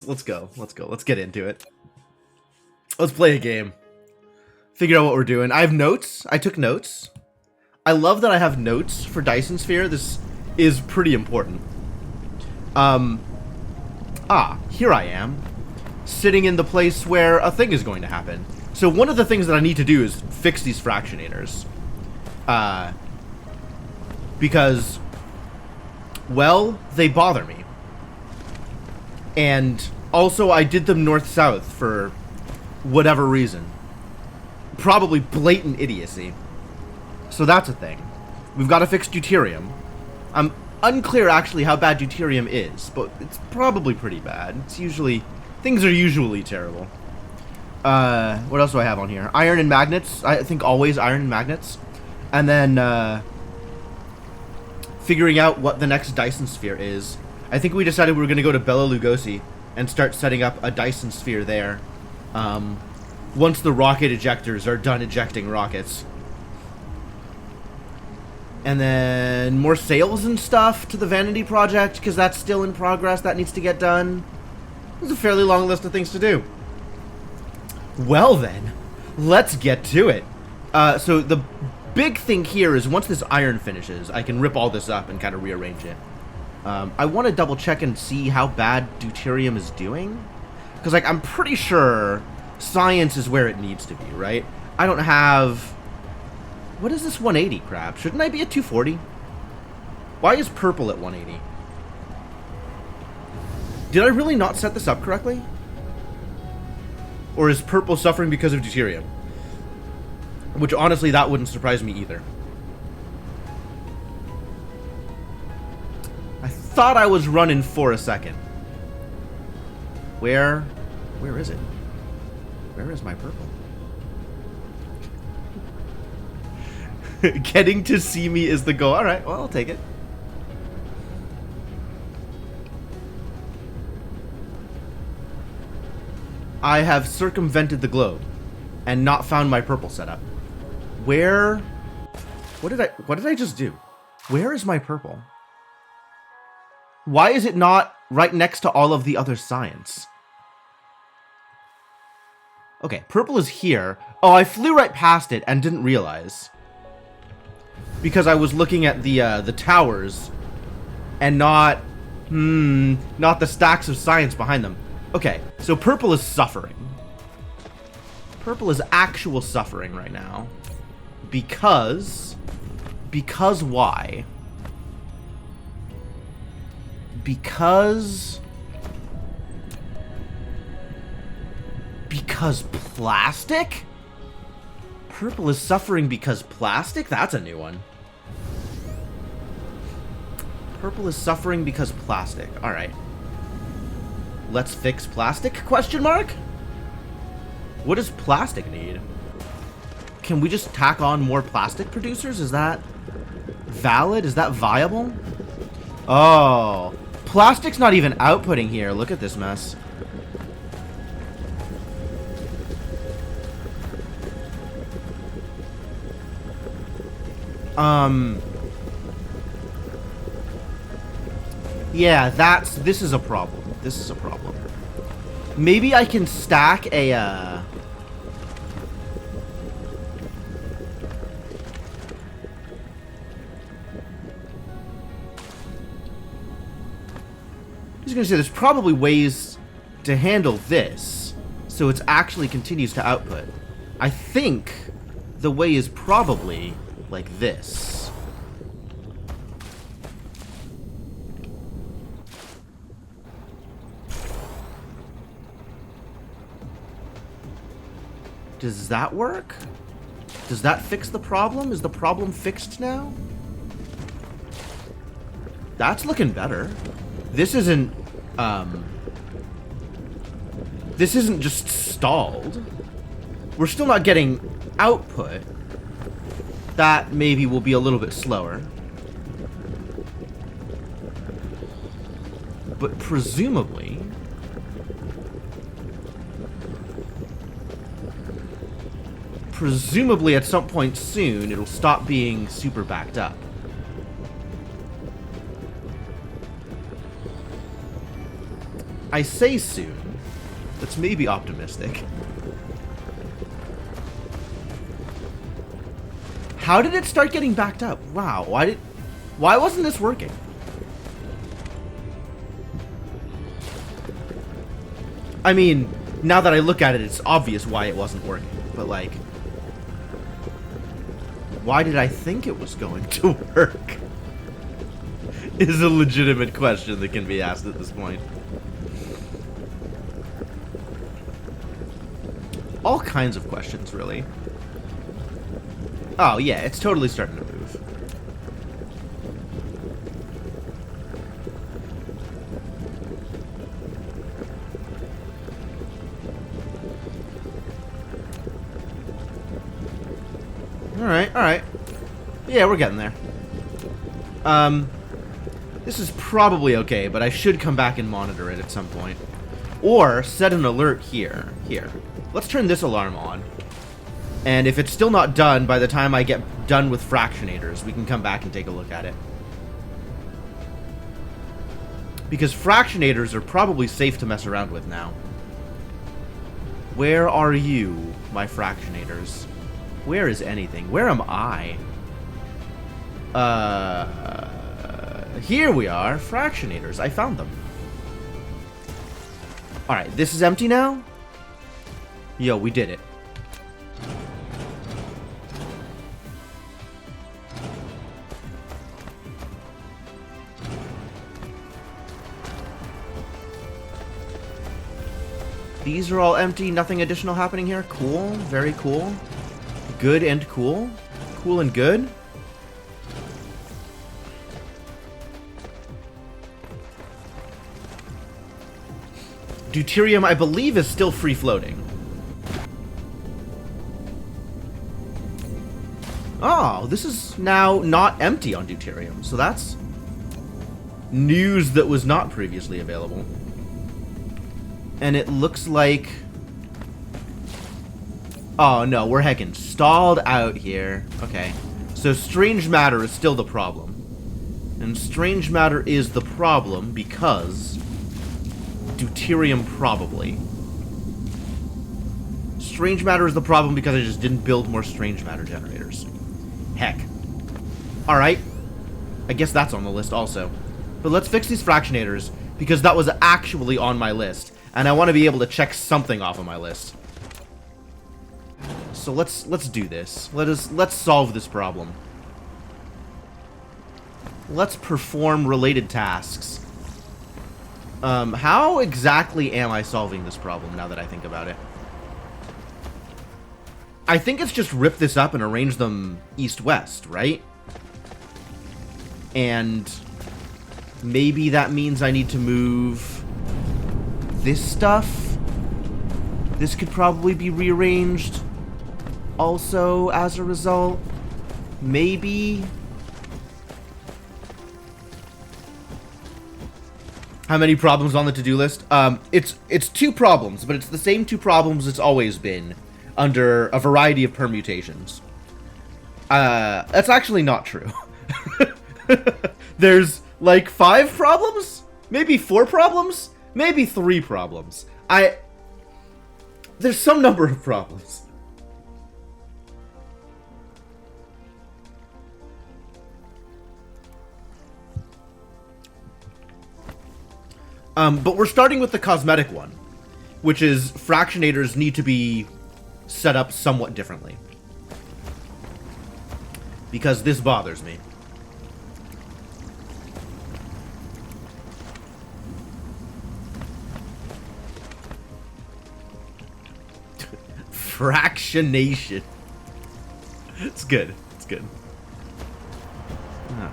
Let's go. Let's go. Let's get into it. Let's play a game. Figure out what we're doing. I have notes. I took notes. I love that I have notes for Dyson Sphere. This is pretty important. Here I am, sitting in the place where a thing is going to happen. So one of the things that I need to do is fix these fractionators. Because, well, they bother me. And also I did them north-south for whatever reason. Probably blatant idiocy. So that's a thing. We've got to fix deuterium. I'm unclear actually how bad deuterium is, but it's probably pretty bad. It's usually... Things are usually terrible. What else do I have on here? Iron and magnets. I think always iron and magnets. And then, figuring out what the next Dyson Sphere is. I think we decided we were going to go to Bela Lugosi and start setting up a Dyson Sphere there. Once the rocket ejectors are done ejecting rockets. And then more sales and stuff to the Vanity Project, because that's still in progress. That needs to get done. There's a fairly long list of things to do. Well then, let's get to it. So the big thing here is once this iron finishes, I can rip all this up and kind of rearrange it. I want to double check and see how bad deuterium is doing. Because like I'm pretty sure science is where it needs to be, right? I don't have... What is this 180 crap? Shouldn't I be at 240? Why is purple at 180? Did I really not set this up correctly? Or is purple suffering because of deuterium? Which honestly, that wouldn't surprise me either. I thought I was running for a second. Where is it? Where is my purple? Getting to see me is the goal. Alright, well, I'll take it. I have circumvented the globe and not found my purple setup. Where... What did I just do? Where is my purple? Why is it not right next to all of the other science? Okay, purple is here. Oh, I flew right past it and didn't realize. Because I was looking at the towers and not the stacks of science behind them. Okay, so purple is suffering. Purple is actual suffering right now. Because why? Because plastic? Purple is suffering because plastic? That's a new one. Purple is suffering because plastic. Alright. Let's fix plastic? Question mark? What does plastic need? Can we just tack on more plastic producers? Is that valid? Is that viable? Oh. Plastic's not even outputting here. Look at this mess. Yeah, this is a problem. This is a problem. Maybe I can stack a, I was gonna say, there's probably ways to handle this, so it actually continues to output. I think the way is probably like this. Does that work? Does that fix the problem? Is the problem fixed now? That's looking better. This isn't just stalled. We're still not getting output. That maybe will be a little bit slower. But presumably... at some point soon, it'll stop being super backed up. I say soon. That's maybe optimistic. How did it start getting backed up? Wow, why wasn't this working? I mean, now that I look at it, it's obvious why it wasn't working. But, like, why did I think it was going to work? Is a legitimate question that can be asked at this point. All kinds of questions, really. Oh, yeah, it's totally starting to move. Alright. Yeah, we're getting there. This is probably okay, but I should come back and monitor it at some point. Or set an alert here. Here. Let's turn this alarm on. And if it's still not done by the time I get done with fractionators, we can come back and take a look at it. Because fractionators are probably safe to mess around with now. Where are you, my fractionators? Where is anything? Where am I? Here we are. Fractionators. I found them. Alright, this is empty now? Yo, we did it. These are all empty, nothing additional happening here. Cool, very cool. Good and cool. Cool and good. Deuterium, I believe, is still free-floating. Oh, this is now not empty on deuterium, so that's news that was not previously available. And it looks like... Oh, no, we're heckin' stalled out here. Okay. So strange matter is still the problem. And strange matter is the problem because... deuterium probably. Strange matter is the problem because I just didn't build more strange matter generators. Heck. Alright. I guess that's on the list also. But let's fix these fractionators because that was actually on my list. And I want to be able to check something off of my list. So let's do this. Let's solve this problem. Let's perform related tasks. How exactly am I solving this problem now that I think about it? I think it's just rip this up and arrange them east-west, right? And maybe that means I need to move this stuff. This could probably be rearranged also as a result. Maybe. How many problems on the to-do list? It's 2 problems, but it's the same 2 problems it's always been under a variety of permutations. That's actually not true. There's like 5 problems? Maybe 4 problems? Maybe 3 problems. There's some number of problems. But we're starting with the cosmetic one, which is fractionators need to be set up somewhat differently. Because this bothers me. Fractionation. It's good. It's good. Alright.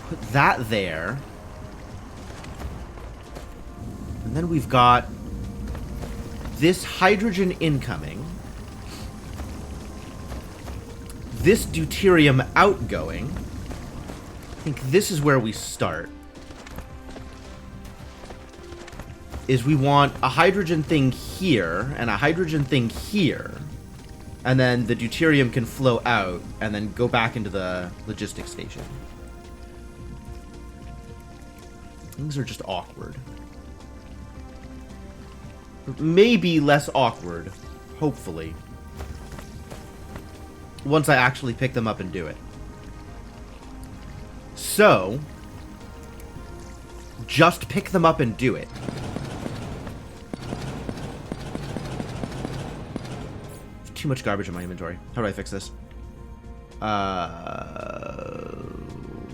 Put that there. And then we've got this hydrogen incoming. This deuterium outgoing. I think this is where we start. Is we want a hydrogen thing here and a hydrogen thing here. And then the deuterium can flow out and then go back into the logistics station. Things are just awkward. Maybe less awkward. Hopefully. Once I actually pick them up and do it. So, just pick them up and do it. Too much garbage in my inventory. How do I fix this?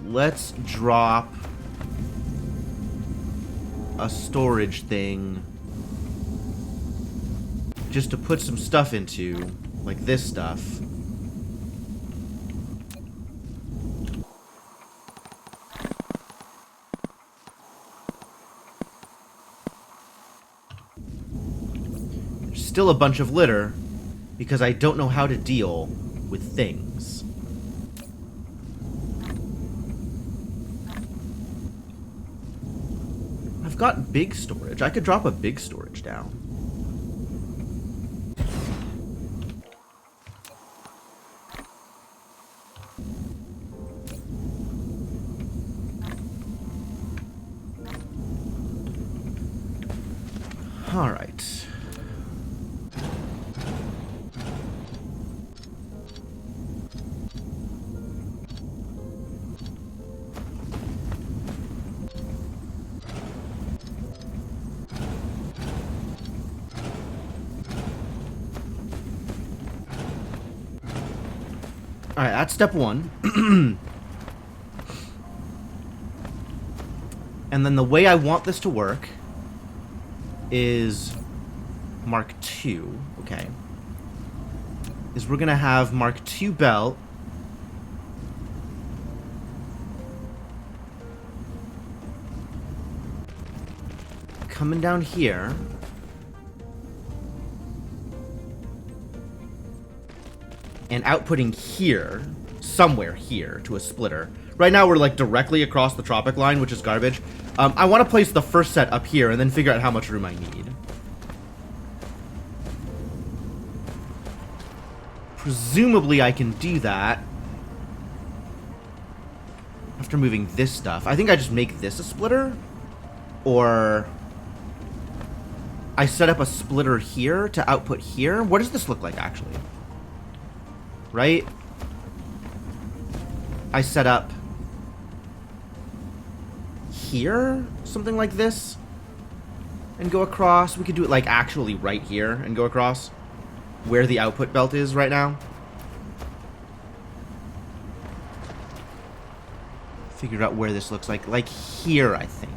Let's drop a storage thing just to put some stuff into, like this stuff. There's still a bunch of litter because I don't know how to deal with things. I've got big storage. I could drop a big storage down. All right. All right, that's step one. And then the way I want this to work is Mark II, okay, is we're gonna have Mark II belt coming down here, and outputting here, somewhere here, to a splitter. Right now we're like directly across the tropic line, which is garbage. I want to place the first set up here and then figure out how much room I need. Presumably I can do that after moving this stuff. I think I just make this a splitter, or I set up a splitter here to output here. What does this look like actually? Right? I set up here, something like this, and go across. We could do it like actually right here and go across where the output belt is right now. Figure out where this looks like here, I think.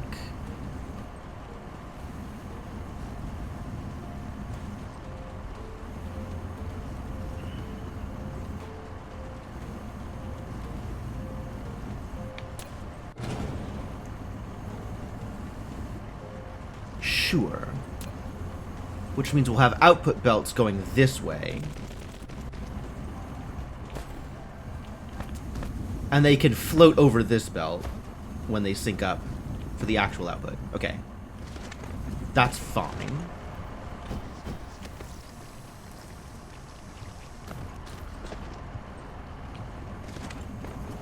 Sure. Which means we'll have output belts going this way. And they can float over this belt when they sync up for the actual output. Okay. That's fine.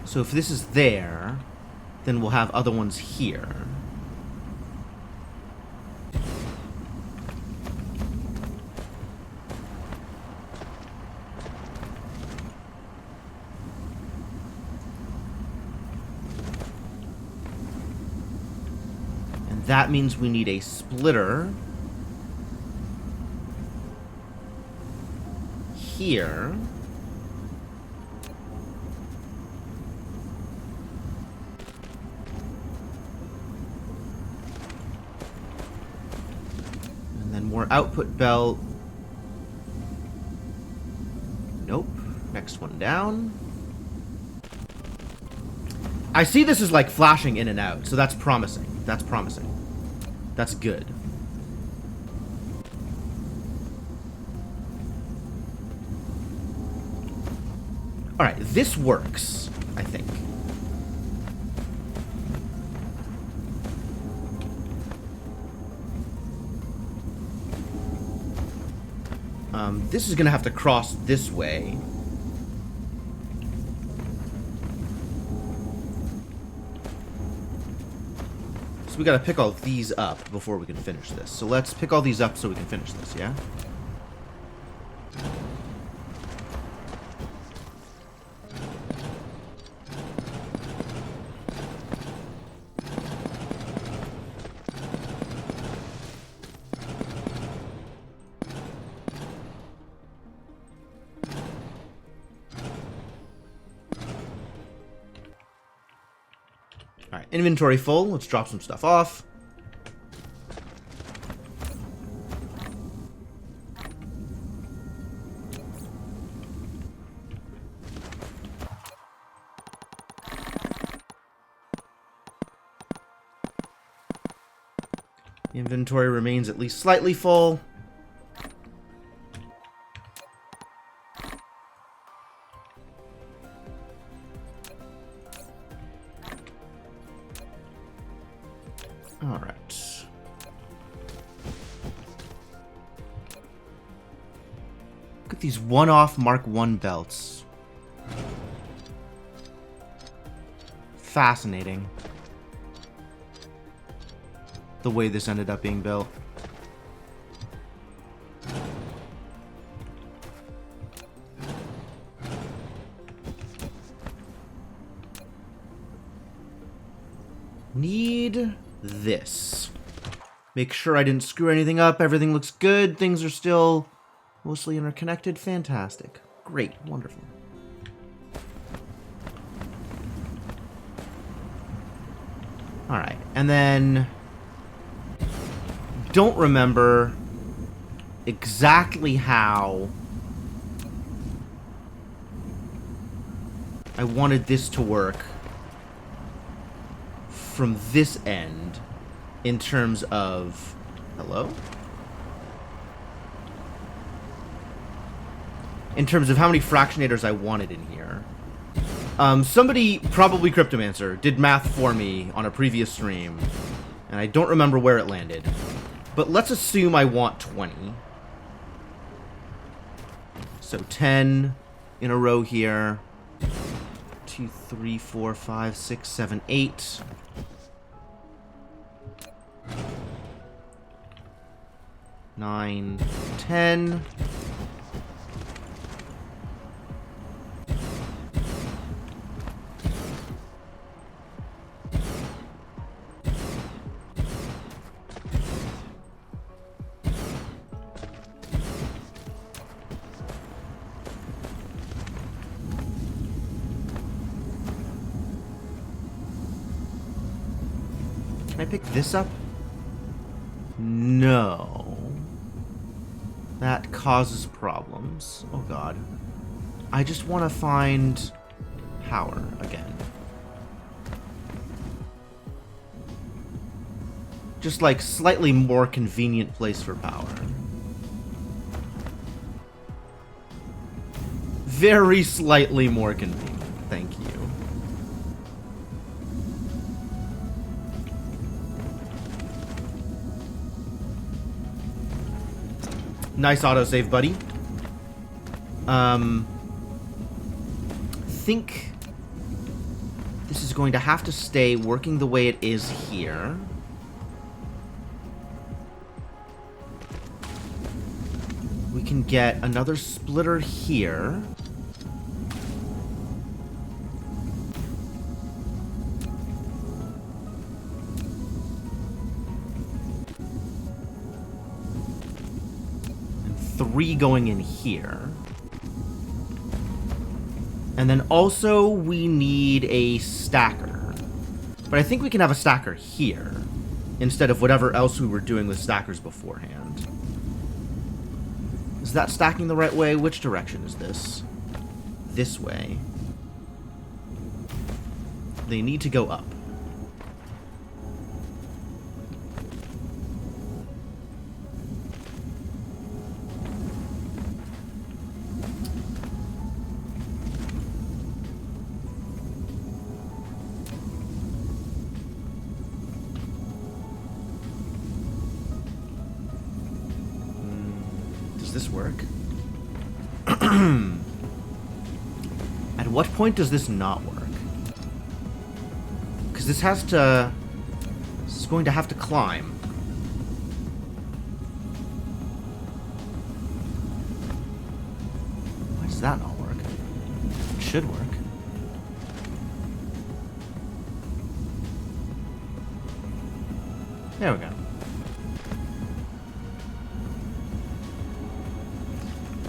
So if this is there, then we'll have other ones here. That means we need a splitter here. And then more output belt. Nope. Next one down. I see this is like flashing in and out, so that's promising. That's promising. That's good. Alright, this works, I think. This is going to have to cross this way. So we got to pick all these up before we can finish this. So let's pick all these up so we can finish this, yeah? Alright, inventory full. Let's drop some stuff off. Inventory remains at least slightly full. All right. Look at these one-off Mark I belts. Fascinating. The way this ended up being built. Need this. Make sure I didn't screw anything up. Everything looks good. Things are still mostly interconnected. Fantastic. Great. Wonderful. Alright. And then... don't remember exactly how I wanted this to work from this end in terms of... hello? In terms of how many fractionators I wanted in here. Somebody, probably Cryptomancer, did math for me on a previous stream, and I don't remember where it landed. But let's assume I want 20. So 10 in a row here. 2, 3, 4, 5, 6, 7, 8. 9, 10. Can I pick this up? No. That causes problems. Oh god. I just want to find power again. Just like slightly more convenient place for power. Very slightly more convenient. Thank you. Nice autosave, buddy. Think this is going to have to stay working the way it is here. We can get another splitter here. And 3 going in here. And then also we need a stacker. But I think we can have a stacker here instead of whatever else we were doing with stackers beforehand. Is that stacking the right way? Which direction is this? This way. They need to go up. Does this work? At what point does this not work? Because this has to... This is going to have to climb. Why does that not work? It should work. There we go.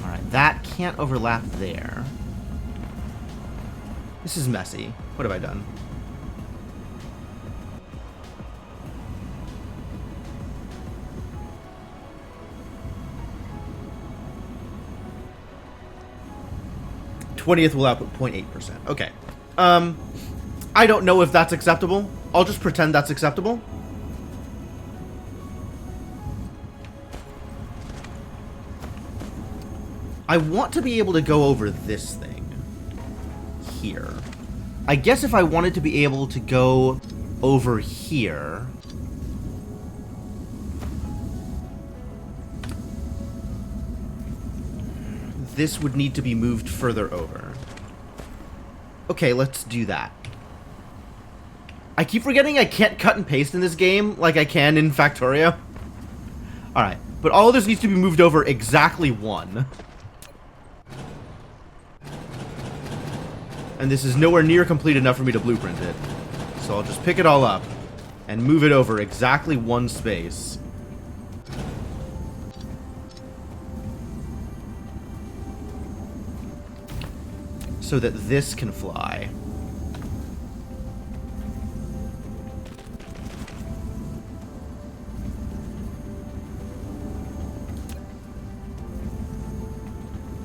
Alright, that can't overlap there. This is messy. What have I done? '20th will output 0.8%. Okay. I don't know if that's acceptable. I'll just pretend that's acceptable. I want to be able to go over this thing here. I guess if I wanted to be able to go over here, this would need to be moved further over. Okay, let's do that. I keep forgetting I can't cut and paste in this game like I can in Factorio. Alright, but all of this needs to be moved over exactly one. And this is nowhere near complete enough for me to blueprint it. So I'll just pick it all up and move it over exactly one space. So that this can fly.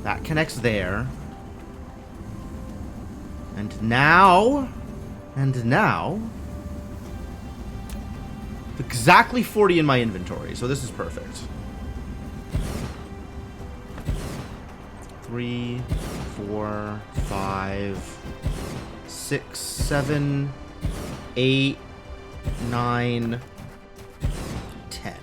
That connects there. And now, exactly 40 in my inventory, so this is perfect. 3, 4, 5, 6, 7, 8, 9, 10.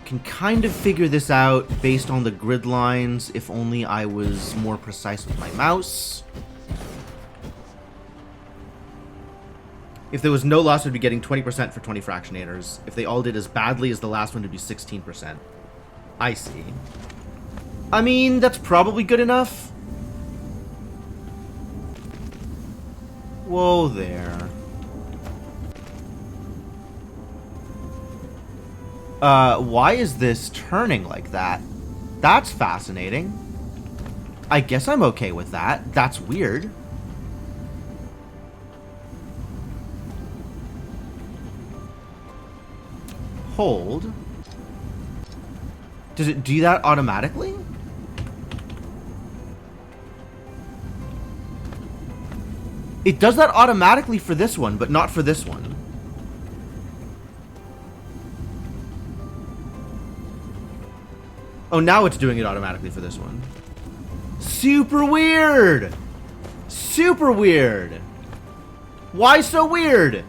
Can kind of figure this out based on the grid lines, if only I was more precise with my mouse. If there was no loss, we'd be getting 20% for 20 fractionators. If they all did as badly as the last one, it'd be 16%. I see. I mean, that's probably good enough. Whoa there. Why is this turning like that? That's fascinating. I guess I'm okay with that. That's weird. Hold. Does it do that automatically? It does that automatically for this one, but not for this one. Oh, now it's doing it automatically for this one. Super weird! Super weird! Why so weird?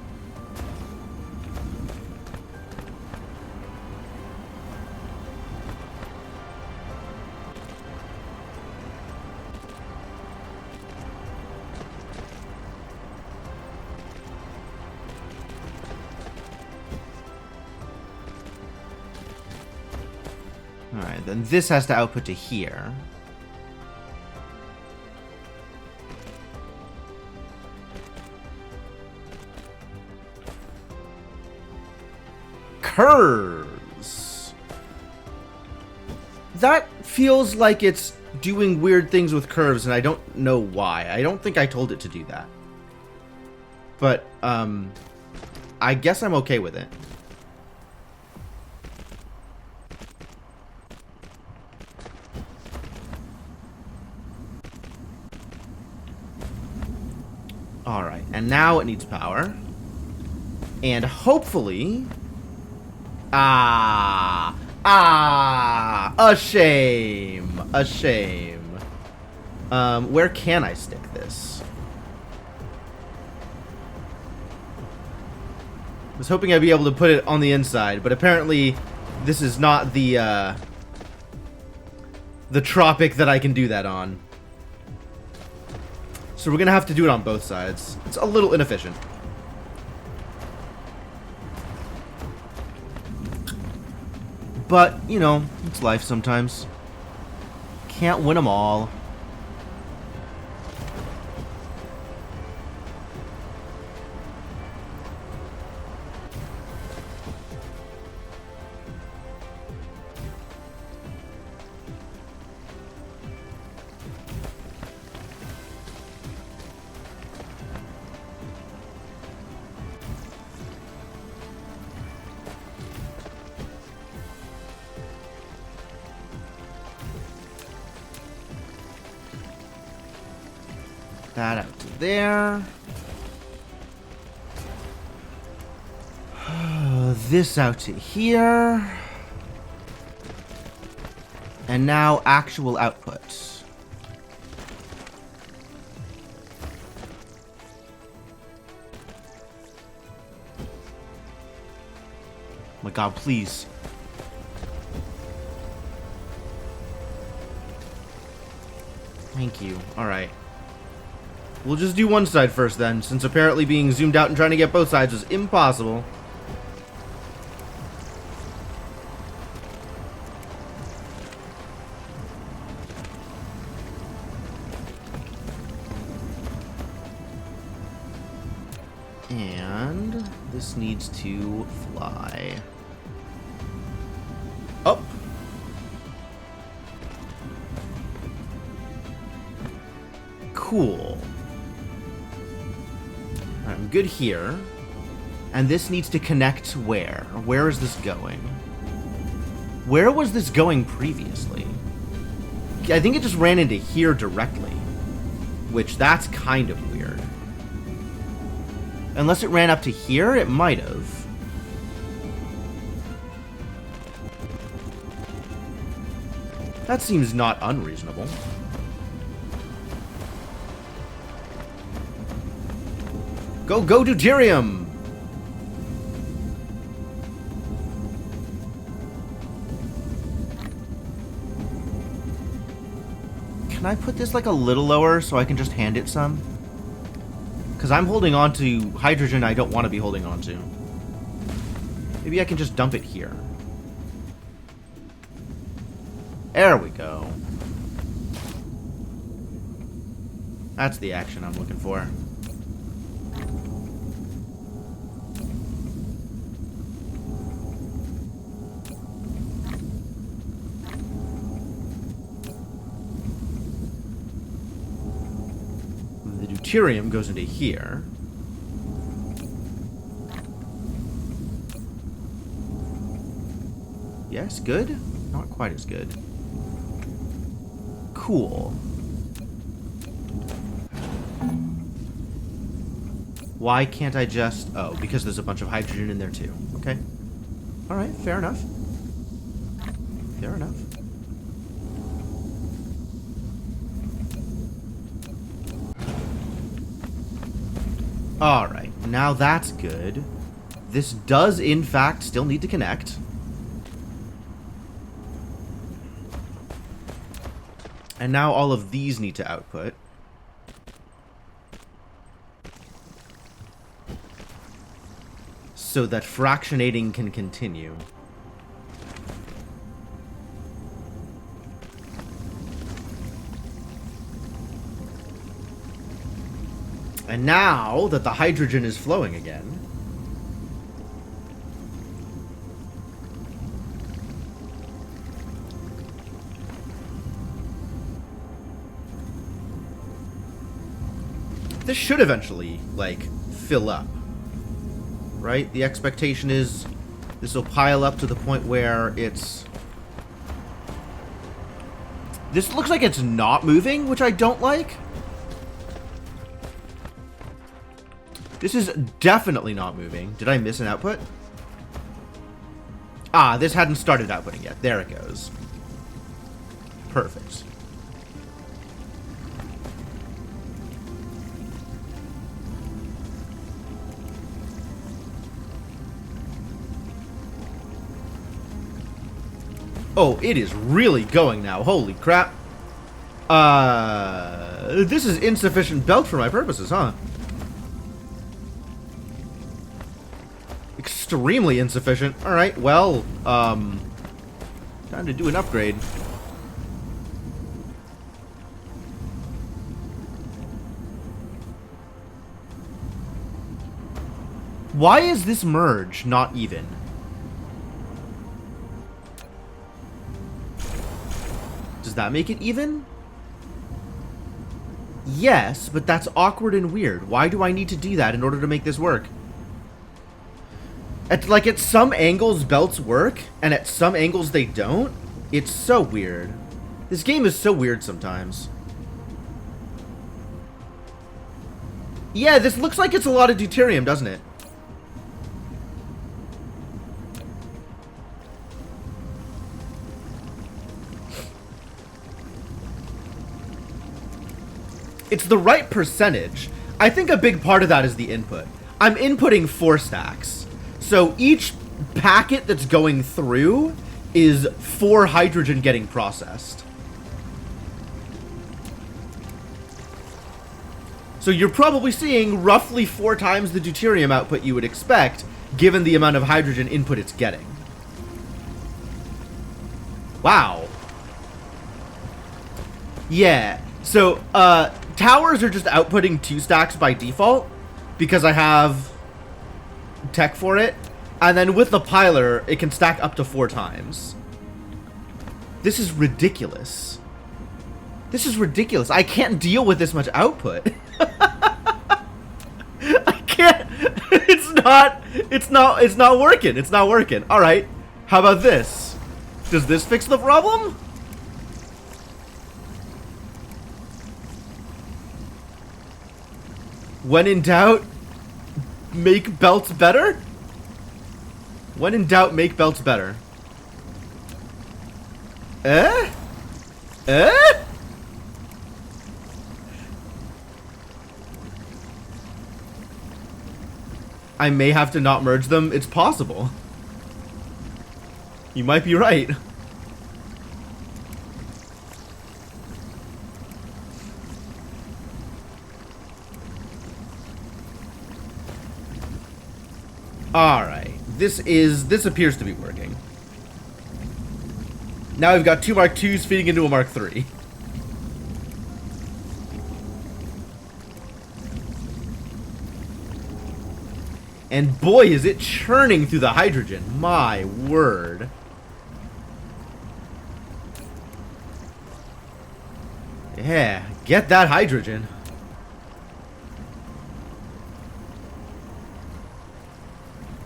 Alright, then this has to output to here. Curves! That feels like it's doing weird things with curves, and I don't know why. I don't think I told it to do that. But, I guess I'm okay with it. Alright, and now it needs power. And hopefully... a shame. A shame. Where can I stick this? was hoping I'd be able to put it on the inside, but apparently this is not the tropic that I can do that on. So we're gonna have to do it on both sides. It's a little inefficient. But, you know, it's life sometimes. Can't win them all. That out to there. This out to here. And now actual outputs. Oh my god, please. Thank you. Alright. We'll just do one side first then, since apparently being zoomed out and trying to get both sides was impossible. And this needs to fly up. Cool. I'm good here. And this needs to connect where? Where is this going? Where was this going previously? I think it just ran into here directly. Which, that's kind of weird. Unless it ran up to here, it might have. That seems not unreasonable. Go, deuterium! Can I put this like a little lower so I can just hand it some? Because I'm holding on to hydrogen I don't want to be holding on to. Maybe I can just dump it here. There we go. That's the action I'm looking for. Deuterium goes into here. Yes, good? Not quite as good. Cool. Why can't I just... Oh, because there's a bunch of hydrogen in there too. Okay. Alright, fair enough. Fair enough. Alright, now that's good. This does, in fact, still need to connect. And now all of these need to output. So that fractionating can continue. And now that the hydrogen is flowing again, this should eventually, like, fill up. Right? The expectation is this will pile up to the point where it's... This looks like it's not moving, which I don't like. This is definitely not moving. Did I miss an output? Ah, this hadn't started outputting yet. There it goes. Perfect. Oh, it is really going now. Holy crap. This is insufficient belt for my purposes, huh? Extremely insufficient. Alright, well, time to do an upgrade. Why is this merge not even? Does that make it even? Yes, but that's awkward and weird. Why do I need to do that in order to make this work? At some angles, belts work, and at some angles they don't. It's so weird. This game is so weird sometimes. Yeah, this looks like it's a lot of deuterium, doesn't it? It's the right percentage. I think a big part of that is the input. I'm inputting 4 stacks. So each packet that's going through is 4 hydrogen getting processed. So you're probably seeing roughly 4 times the deuterium output you would expect, given the amount of hydrogen input it's getting. Wow. Yeah. So, towers are just outputting 2 stacks by default, because I have tech for it. And then with the piler, it can stack up to 4 times. This is ridiculous. This is ridiculous. I can't deal with this much output. I can't. It's not working. It's not working. All right. How about this? Does this fix the problem? When in doubt, make belts better? When in doubt, make belts better. Eh? I may have to not merge them. It's possible. You might be right. Alright. This appears to be working. Now we've got 2 Mark IIs feeding into a Mark III. And boy, is it churning through the hydrogen. My word. Yeah, get that hydrogen.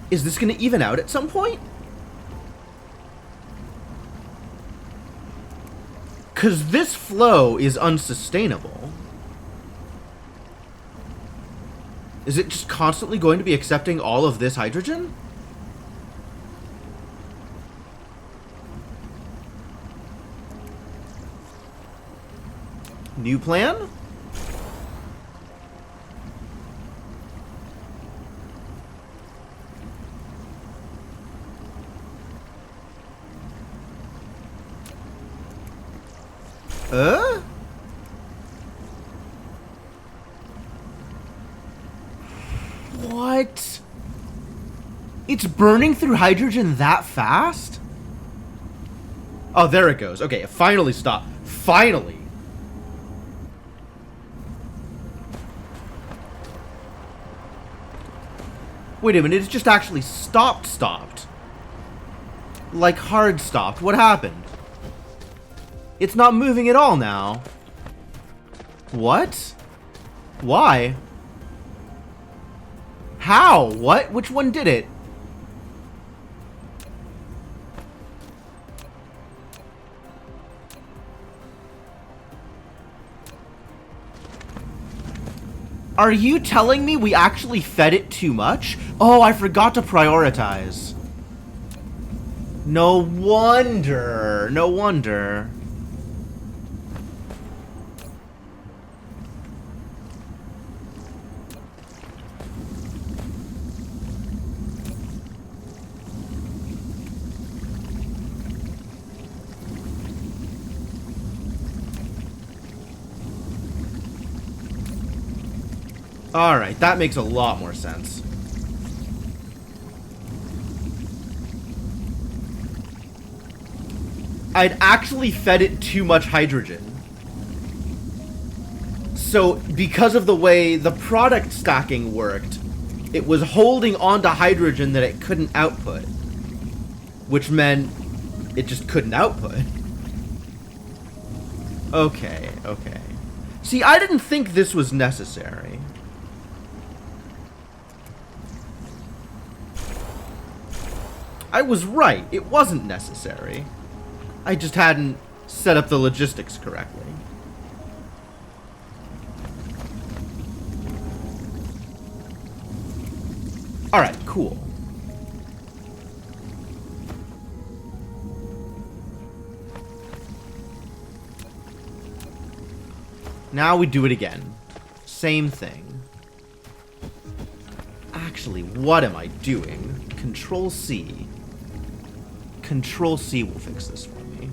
Is this going to even out at some point? Because this flow is unsustainable. Is it just constantly going to be accepting all of this hydrogen? New plan? What? It's burning through hydrogen that fast? Oh, there it goes. Okay, it finally stopped. Finally. Wait a minute, it just actually stopped. Like hard stopped. What happened? It's not moving at all now. What? Why? How? What? Which one did it? Are you telling me we actually fed it too much? Oh, I forgot to prioritize. No wonder. No wonder. Alright, that makes a lot more sense. I'd actually fed it too much hydrogen. So, because of the way the product stacking worked, it was holding onto hydrogen that it couldn't output. Which meant it just couldn't output. Okay, okay. See, I didn't think this was necessary. I was right. It wasn't necessary. I just hadn't set up the logistics correctly. Alright, cool. Now we do it again. Same thing. Actually, what am I doing? Control C. Control C will fix this for me.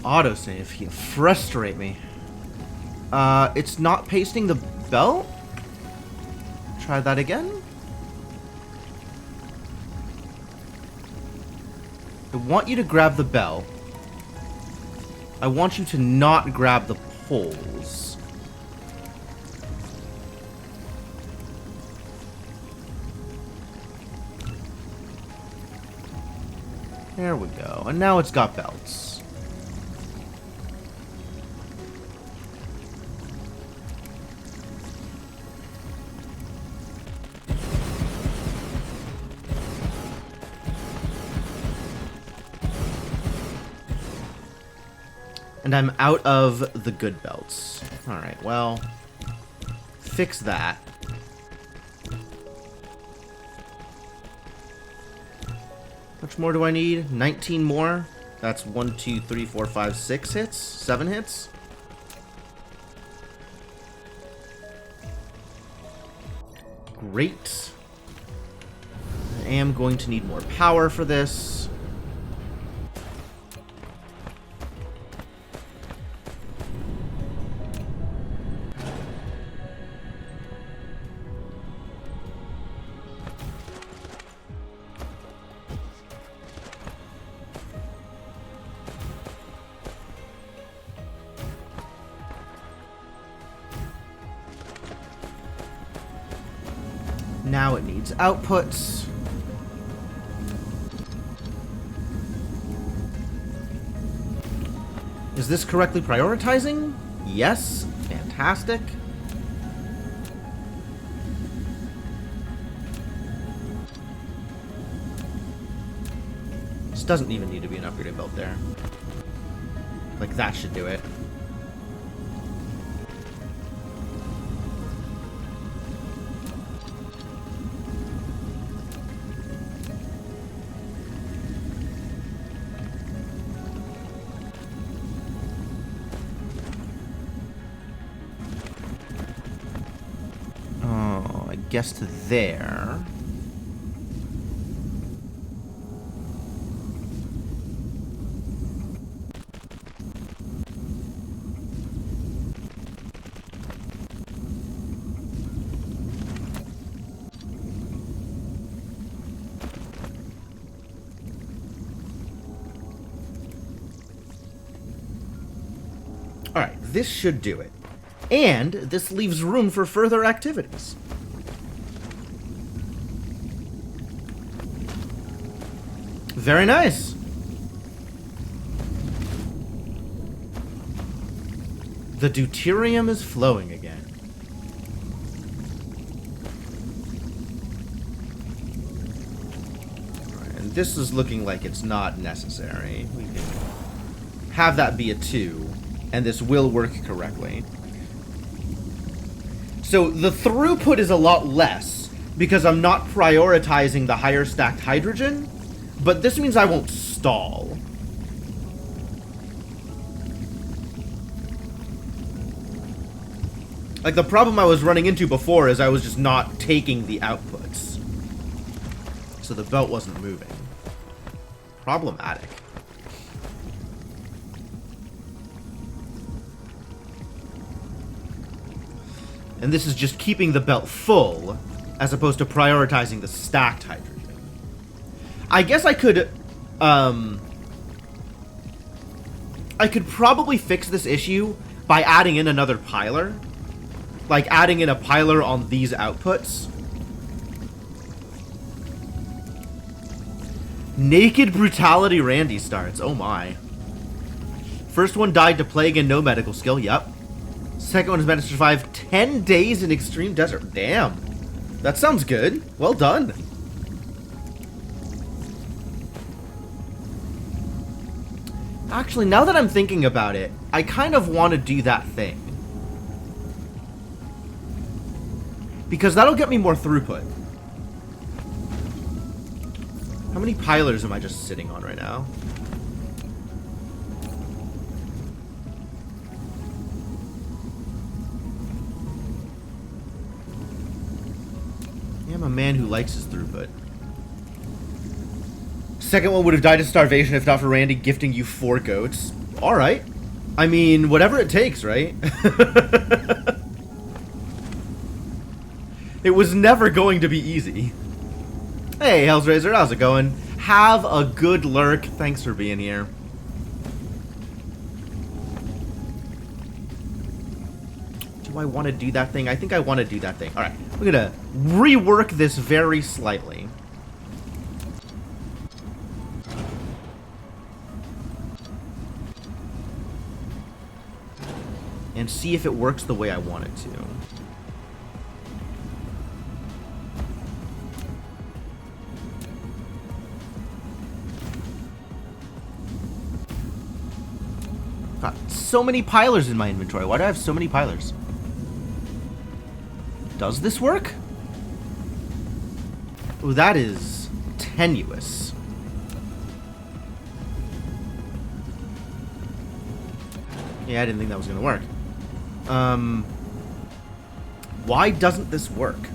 Autosave, you frustrate me. It's not pasting the belt? Try that again? I want you to grab the bell. I want you to not grab the poles. There we go. And now it's got belts. And I'm out of the good belts. Alright, well, fix that. How much more do I need? 19 more? That's 1, 2, 3, 4, 5, 6 hits? 7 hits? Great. I am going to need more power for this. Now it needs outputs. Is this correctly prioritizing? Yes. Fantastic. This doesn't even need to be an upgraded belt there. Like, that should do it. Guess to there. Alright, this should do it. And this leaves room for further activities. Very nice. The deuterium is flowing again. Right, and this is looking like it's not necessary. We can have that be a 2, and this will work correctly. So the throughput is a lot less because I'm not prioritizing the higher stacked hydrogen, but this means I won't stall. Like, the problem I was running into before is I was just not taking the outputs. So the belt wasn't moving. Problematic. And this is just keeping the belt full, as opposed to prioritizing the stacked hydrogen. I guess I could probably fix this issue by adding in another piler. Like, adding in a piler on these outputs. Naked Brutality Randy starts. Oh my. First one died to plague and no medical skill. Yep. Second one has managed to survive 10 days in extreme desert. Damn. That sounds good. Well done. Actually, now that I'm thinking about it, I kind of want to do that thing. Because that'll get me more throughput. How many pilers am I just sitting on right now? Yeah, I'm a man who likes his throughput. Second one would have died of starvation if not for Randy gifting you 4 goats. Alright. I mean, whatever it takes, right? It was never going to be easy. Hey, Hellraiser, how's it going? Have a good lurk. Thanks for being here. Do I want to do that thing? I think I want to do that thing. Alright, we're gonna rework this very slightly. And see if it works the way I want it to. Got so many pilers in my inventory. Why do I have so many pilers? Does this work? Oh, that is tenuous. Yeah, I didn't think that was gonna work. Why doesn't this work?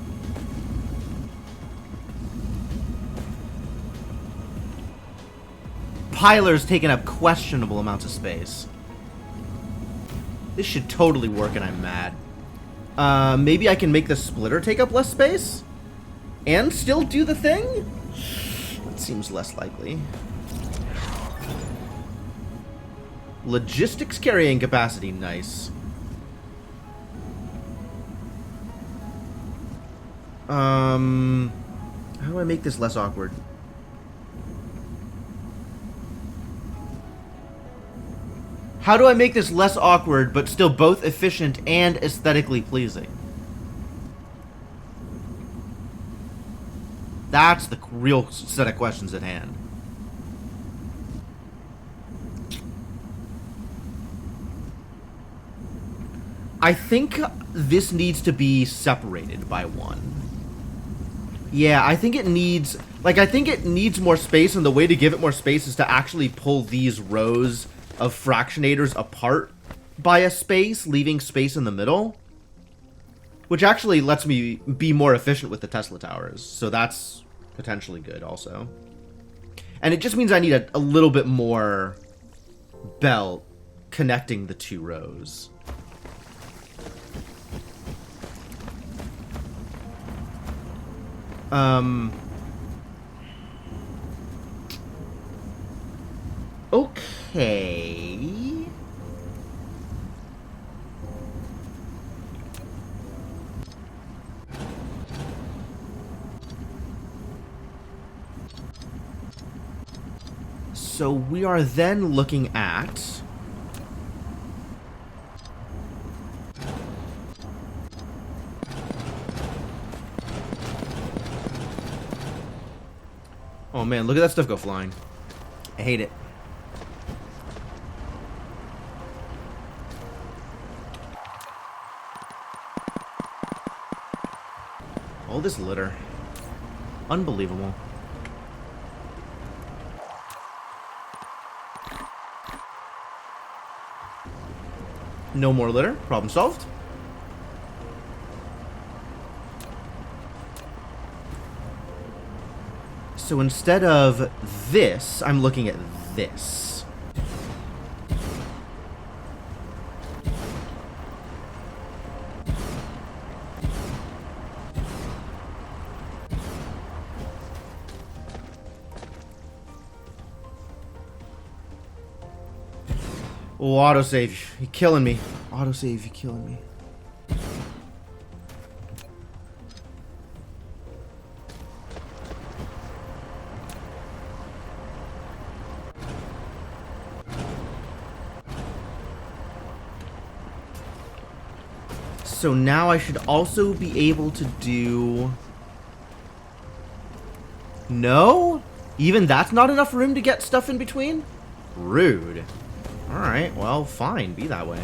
Pilers taking up questionable amounts of space. This should totally work and I'm mad. Maybe I can make the splitter take up less space? And still do the thing? That seems less likely. Logistics carrying capacity, nice. How do I make this less awkward? How do I make this less awkward, but still both efficient and aesthetically pleasing? That's the real set of questions at hand. I think this needs to be separated by 1. Yeah, I think it needs... Like, I think it needs more space, and the way to give it more space is to actually pull these rows of fractionators apart by a space, leaving space in the middle. Which actually lets me be more efficient with the Tesla towers. So that's potentially good also. And it just means I need a little bit more belt connecting the 2 rows. Okay. So we are then looking at... Oh man, look at that stuff go flying. I hate it. All this litter. Unbelievable. No more litter. Problem solved. So instead of this, I'm looking at this. Oh, autosave. You're killing me. Autosave, you're killing me. So now I should also be able to do... No? Even that's not enough room to get stuff in between? Rude. Alright, well, fine. Be that way.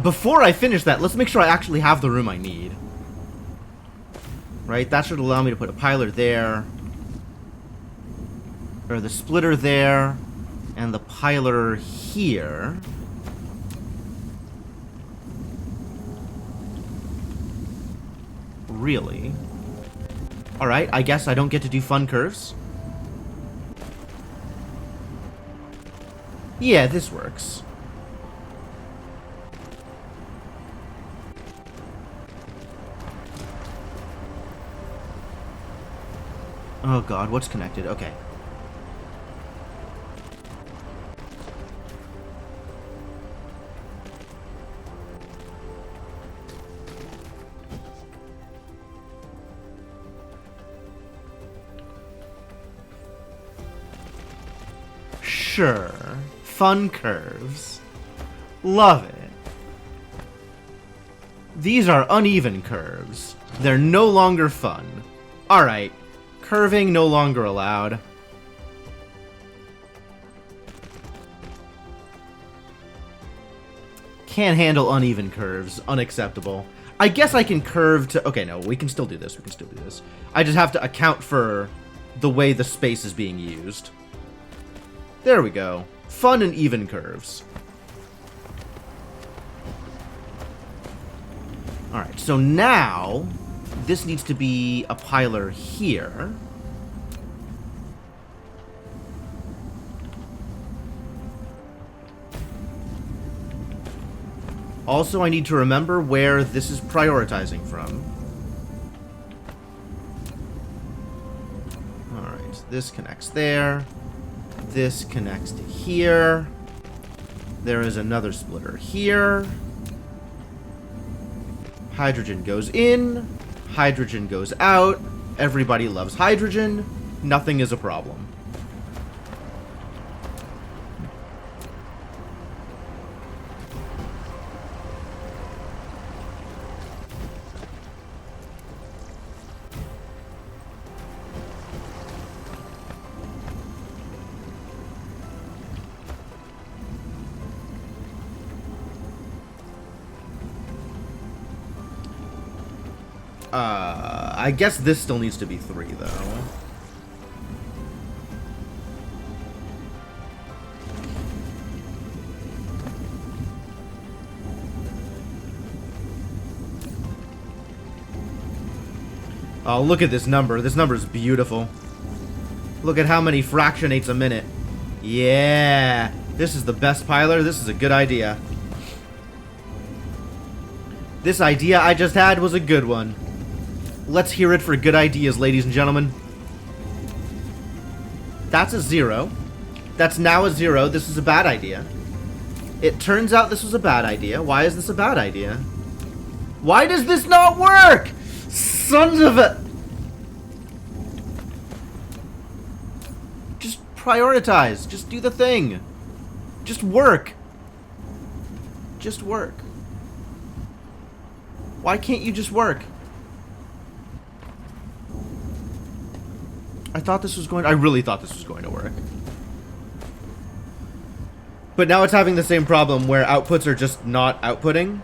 Before I finish that, let's make sure I actually have the room I need. Right, that should allow me to put a piler there. Or the splitter there. And the piler here. Really? Alright, I guess I don't get to do fun curves. Yeah, this works. Oh god, what's connected? Okay. Sure. Fun curves. Love it. These are uneven curves. They're no longer fun. Alright. Curving no longer allowed. Can't handle uneven curves. Unacceptable. I guess I can curve to... Okay, no, we can still do this. We can still do this. I just have to account for the way the space is being used. There we go. Fun and even curves. Alright, so now... This needs to be a piler here. Also, I need to remember where this is prioritizing from. Alright, this connects there. This connects to here. There is another splitter here. Hydrogen goes in. Hydrogen goes out. Everybody loves hydrogen. Nothing is a problem. I guess this still needs to be 3, though. Oh, look at this number. This number is beautiful. Look at how many fractionates a minute. Yeah. This is the best piler. This is a good idea. This idea I just had was a good one. Let's hear it for good ideas, ladies and gentlemen. That's a 0. That's now a 0. This is a bad idea. It turns out this was a bad idea. Why is this a bad idea? Why does this not work? Sons of a... Just prioritize. Just do the thing. Just work. Just work. Why can't you just work? I really thought this was going to work. But now it's having the same problem where outputs are just not outputting.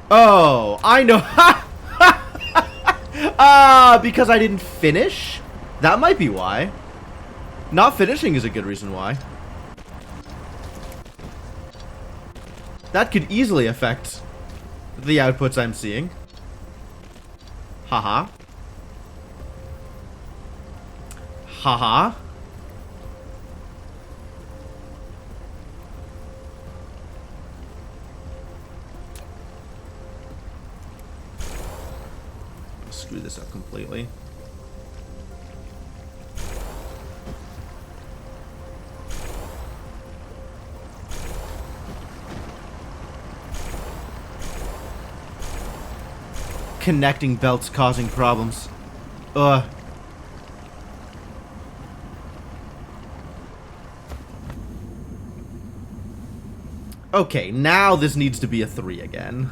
Oh, I know. Because I didn't finish? That might be why. Not finishing is a good reason why. That could easily affect the outputs I'm seeing. Haha. Haha. Screw this up completely. Connecting belts causing problems. Ugh. Okay, now this needs to be a 3 again.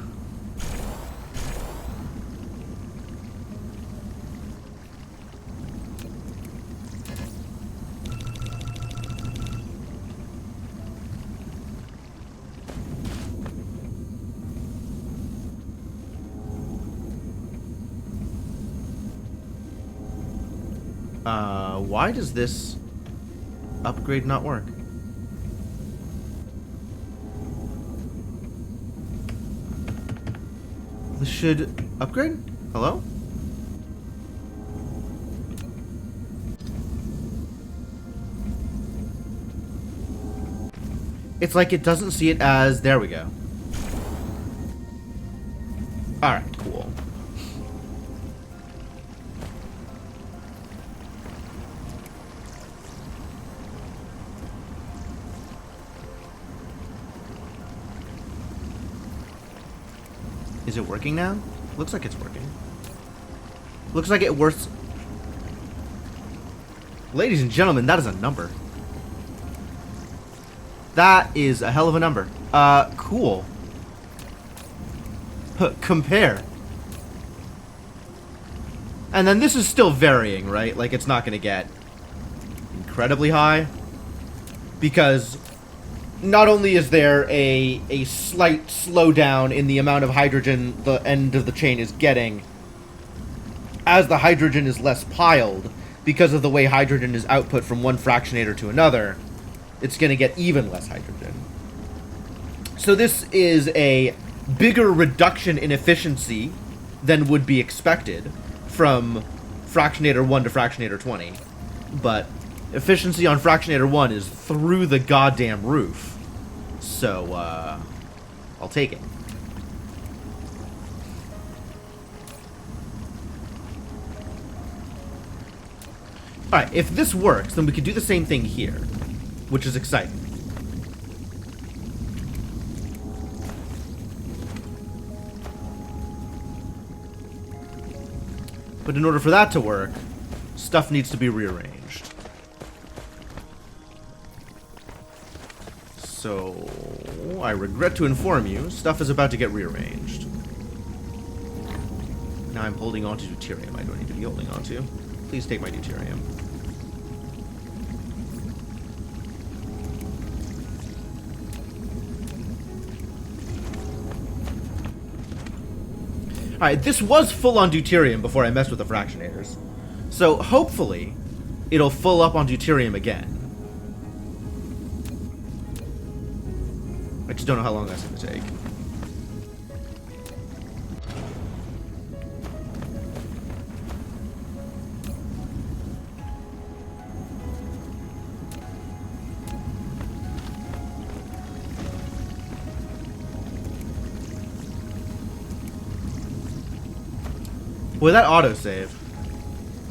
Why does this upgrade not work? This should upgrade? Hello? It's like it doesn't see it as... There we go. Alright, cool. Is it working now? Looks like it's working. Looks like it works. Ladies and gentlemen, that is a number. That is a hell of a number. Cool. Compare. And then this is still varying, right? Like, it's not going to get incredibly high. Because not only is there a slight slowdown in the amount of hydrogen the end of the chain is getting, as the hydrogen is less piled, because of the way hydrogen is output from one fractionator to another, it's going to get even less hydrogen. So this is a bigger reduction in efficiency than would be expected from fractionator 1 to fractionator 20. But efficiency on fractionator 1 is through the goddamn roof. So, I'll take it. Alright, if this works, then we could do the same thing here, which is exciting. But in order for that to work, stuff needs to be rearranged. So, I regret to inform you, stuff is about to get rearranged. Now I'm holding on to deuterium I don't need to be holding on to. Please take my deuterium. Alright, this was full on deuterium before I messed with the fractionators. So, hopefully, it'll full up on deuterium again. I just don't know how long that's going to take. Well, that autosave.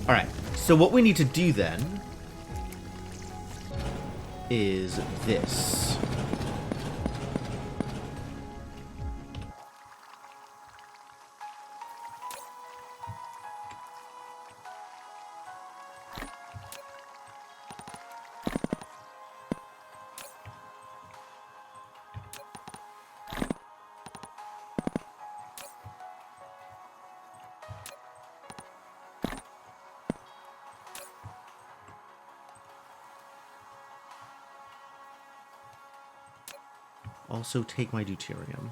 Alright, so what we need to do then is this. Also take my deuterium.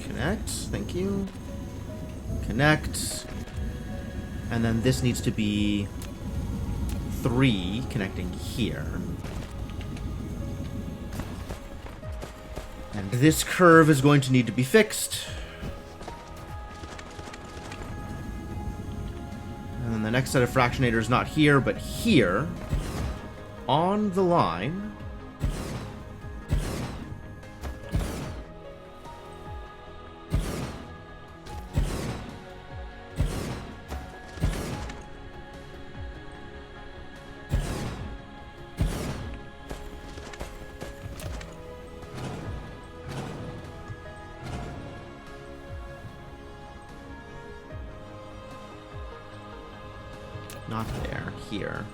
Connect, thank you. Connect. And then this needs to be 3 connecting here. And this curve is going to need to be fixed. And then the next set of fractionators not here, but here. On the line. Not there, here.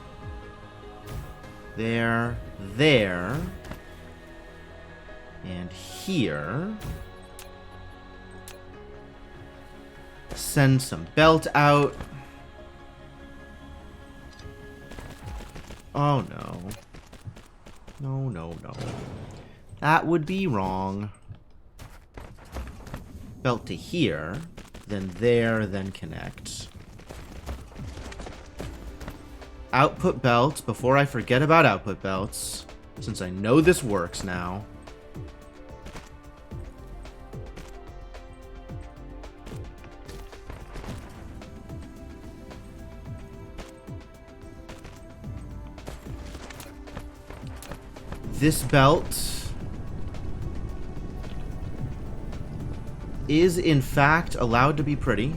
There, there. And here. Send some belt out. Oh no. No, no, no. That would be wrong. Belt to here, then there, then connect. Output belts, before I forget about output belts, since I know this works now. This belt is in fact allowed to be pretty.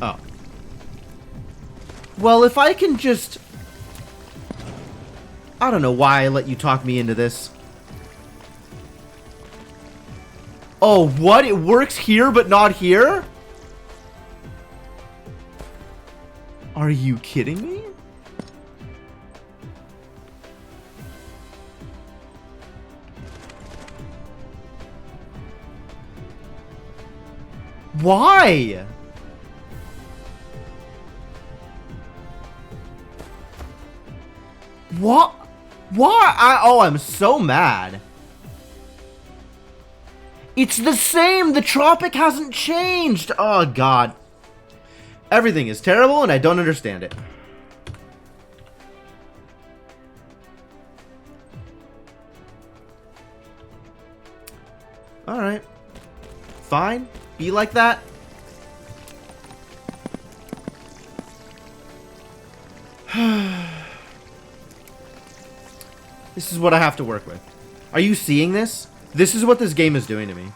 Oh. Well, if I can just... I don't know why I let you talk me into this. Oh, what? It works here, but not here? Are you kidding me? Why? What? Why? I'm so mad. It's the same. The tropic hasn't changed. Oh, God. Everything is terrible, and I don't understand it. All right. Fine. Be like that. This is what I have to work with. Are you seeing this? This is what this game is doing to me.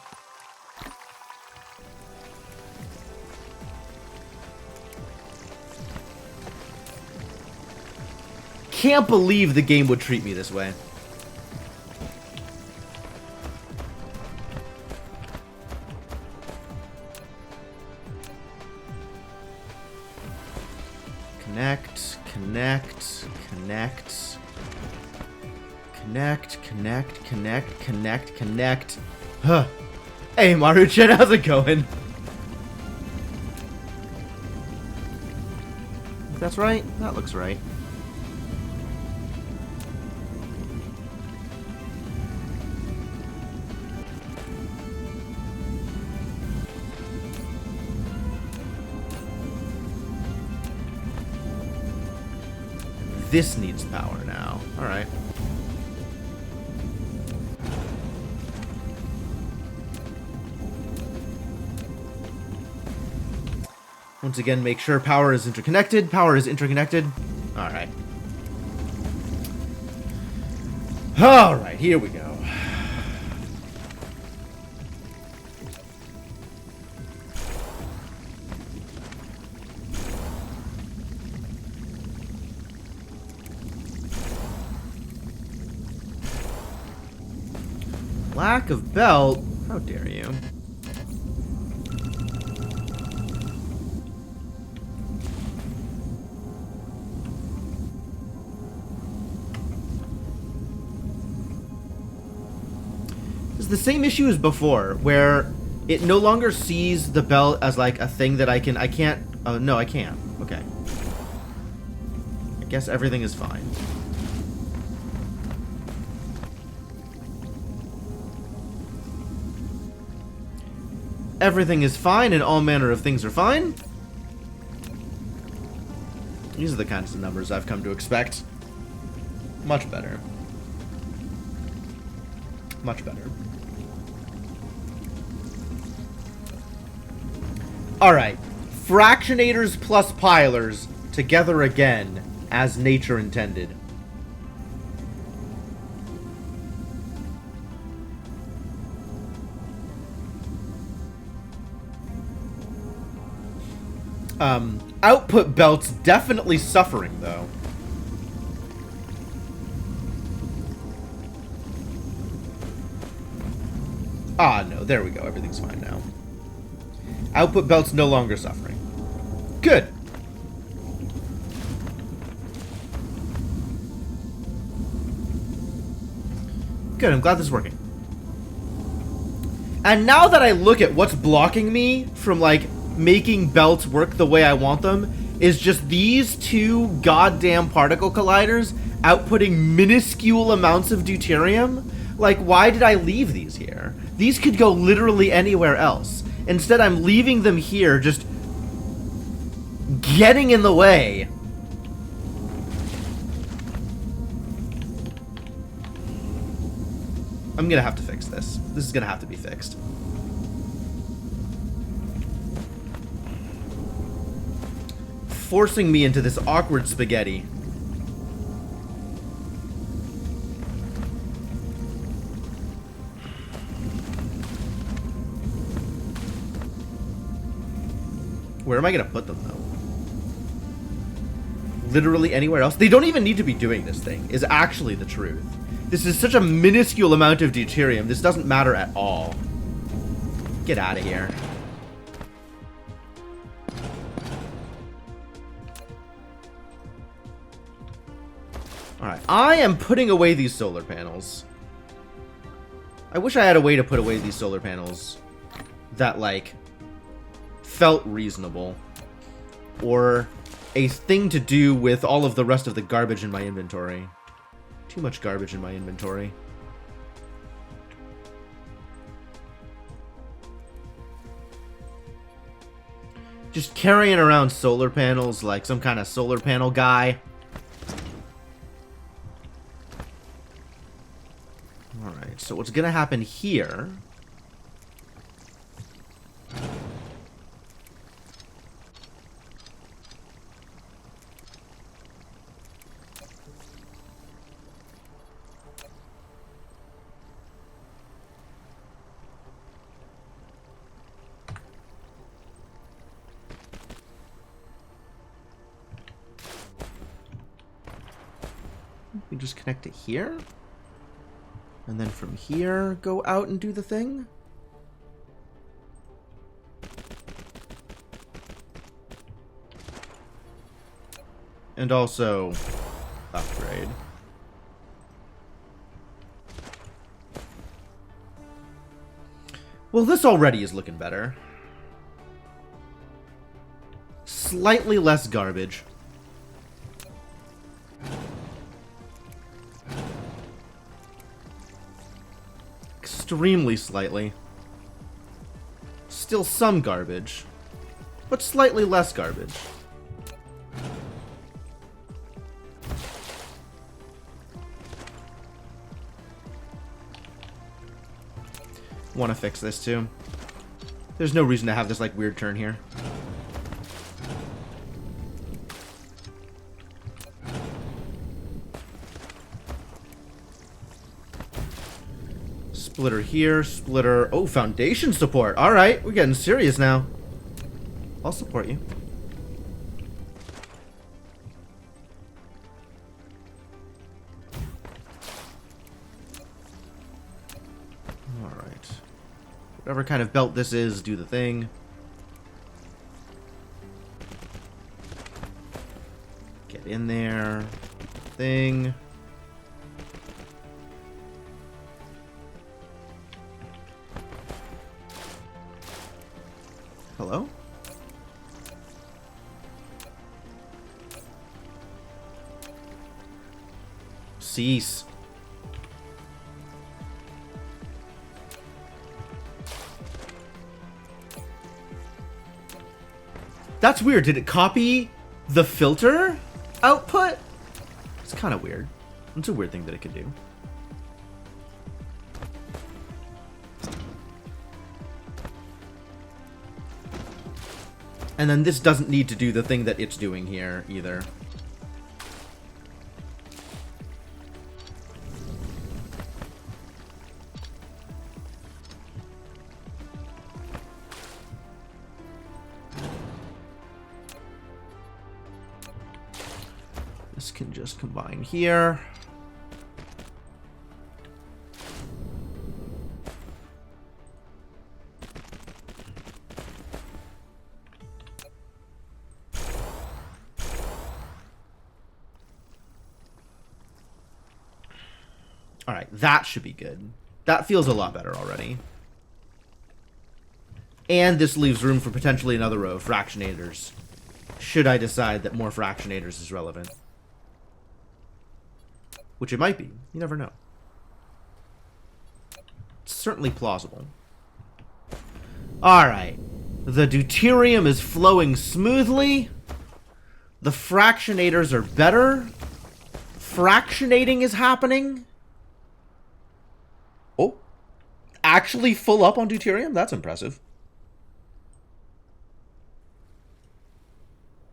Can't believe the game would treat me this way. Connect, connect, connect. Connect, connect, connect, connect, connect. Huh. Hey, Maruchan, how's it going? If that's right, that looks right. This needs power now. Alright. Once again, make sure power is interconnected. Power is interconnected. Alright. Alright, here we go. Lack of belt? How dare you? It's the same issue as before, where it no longer sees the belt as like a thing that I can't, oh no, I can't. Okay. I guess everything is fine. Everything is fine and all manner of things are fine. These are the kinds of numbers I've come to expect. Much better. Much better. Alright. Fractionators plus pilers together again, as nature intended. Output belts definitely suffering, though. Ah, no, there we go. Everything's fine now. Output belt's no longer suffering. Good. Good, I'm glad this is working. And now that I look at what's blocking me from, like, making belts work the way I want them, is just these two goddamn particle colliders outputting minuscule amounts of deuterium. Like, why did I leave these here? These could go literally anywhere else. Instead, I'm leaving them here, just getting in the way. I'm gonna have to fix this. This is gonna have to be fixed. Forcing me into this awkward spaghetti. Where am I gonna put them, though? Literally anywhere else? They don't even need to be doing this thing, is actually the truth. This is such a minuscule amount of deuterium, this doesn't matter at all. Get out of here. Alright, I am putting away these solar panels. I wish I had a way to put away these solar panels that, like, felt reasonable. Or a thing to do with all of the rest of the garbage in my inventory. Too much garbage in my inventory. Just carrying around solar panels like some kind of solar panel guy. Alright, so what's gonna happen here... We just connect it here. And then from here, go out and do the thing. And also, upgrade. Well, this already is looking better. Slightly less garbage. Extremely slightly. Still some garbage, but slightly less garbage. Want to fix this too. There's no reason to have this like weird turn here. Splitter here, splitter... Oh, foundation support. Alright, we're getting serious now. I'll support you. Whatever kind of belt this is, do the thing. Get in there. Thing. Hello? Cease. That's weird. Did it copy the filter output? It's kind of weird. It's a weird thing that it could do. And then this doesn't need to do the thing that it's doing here either. This can just combine here. Alright, that should be good. That feels a lot better already. And this leaves room for potentially another row of fractionators, should I decide that more fractionators is relevant. Which it might be. You never know. It's certainly plausible. Alright. The deuterium is flowing smoothly. The fractionators are better. Fractionating is happening. Oh. Actually full up on deuterium? That's impressive.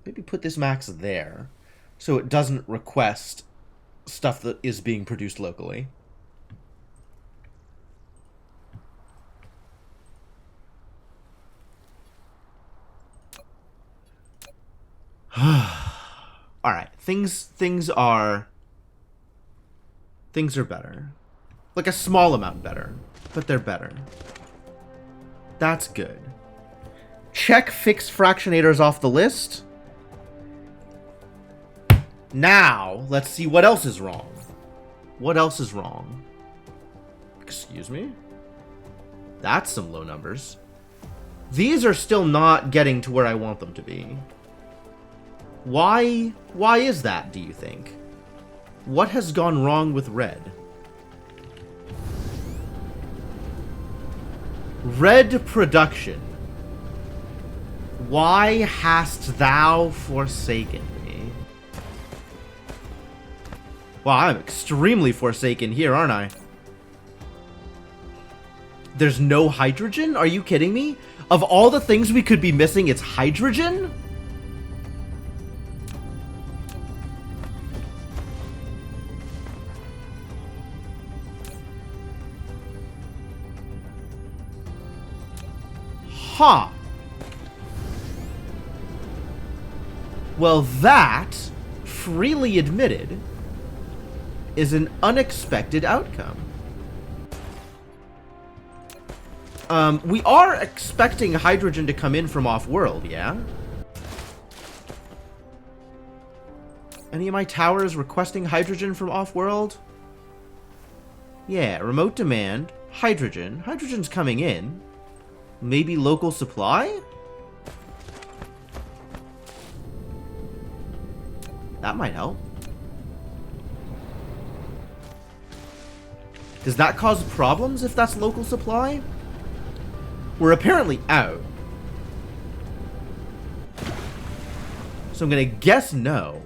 Maybe put this max there, so it doesn't request stuff that is being produced locally. Alright, things are better. Like a small amount better, but they're better. That's good. Check fix fractionators off the list. Now, let's see what else is wrong. What else is wrong? Excuse me? That's some low numbers. These are still not getting to where I want them to be. Why is that, do you think? What has gone wrong with red? Red production. Why hast thou forsaken me? Wow, I'm extremely forsaken here, aren't I? There's no hydrogen? Are you kidding me? Of all the things we could be missing, it's hydrogen? Huh. Well, that, freely admitted, is an unexpected outcome. We are expecting hydrogen to come in from off-world, yeah? Any of my towers requesting hydrogen from off-world? Yeah, remote demand, hydrogen. Hydrogen's coming in. Maybe local supply? That might help. Does that cause problems if that's local supply? We're apparently out. So I'm gonna guess no.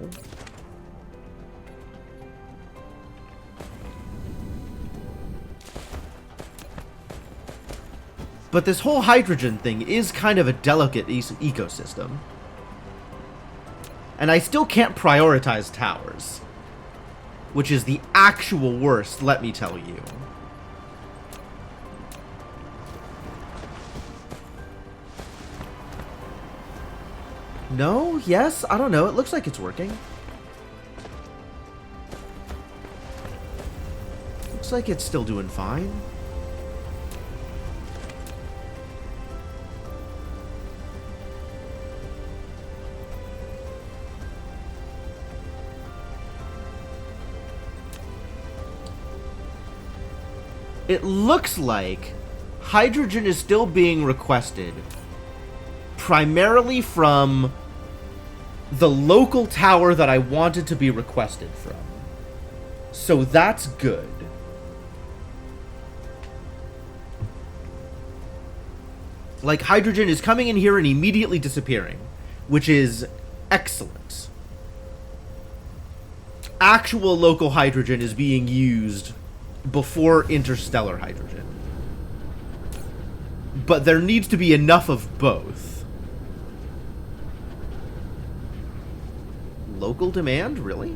But this whole hydrogen thing is kind of a delicate ecosystem. And I still can't prioritize towers. Which is the actual worst, let me tell you. No? Yes? I don't know. It looks like it's working. Looks like it's still doing fine. It looks like hydrogen is still being requested primarily from the local tower that I wanted to be requested from. So that's good. Like, hydrogen is coming in here and immediately disappearing, which is excellent. Actual local hydrogen is being used before interstellar hydrogen. But there needs to be enough of both. Local demand? Really?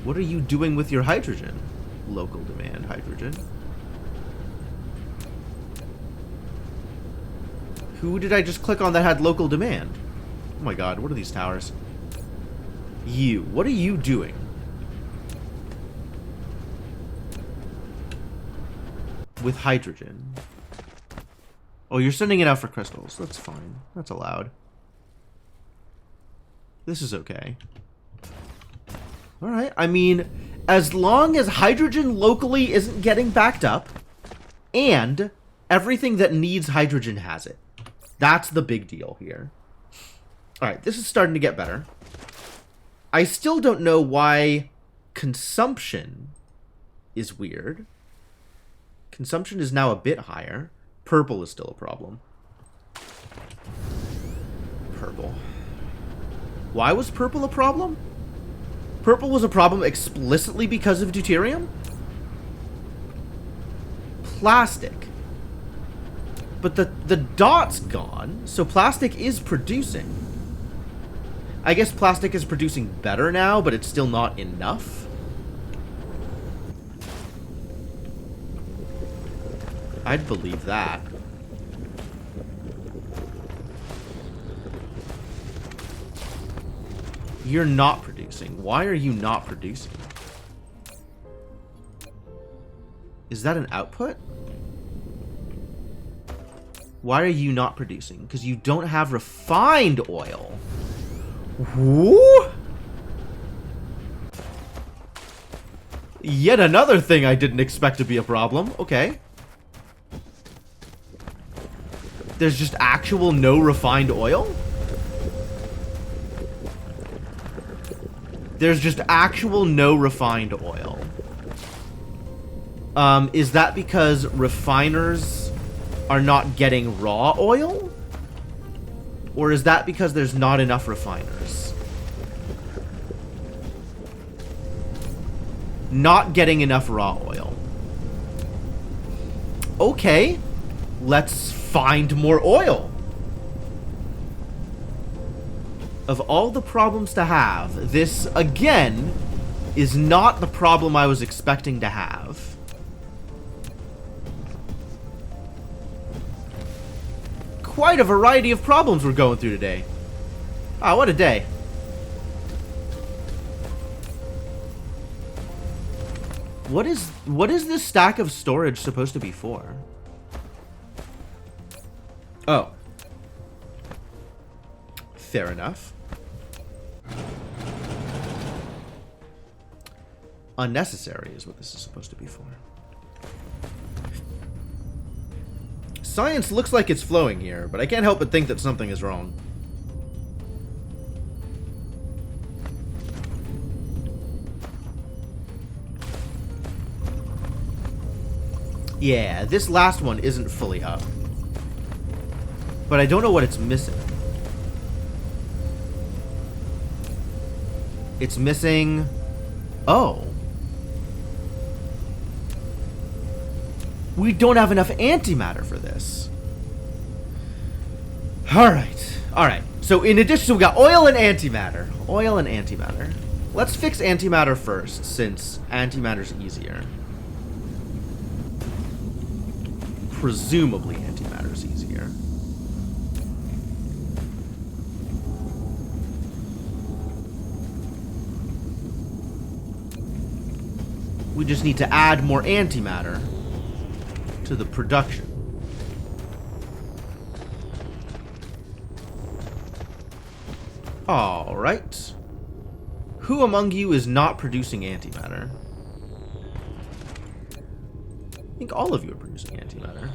What are you doing with your hydrogen? Local demand hydrogen. Who did I just click on that had local demand? Oh my god, what are these towers? You. What are you doing? With hydrogen. Oh, you're sending it out for crystals. That's fine. That's allowed. This is okay. Alright, I mean, as long as hydrogen locally isn't getting backed up, and everything that needs hydrogen has it. That's the big deal here. Alright, this is starting to get better. I still don't know why consumption is weird. Consumption is now a bit higher. Purple is still a problem. Purple. Why was purple a problem? Purple was a problem explicitly because of deuterium? Plastic. But the dot's gone, so plastic is producing. I guess plastic is producing better now, but it's still not enough. I'd believe that. You're not producing. Why are you not producing? Is that an output? Why are you not producing? Because you don't have refined oil. Woo? Yet another thing I didn't expect to be a problem. Okay. There's just actual no refined oil? There's just actual no refined oil. Is that because refiners are not getting raw oil? Or is that because there's not enough refiners? Not getting enough raw oil. Okay. Let's find more oil. Of all the problems to have, this, again, is not the problem I was expecting to have. Quite a variety of problems we're going through today. Ah, what a day. What is this stack of storage supposed to be for? Oh. Fair enough. Unnecessary is what this is supposed to be for. Science looks like it's flowing here, but I can't help but think that something is wrong. Yeah, this last one isn't fully up. But I don't know what it's missing. It's missing... Oh. We don't have enough antimatter for this. Alright. Alright. So in addition, so we got oil and antimatter. Oil and antimatter. Let's fix antimatter first, since antimatter's easier. Presumably antimatter's easier. We just need to add more antimatter to the production. Alright. Who among you is not producing antimatter? I think all of you are producing antimatter.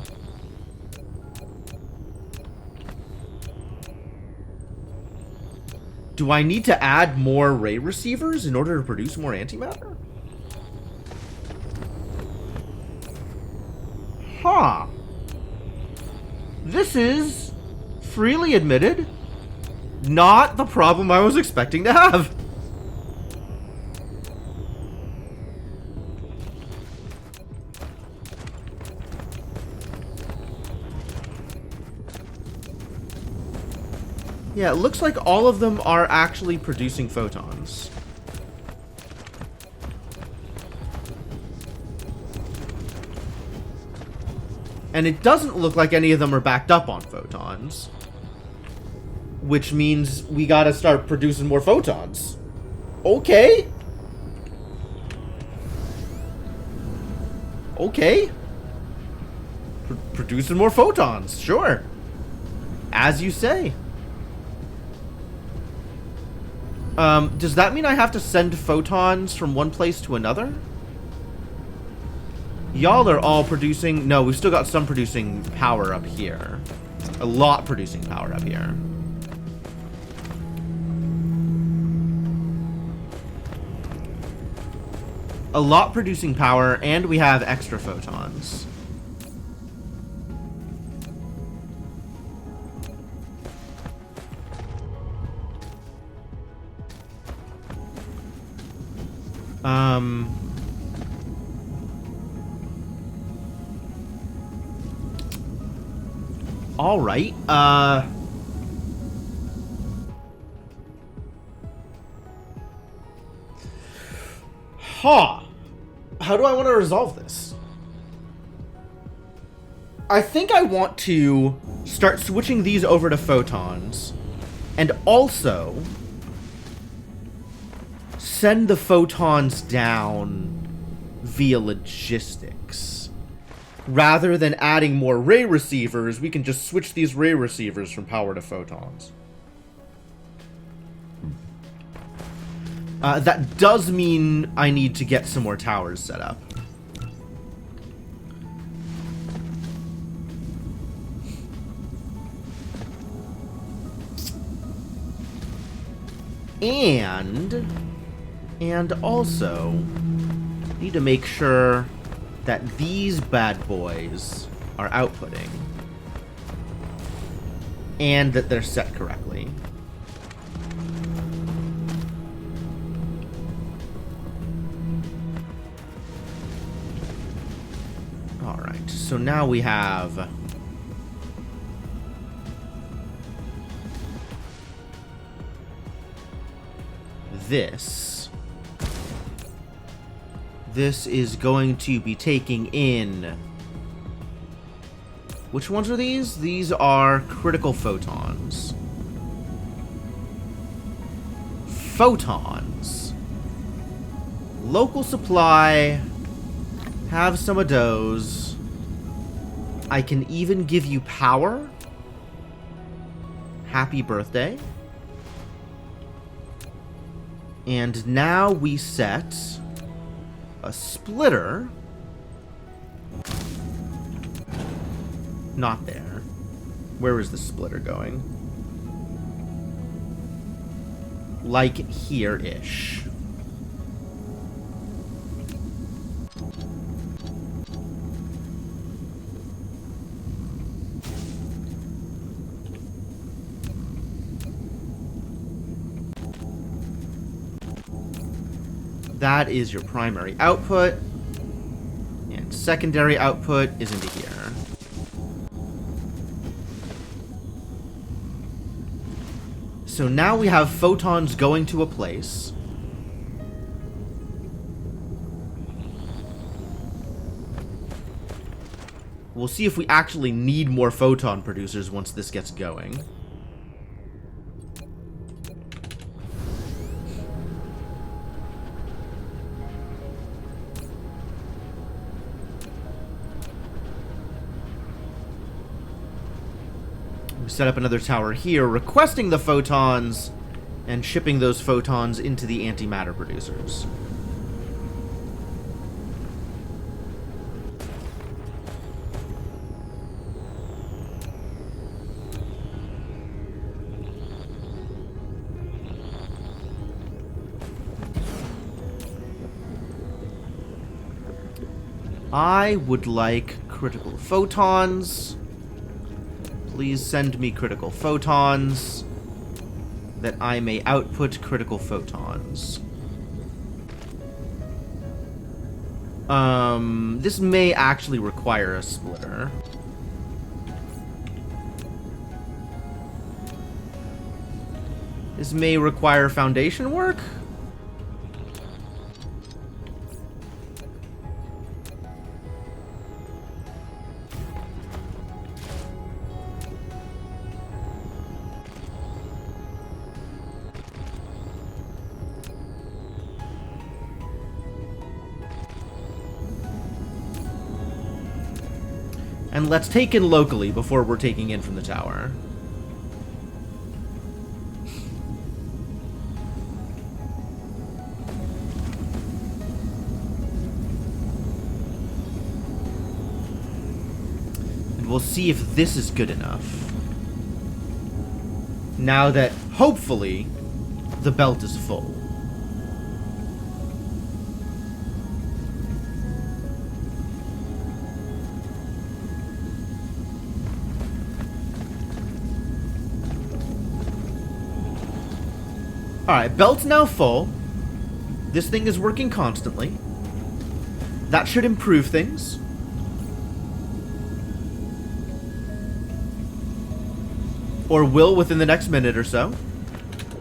Do I need to add more ray receivers in order to produce more antimatter? Huh. This is, freely admitted, not the problem I was expecting to have. Yeah, it looks like all of them are actually producing photons. And it doesn't look like any of them are backed up on photons. Which means we gotta start producing more photons. Okay. Okay. Producing more photons, sure. As you say. Does that mean I have to send photons from one place to another? Y'all are all producing... No, we've still got some producing power up here. A lot producing power up here. A lot producing power, and we have extra photons. All right. How do I want to resolve this? I think I want to start switching these over to photons, and also send the photons down via logistics. Rather than adding more ray receivers, we can just switch these ray receivers from power to photons. That does mean I need to get some more towers set up. And also need to make sure that these bad boys are outputting and that they're set correctly. All right, so now we have this. This is going to be taking in... Which ones are these? These are critical photons. Photons. Local supply. Have some of those. I can even give you power. Happy birthday. And now we set a splitter. Not there. Where is the splitter going? Like here-ish. That is your primary output. And secondary output is into here. So now we have photons going to a place. We'll see if we actually need more photon producers once this gets going. Set up another tower here, requesting the photons and shipping those photons into the antimatter producers. I would like critical photons. Please send me critical photons that I may output critical photons. This may actually require a splitter. This may require foundation work. And let's take in locally before we're taking in from the tower. And we'll see if this is good enough. Now that, hopefully, the belt is full. Alright, belt's now full. This thing is working constantly. That should improve things. Or will within the next minute or so.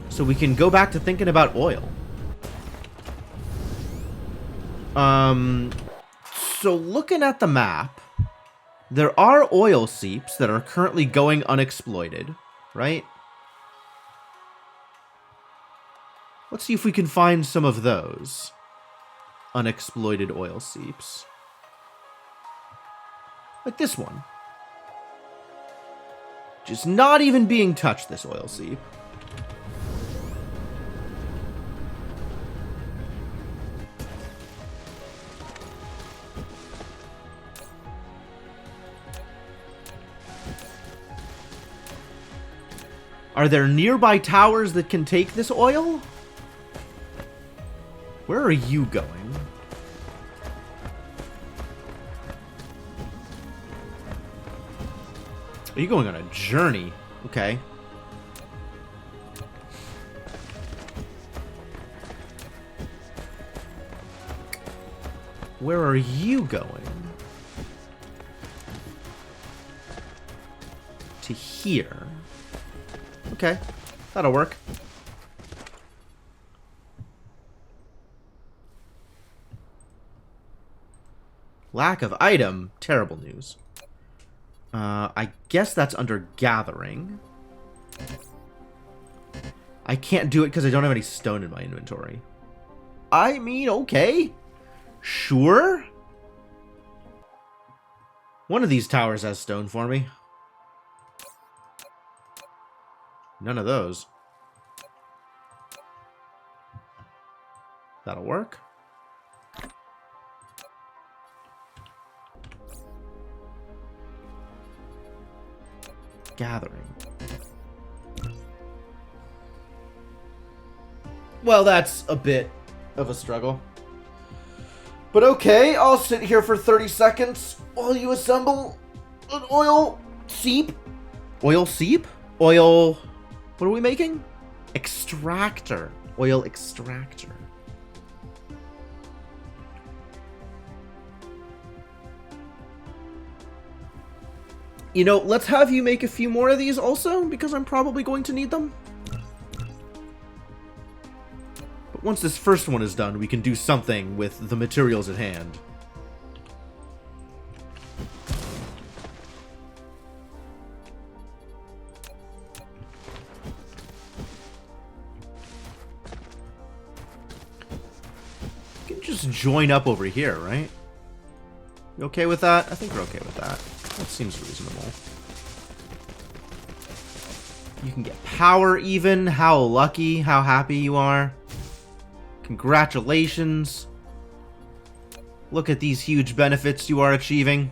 So we can go back to thinking about oil. So looking at the map, there are oil seeps that are currently going unexploited, right? Let's see if we can find some of those unexploited oil seeps. Like this one. Just not even being touched, this oil seep. Are there nearby towers that can take this oil? Where are you going? Are you going on a journey? Okay. Where are you going? To here. Okay, that'll work. Lack of item. Terrible news. I guess that's under gathering. I can't do it because I don't have any stone in my inventory. I mean, okay. Sure. One of these towers has stone for me. None of those. That'll work. Gathering. Well, that's a bit of a struggle. But okay, I'll sit here for 30 seconds while you assemble an oil seep. Oil seep? Oil... What are we making? Extractor. Oil extractor. You know, let's have you make a few more of these also, because I'm probably going to need them. But once this first one is done, we can do something with the materials at hand. You can just join up over here, right? You okay with that? I think we're okay with that. That seems reasonable. You can get power even. How lucky, how happy you are. Congratulations. Look at these huge benefits you are achieving.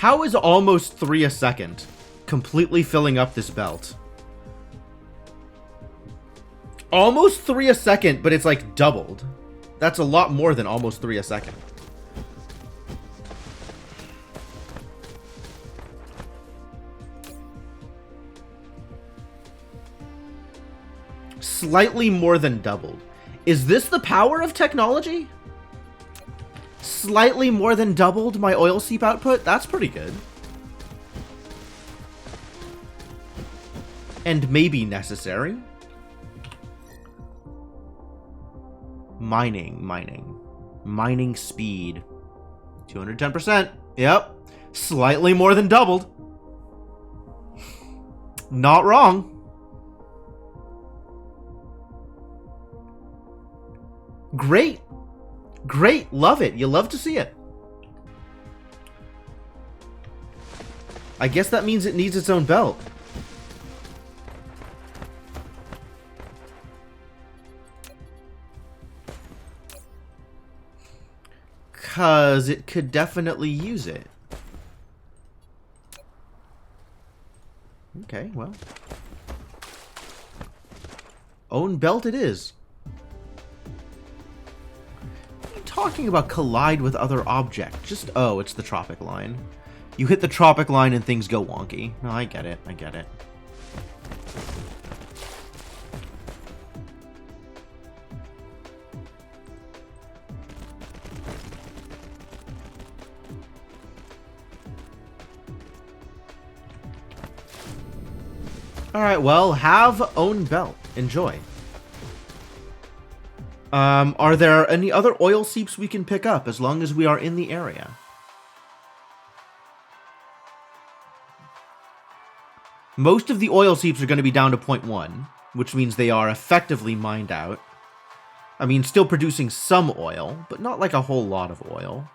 How is almost 3 a second completely filling up this belt? Almost 3 a second, but it's like doubled. That's a lot more than almost 3 a second. Slightly more than doubled. Is this the power of technology? Slightly more than doubled my oil seep output? That's pretty good. And maybe necessary. Mining speed. 210%. Yep. Slightly more than doubled. Not wrong. Great. Great. Love it. You love to see it. I guess that means it needs its own belt. Because it could definitely use it. Okay, well. Own belt it is. What are you talking about collide with other object? Just, oh, it's the tropic line. You hit the tropic line and things go wonky. No, I get it. I get it. Alright, well, have own belt. Enjoy. Are there any other oil seeps we can pick up as long as we are in the area? Most of the oil seeps are going to be down to 0.1, which means they are effectively mined out. I mean, still producing some oil, but not like a whole lot of oil.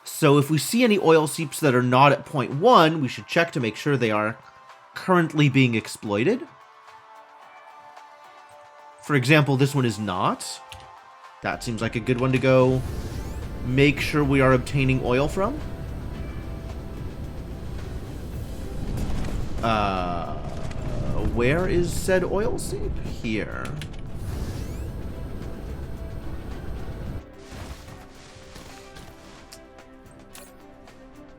So if we see any oil seeps that are not at 0.1, we should check to make sure they are currently being exploited. For example, this one is not. That seems like a good one to go make sure we are obtaining oil from. Where is said oil seep? Here.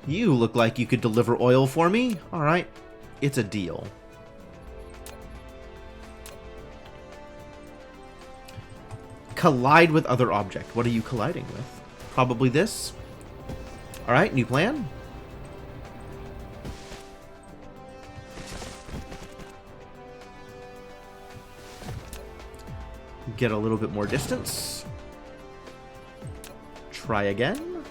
You look like you could deliver oil for me. Alright. It's a deal. Collide with other object. What are you colliding with? Probably this. Alright, new plan. Get a little bit more distance. Try again.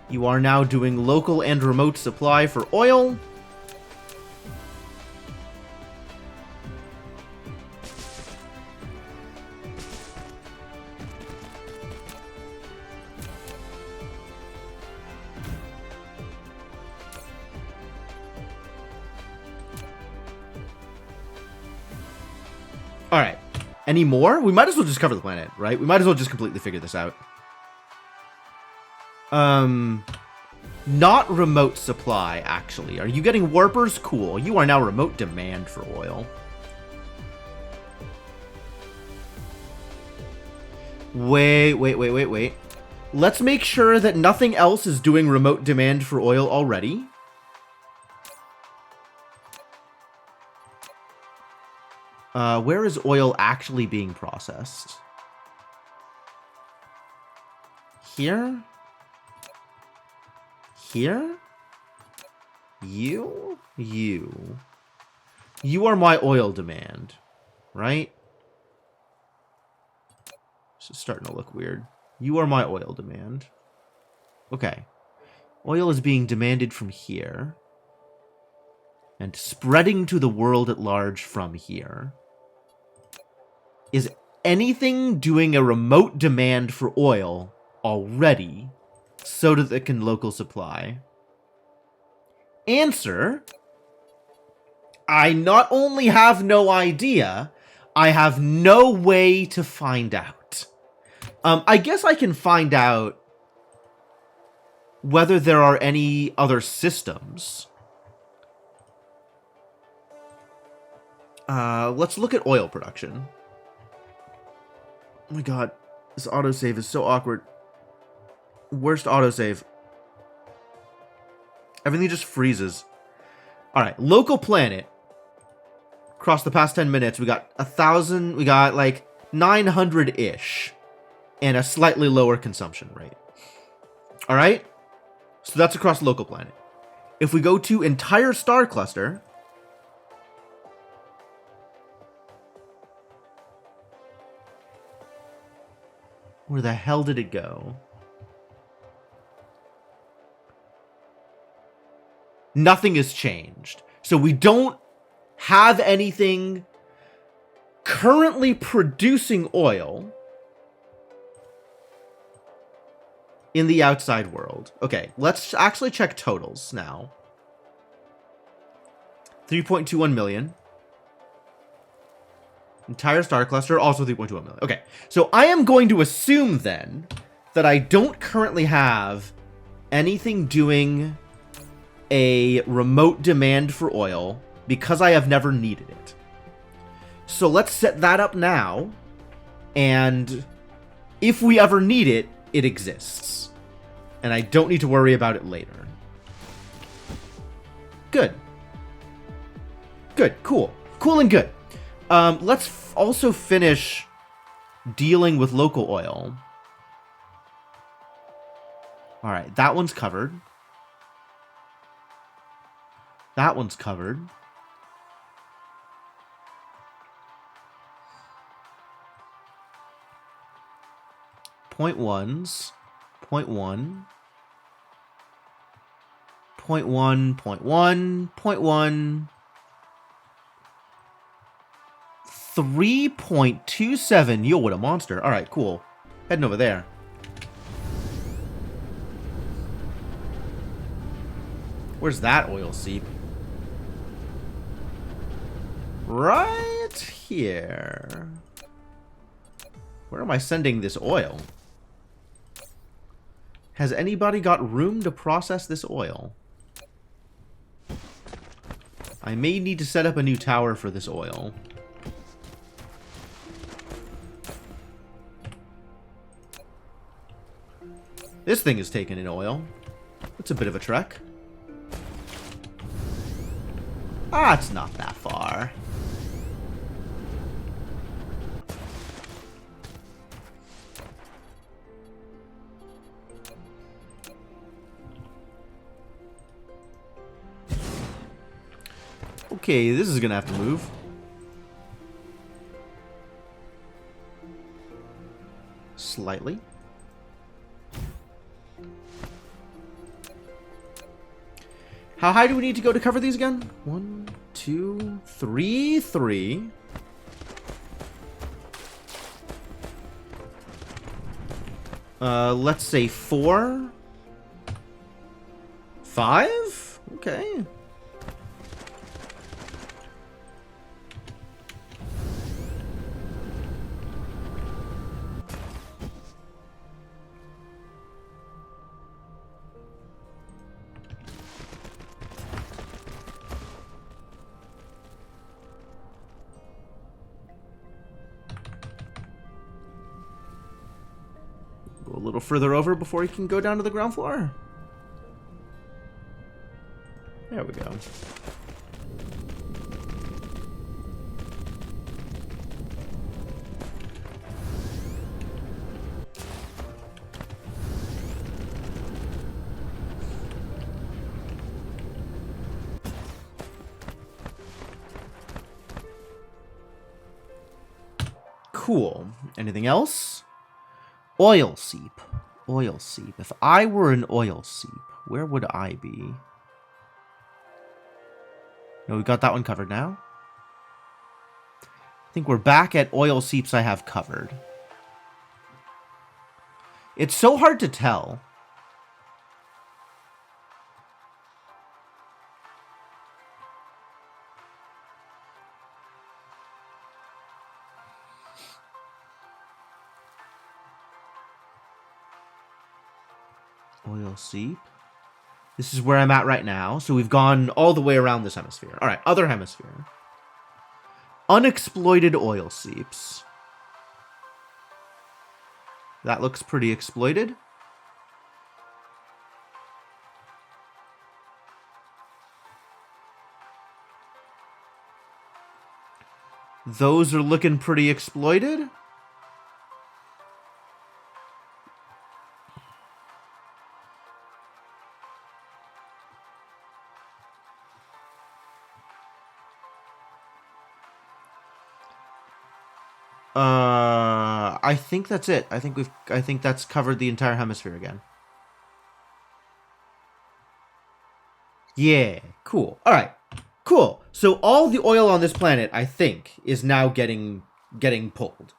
You are now doing local and remote supply for oil. Alright. Any more? We might as well just cover the planet, right? We might as well just completely figure this out. Not remote supply, actually. Are you getting warpers? Cool. You are now remote demand for oil. Wait. Let's make sure that nothing else is doing remote demand for oil already. Where is oil actually being processed? Here? Here? You? You are my oil demand, right? This is starting to look weird. You are my oil demand. Okay. Oil is being demanded from here. And spreading to the world at large from here. Is anything doing a remote demand for oil already so that it can local supply? Answer: I not only have no idea, I have no way to find out. I guess I can find out whether there are any other systems. Let's look at oil production. Oh my god, this autosave is so awkward. Worst autosave. Everything just freezes. Alright, local planet. Across the past 10 minutes, we got 1,000, we got like 900-ish. And a slightly lower consumption rate. Alright? So that's across local planet. If we go to entire star cluster, where the hell did it go? Nothing has changed. So we don't have anything currently producing oil in the outside world. Okay, let's actually check totals now. 3.21 million. Entire star cluster, also 3.21 million. Okay, so I am going to assume then that I don't currently have anything doing a remote demand for oil because I have never needed it. So let's set that up now, and if we ever need it, it exists. And I don't need to worry about it later. Good. Good, cool. Cool and good. Let's also finish dealing with local oil. Alright, that one's covered. That one's covered. Point ones. Point one. Point one. Point one. Point one. 3.27. Yo, what a monster. Alright, cool. Heading over there. Where's that oil seep? Right here. Where am I sending this oil? Has anybody got room to process this oil? I may need to set up a new tower for this oil. This thing is taking in oil. It's a bit of a trek. Ah, it's not that far. Okay, this is gonna have to move. Slightly. How high do we need to go to cover these again? 1, 2, 3, 3. Let's say 4. 5? Okay. A little further over before he can go down to the ground floor. There we go. Cool. Anything else? Oil seep. Oil seep. If I were an oil seep, where would I be? No, we got that one covered now. I think we're back at oil seeps I have covered. It's so hard to tell. Oil seep. This is where I'm at right now. So we've gone all the way around this hemisphere. All right, other hemisphere. Unexploited oil seeps. That looks pretty exploited. Those are looking pretty exploited. I think that's it. I think that's covered the entire hemisphere again. Yeah, cool. All right. Cool. So all the oil on this planet, I think, is now getting pulled.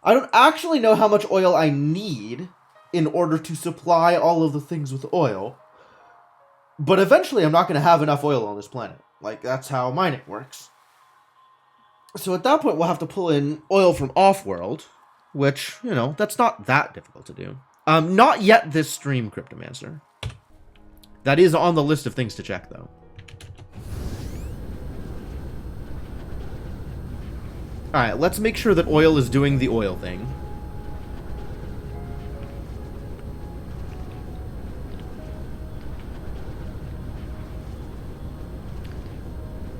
I don't actually know how much oil I need in order to supply all of the things with oil. But eventually I'm not going to have enough oil on this planet. Like, that's how mining works. So at that point, we'll have to pull in oil from off-world, which, you know, that's not that difficult to do. Not yet this stream, Cryptomancer. That is on the list of things to check, though. Alright, let's make sure that oil is doing the oil thing.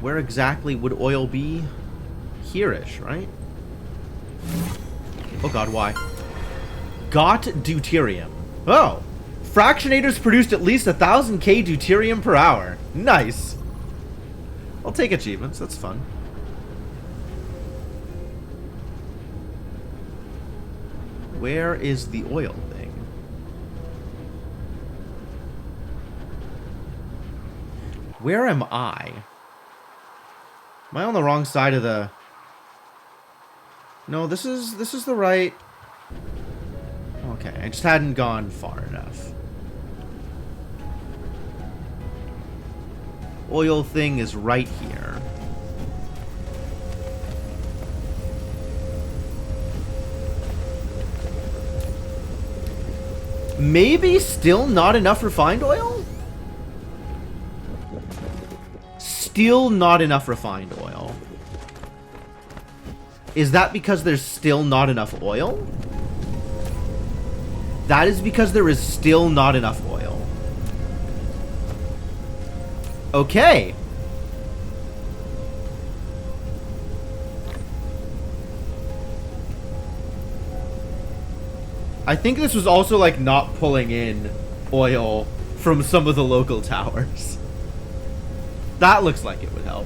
Where exactly would oil be? Here-ish, right? Oh god, why? Got deuterium. Oh! Fractionators produced at least 1,000k deuterium per hour. Nice! I'll take achievements, that's fun. Where is the oil thing? Where am I? Am I on the wrong side of the... No, this is the right... Okay, I just hadn't gone far enough. Oil thing is right here. Maybe still not enough refined oil? Still not enough refined oil. Is that because there's still not enough oil? That is because there is still not enough oil. Okay. I think this was also like not pulling in oil from some of the local towers. That looks like it would help.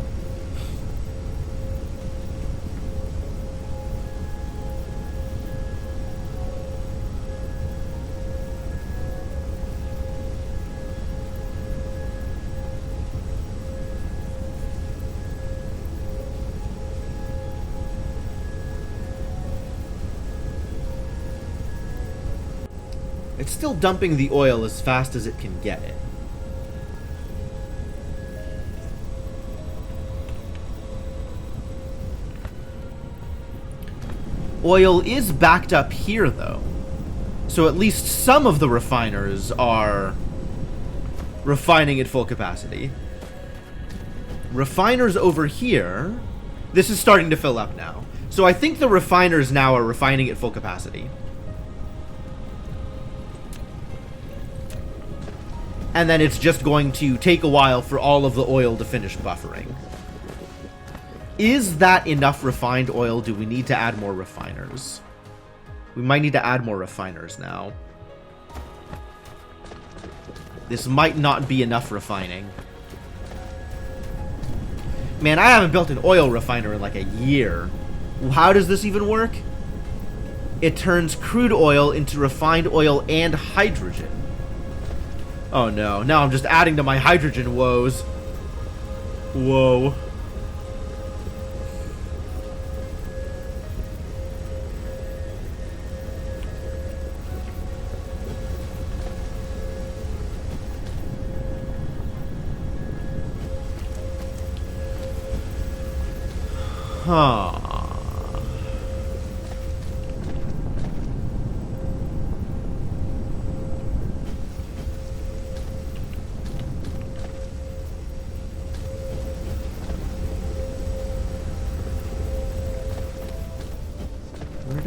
It's still dumping the oil as fast as it can get it. Oil is backed up here, though. So at least some of the refiners are refining at full capacity. Refiners over here... This is starting to fill up now. So I think the refiners now are refining at full capacity. And then it's just going to take a while for all of the oil to finish buffering. Is that enough refined oil? Do we need to add more refiners? We might need to add more refiners now. This might not be enough refining. Man, I haven't built an oil refiner in like a year. How does this even work? It turns crude oil into refined oil and hydrogen. Oh no, now I'm just adding to my hydrogen woes. Whoa. Huh.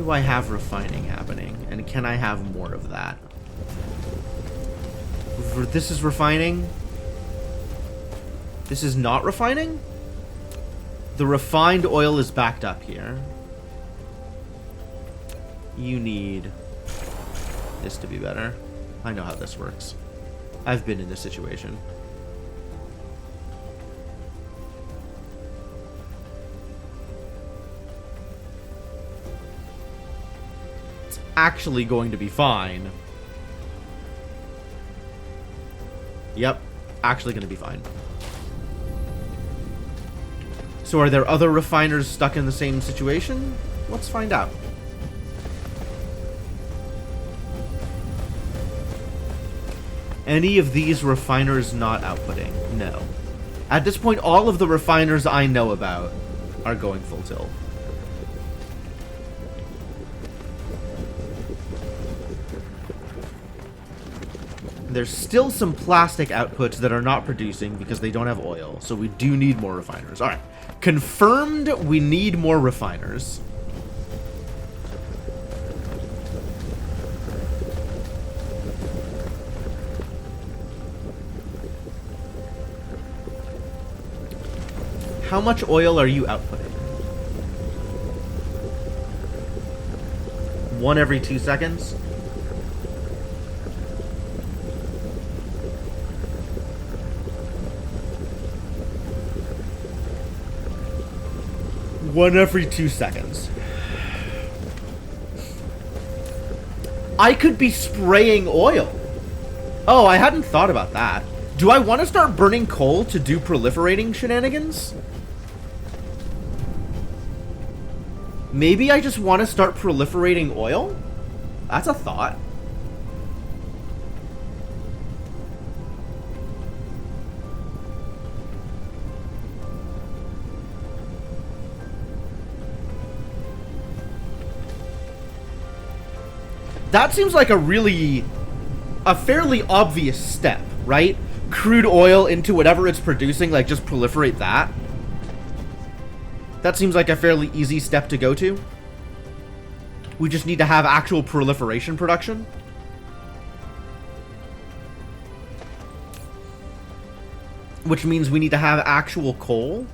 do I have refining happening? And can I have more of that? This is refining. This is not refining? The refined oil is backed up here. You need this to be better. I know how this works. I've been in this situation. It's actually going to be fine. Yep, actually going to be fine. So are there other refiners stuck in the same situation? Let's find out. Any of these refiners not outputting? No. At this point, all of the refiners I know about are going full tilt. There's still some plastic outputs that are not producing because they don't have oil, so we do need more refiners. Alright. Confirmed we need more refiners. How much oil are you outputting? 1 every 2 seconds? One every 2 seconds. I could be spraying oil. Oh, I hadn't thought about that. Do I want to start burning coal to do proliferating shenanigans? Maybe I just want to start proliferating oil? That's a thought. That seems like a fairly obvious step, right? Crude oil into whatever it's producing, like just proliferate that. That seems like a fairly easy step to go to. We just need to have actual proliferation production. Which means we need to have actual coal.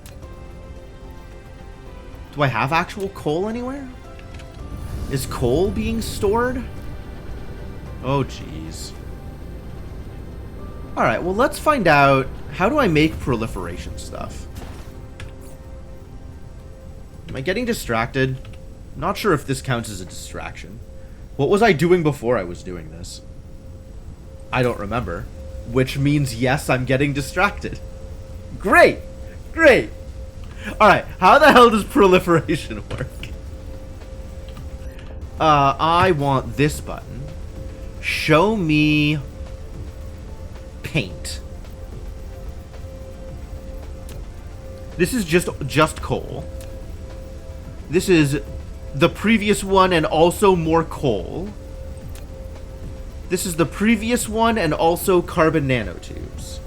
Do I have actual coal anywhere? Is coal being stored? Oh, jeez. Alright, well, let's find out. How do I make proliferation stuff? Am I getting distracted? Not sure if this counts as a distraction. What was I doing before I was doing this? I don't remember. Which means, yes, I'm getting distracted. Great! Great! Alright, how the hell does proliferation work? I want this button. Show me paint. This is just coal. This is the previous one and also more coal. This is the previous one and also carbon nanotubes.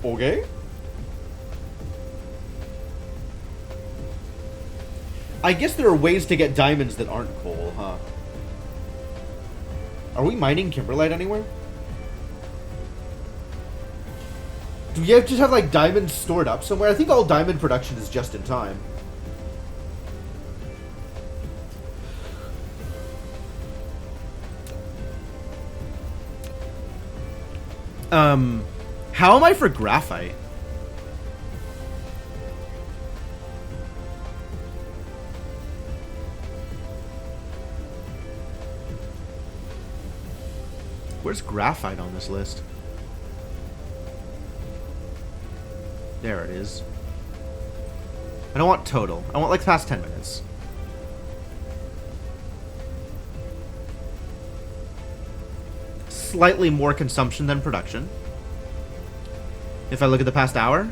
Okay. I guess there are ways to get diamonds that aren't coal, huh? Are we mining kimberlite anywhere? Do we just have, like, diamonds stored up somewhere? I think all diamond production is just in time. How am I for graphite? Where's graphite on this list? There it is. I don't want total. I want like the past 10 minutes. Slightly more consumption than production. If I look at the past hour,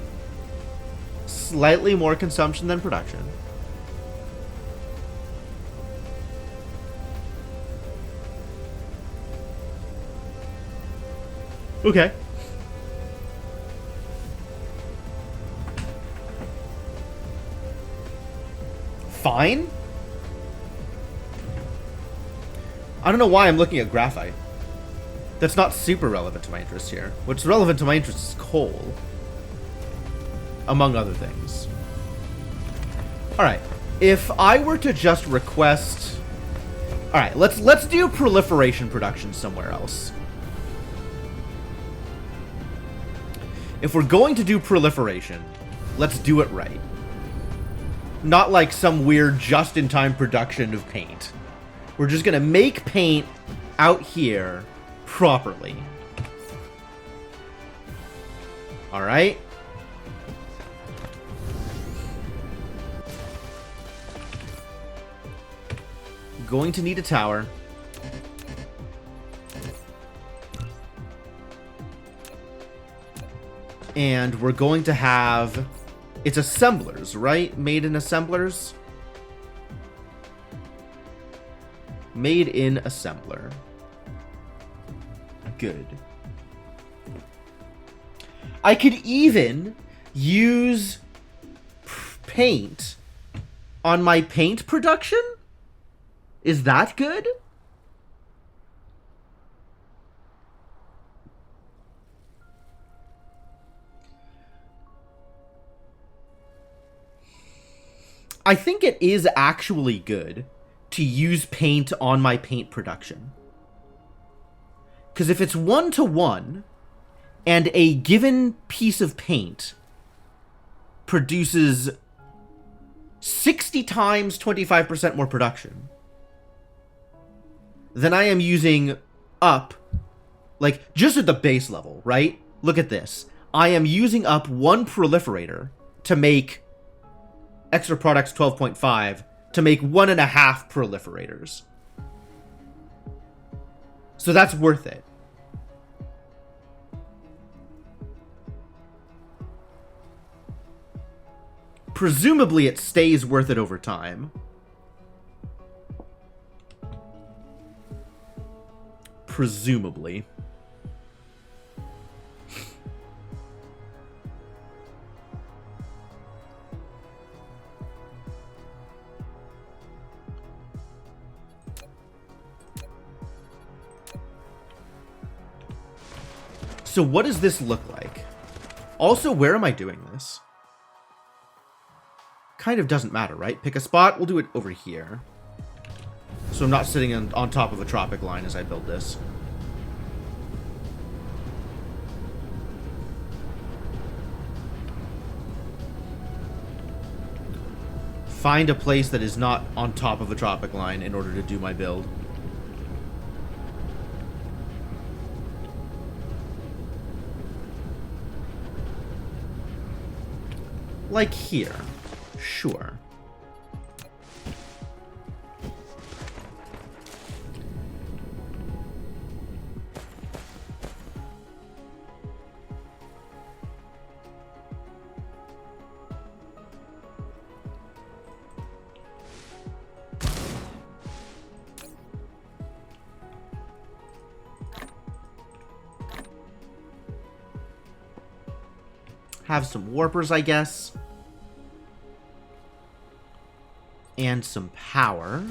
slightly more consumption than production. Okay. fine. I don't know why I'm looking at graphite. That's not super relevant to my interest here. What's relevant to my interest is coal. Among other things. Alright. If I were to just request... Alright, let's do proliferation production somewhere else. If we're going to do proliferation, let's do it right. Not like some weird just-in-time production of paint. We're just gonna make paint out here properly. Alright? Going to need a tower. And we're going to have... It's assemblers, right? Made in assemblers? Made in assembler. Good. I could even use paint on my paint production? Is that good? I think it is actually good to use paint on my paint production. Because if it's 1-to-1, and a given piece of paint produces 60 times 25% more production, then I am using up, like, just at the base level, right? Look at this. I am using up one proliferator to make extra products 12.5 to make 1.5 proliferators. So that's worth it. Presumably it stays worth it over time. Presumably. So what does this look like? Also, where am I doing this? Kind of doesn't matter, right? Pick a spot. We'll do it over here. So I'm not sitting on top of a tropic line as I build this. Find a place that is not on top of a tropic line in order to do my build. Like here. Sure. Have some warpers, I guess. And some power.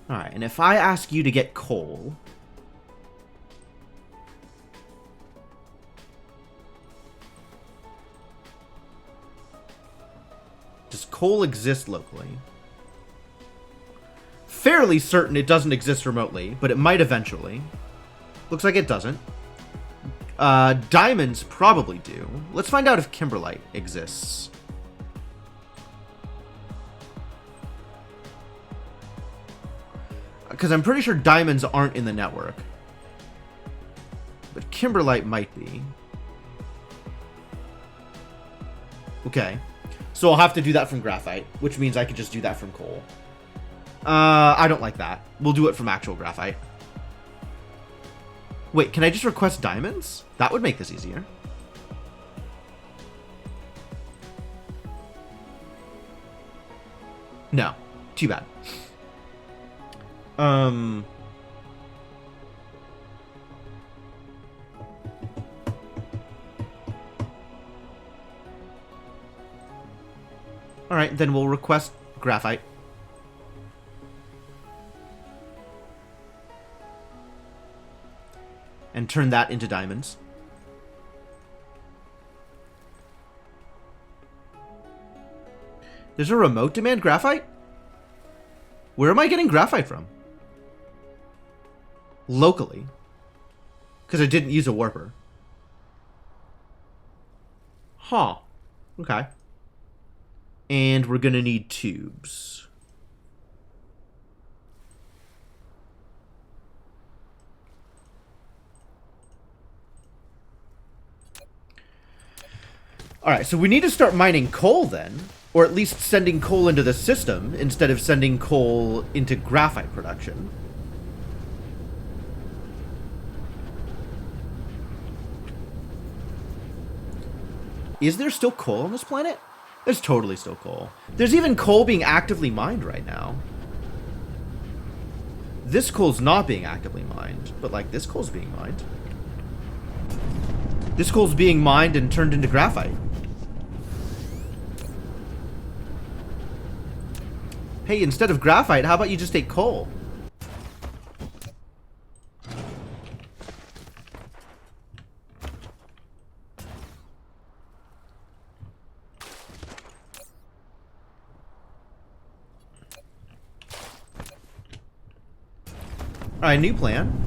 Alright, and if I ask you to get coal... Does coal exist locally? Fairly certain it doesn't exist remotely, but it might eventually. Looks like it doesn't. Diamonds probably do. Let's find out if kimberlite exists. Because I'm pretty sure diamonds aren't in the network. But kimberlite might be. Okay. So I'll have to do that from graphite, which means I could just do that from coal. I don't like that. We'll do it from actual graphite. Wait, can I just request diamonds? That would make this easier. No. Too bad. Alright, then we'll request graphite. And turn that into diamonds. There's a remote demand graphite? Where am I getting graphite from? Locally. Because I didn't use a warper. Huh. Okay. And we're gonna need tubes. Alright, so we need to start mining coal then. Or at least sending coal into the system instead of sending coal into graphite production. Is there still coal on this planet? There's totally still coal. There's even coal being actively mined right now. This coal's not being actively mined, but like this coal's being mined. This coal's being mined and turned into graphite. Hey, instead of graphite, how about you just take coal? Alright, new plan.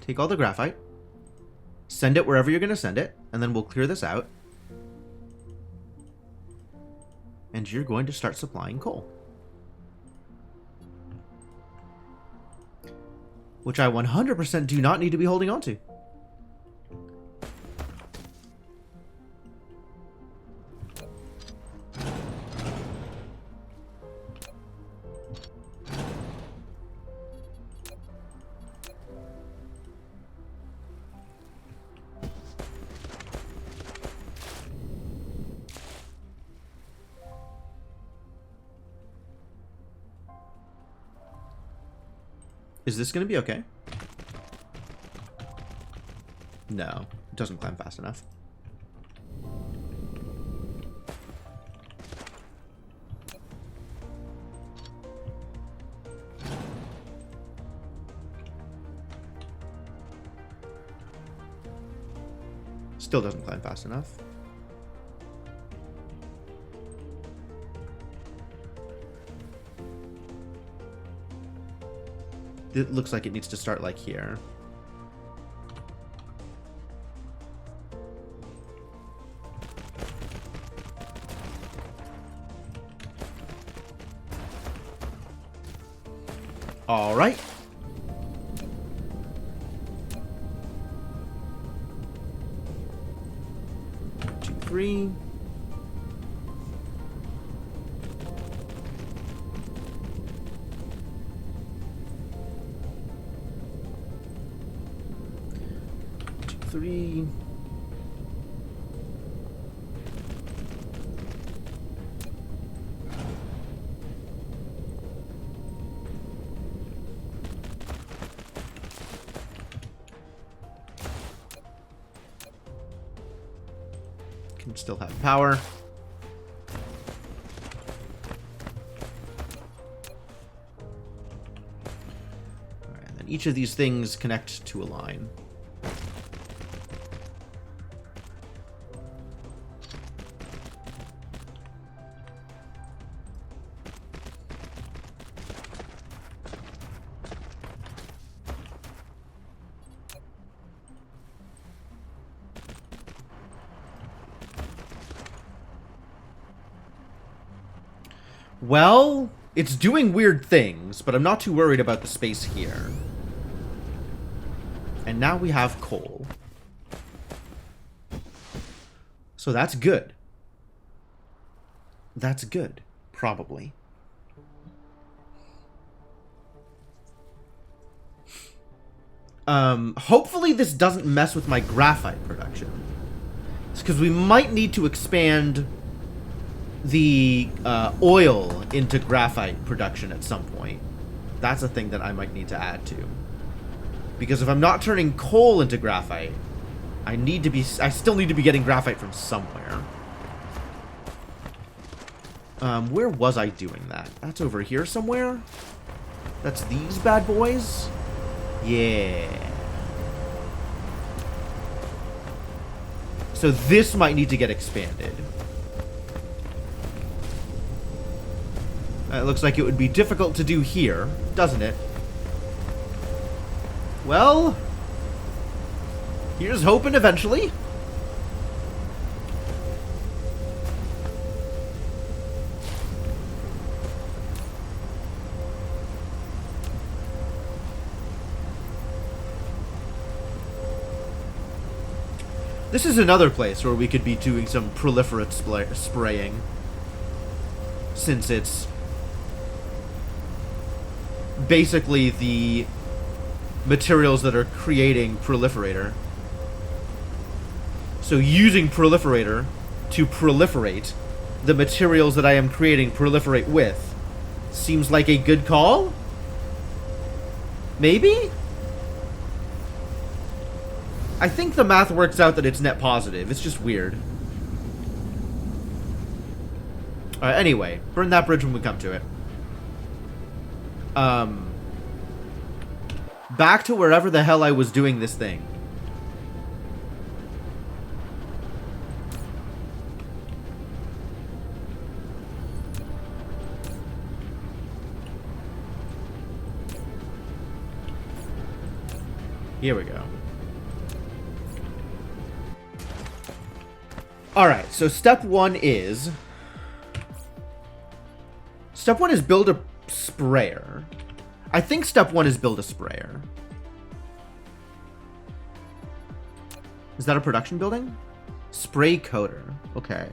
Take all the graphite, send it wherever you're going to send it, and then we'll clear this out. And you're going to start supplying coal. Which I 100% do not need to be holding on to. Is this going to be okay? No, it doesn't climb fast enough. Still doesn't climb fast enough. It looks like it needs to start like here. All right. Two, three. Three. Can still have power. All right, and then each of these things connect to a line. Well, it's doing weird things, but I'm not too worried about the space here. And now we have coal. So that's good. That's good, probably. Hopefully this doesn't mess with my graphite production. It's because we might need to expand the oil into graphite production at some point. That's a thing that I might need to add to. Because if I'm not turning coal into graphite, I still need to be getting graphite from somewhere. Where was I doing that? That's over here somewhere? That's these bad boys? Yeah. So this might need to get expanded. It looks like it would be difficult to do here, doesn't it? Well, here's hoping eventually. This is another place where we could be doing some proliferate spraying. Since it's basically the materials that are creating proliferator. So using proliferator to proliferate the materials that I am creating proliferate with seems like a good call? Maybe? I think the math works out that it's net positive. It's just weird. Alright, anyway. Burn that bridge when we come to it. Back to wherever the hell I was doing this thing. Here we go. Alright, so step one is... Step one is build a sprayer. I think step one is build a sprayer. Is that a production building? Spray coater. Okay.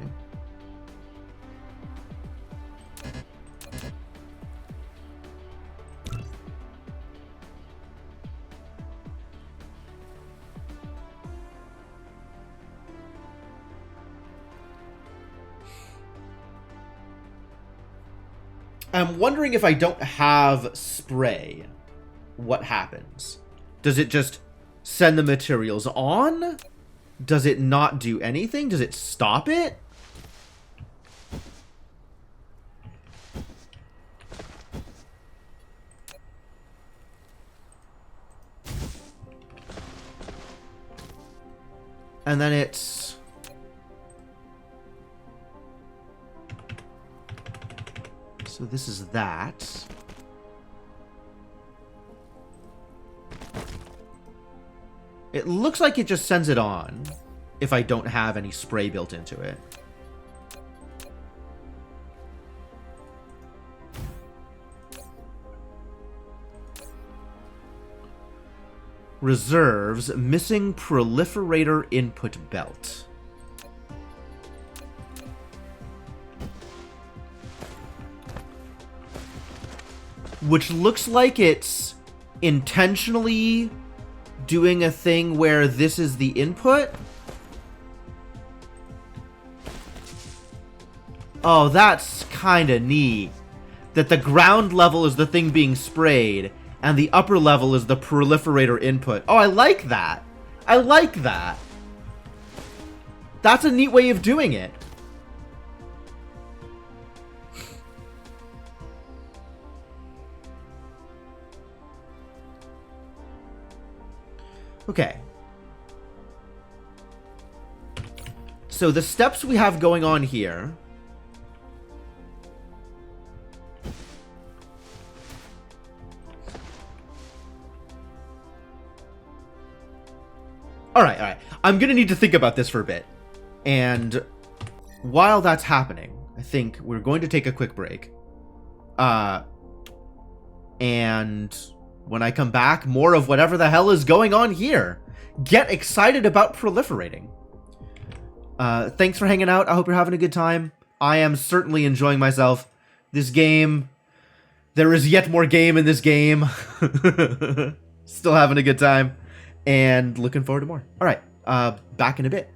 I'm wondering if I don't have spray, what happens? Does it just send the materials on? Does it not do anything? Does it stop it? And then it's... So this is that. It looks like it just sends it on if I don't have any spray built into it. Reserves missing proliferator input belt. Which looks like it's intentionally doing a thing where this is the input. Oh, that's kind of neat. That the ground level is the thing being sprayed, and the upper level is the proliferator input. Oh, I like that. I like that. That's a neat way of doing it. Okay. So the steps we have going on here. Alright, alright. I'm gonna need to think about this for a bit. And while that's happening, I think we're going to take a quick break. And when I come back, more of whatever the hell is going on here. Get excited about proliferating. Thanks for hanging out. I hope you're having a good time. I am certainly enjoying myself. This game... There is yet more game in this game. Still having a good time. and looking forward to more. All right, back in a bit.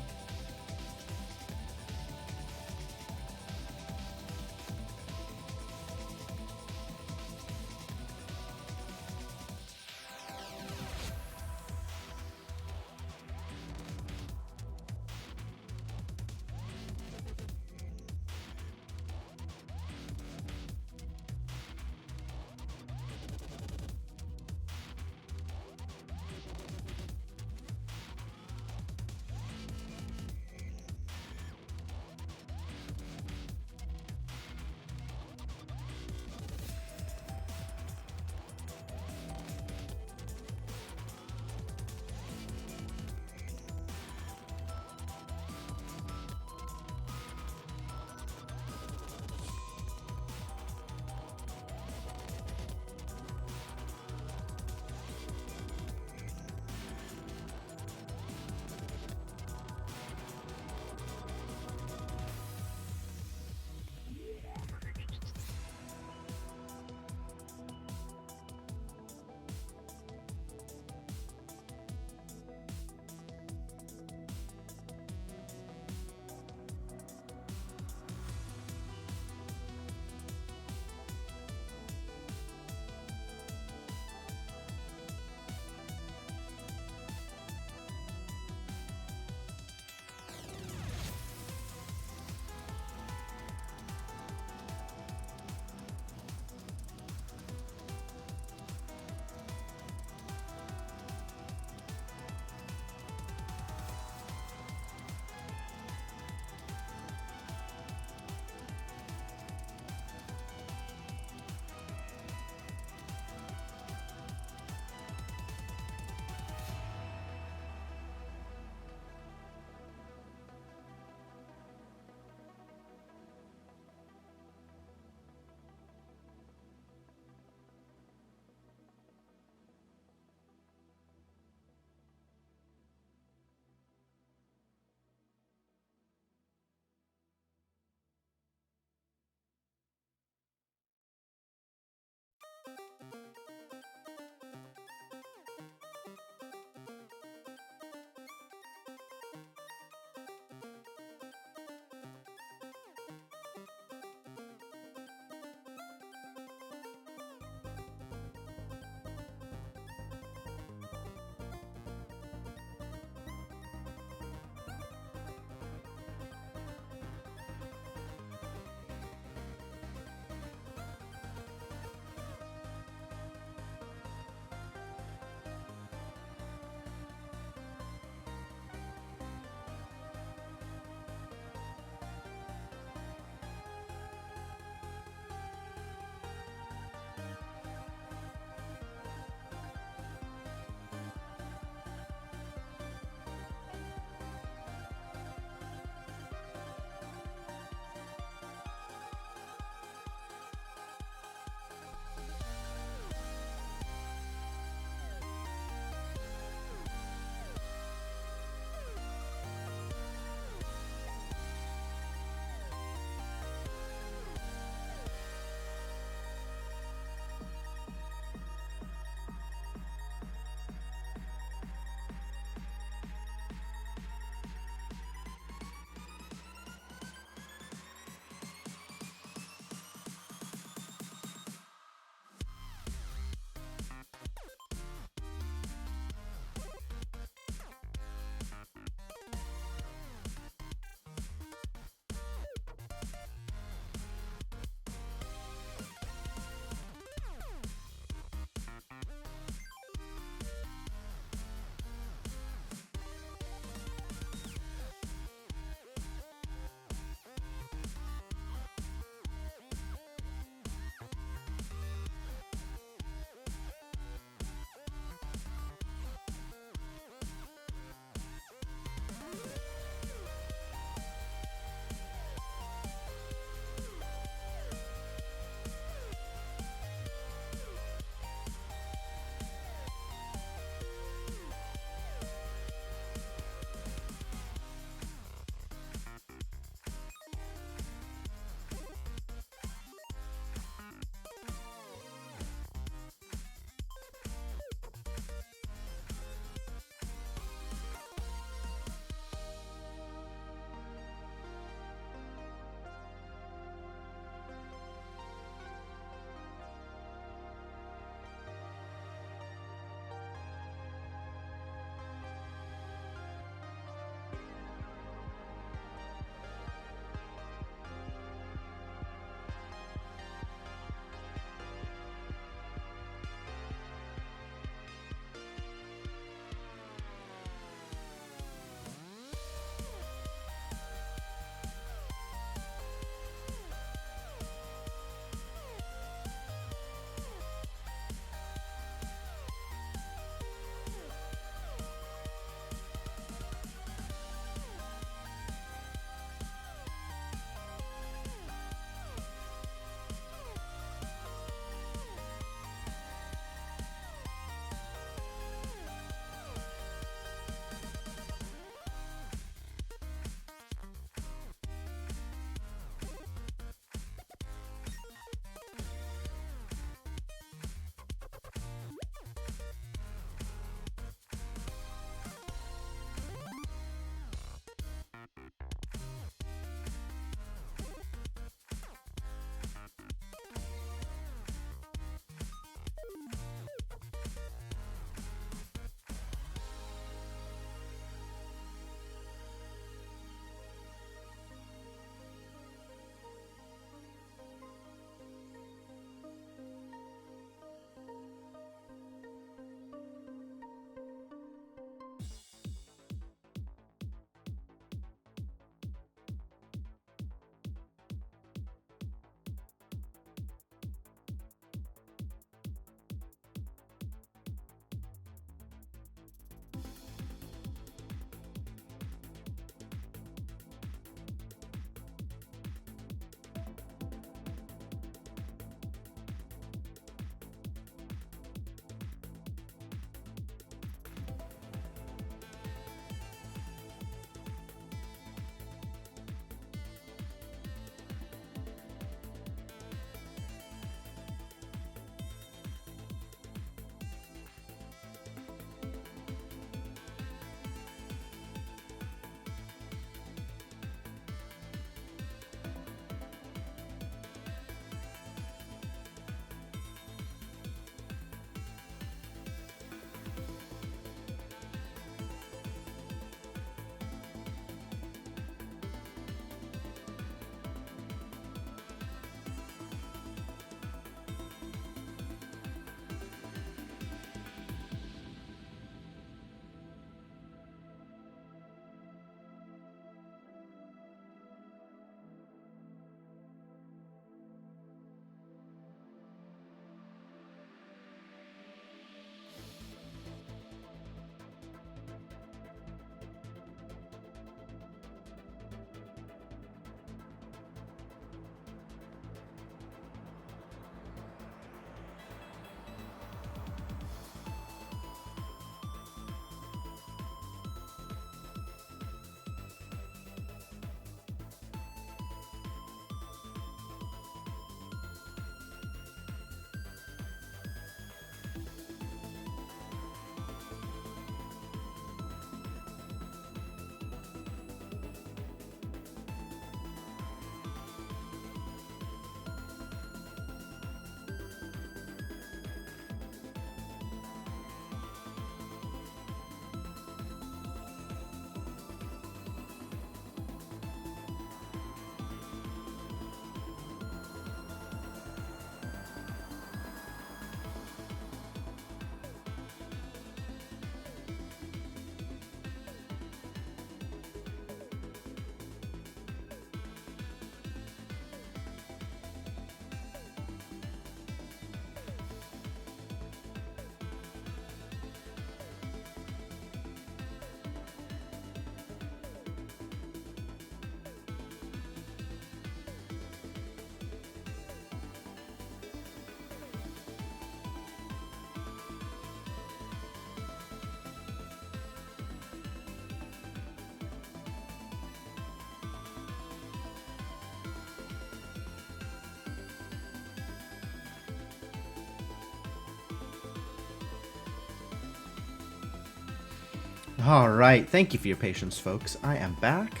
Alright, thank you for your patience, folks. I am back.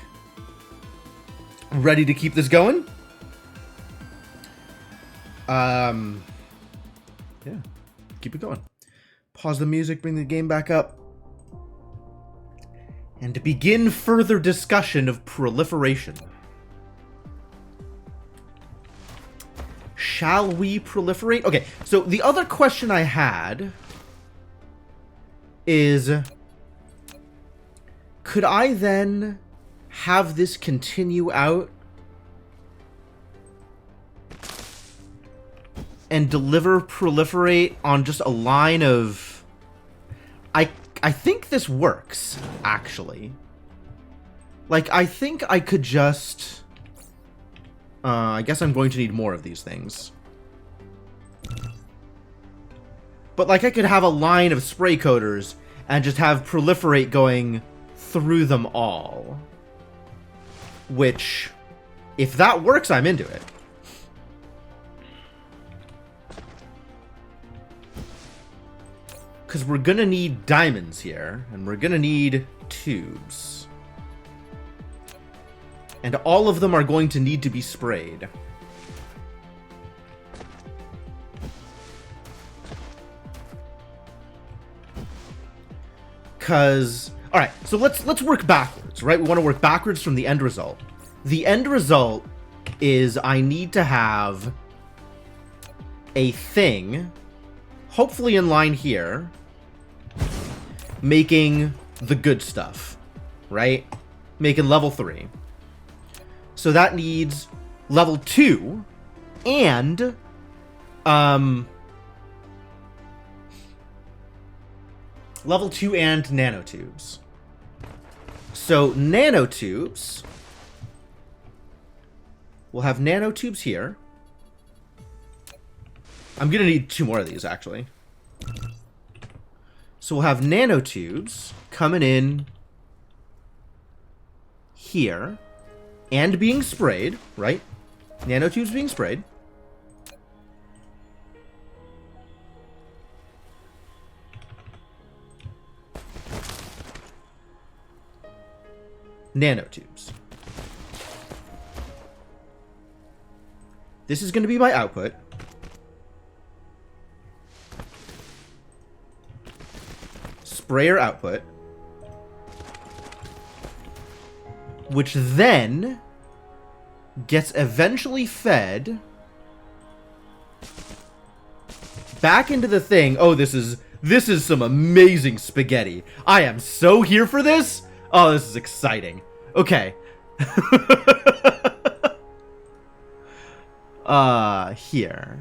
Ready to keep this going? Yeah. Keep it going. Pause the music, bring the game back up. And to begin further discussion of proliferation. Shall we proliferate? Okay, so the other question I had is, could I then have this continue out and deliver proliferate on just a line of... I think this works, actually. Like, I think I could just... I guess I'm going to need more of these things. But, like, I could have a line of spray coaters and just have proliferate going through them all. Which, if that works, I'm into it. Because we're going to need diamonds here, and we're going to need tubes. And all of them are going to need to be sprayed. Because, alright, so let's work backwards, right? We want to work backwards from the end result. The end result is I need to have a thing, hopefully in line here, making the good stuff, right? Making level 3. So that needs level 2 and level 2 and nanotubes. So nanotubes, we'll have nanotubes here. I'm gonna need 2 more of these, actually. So we'll have nanotubes coming in here and being sprayed, right? Nanotubes being sprayed. Nanotubes. This is going to be my output. Sprayer output. Which then gets eventually fed back into the thing. Oh, this is some amazing spaghetti. I am so here for this. Oh, this is exciting. Okay. Here.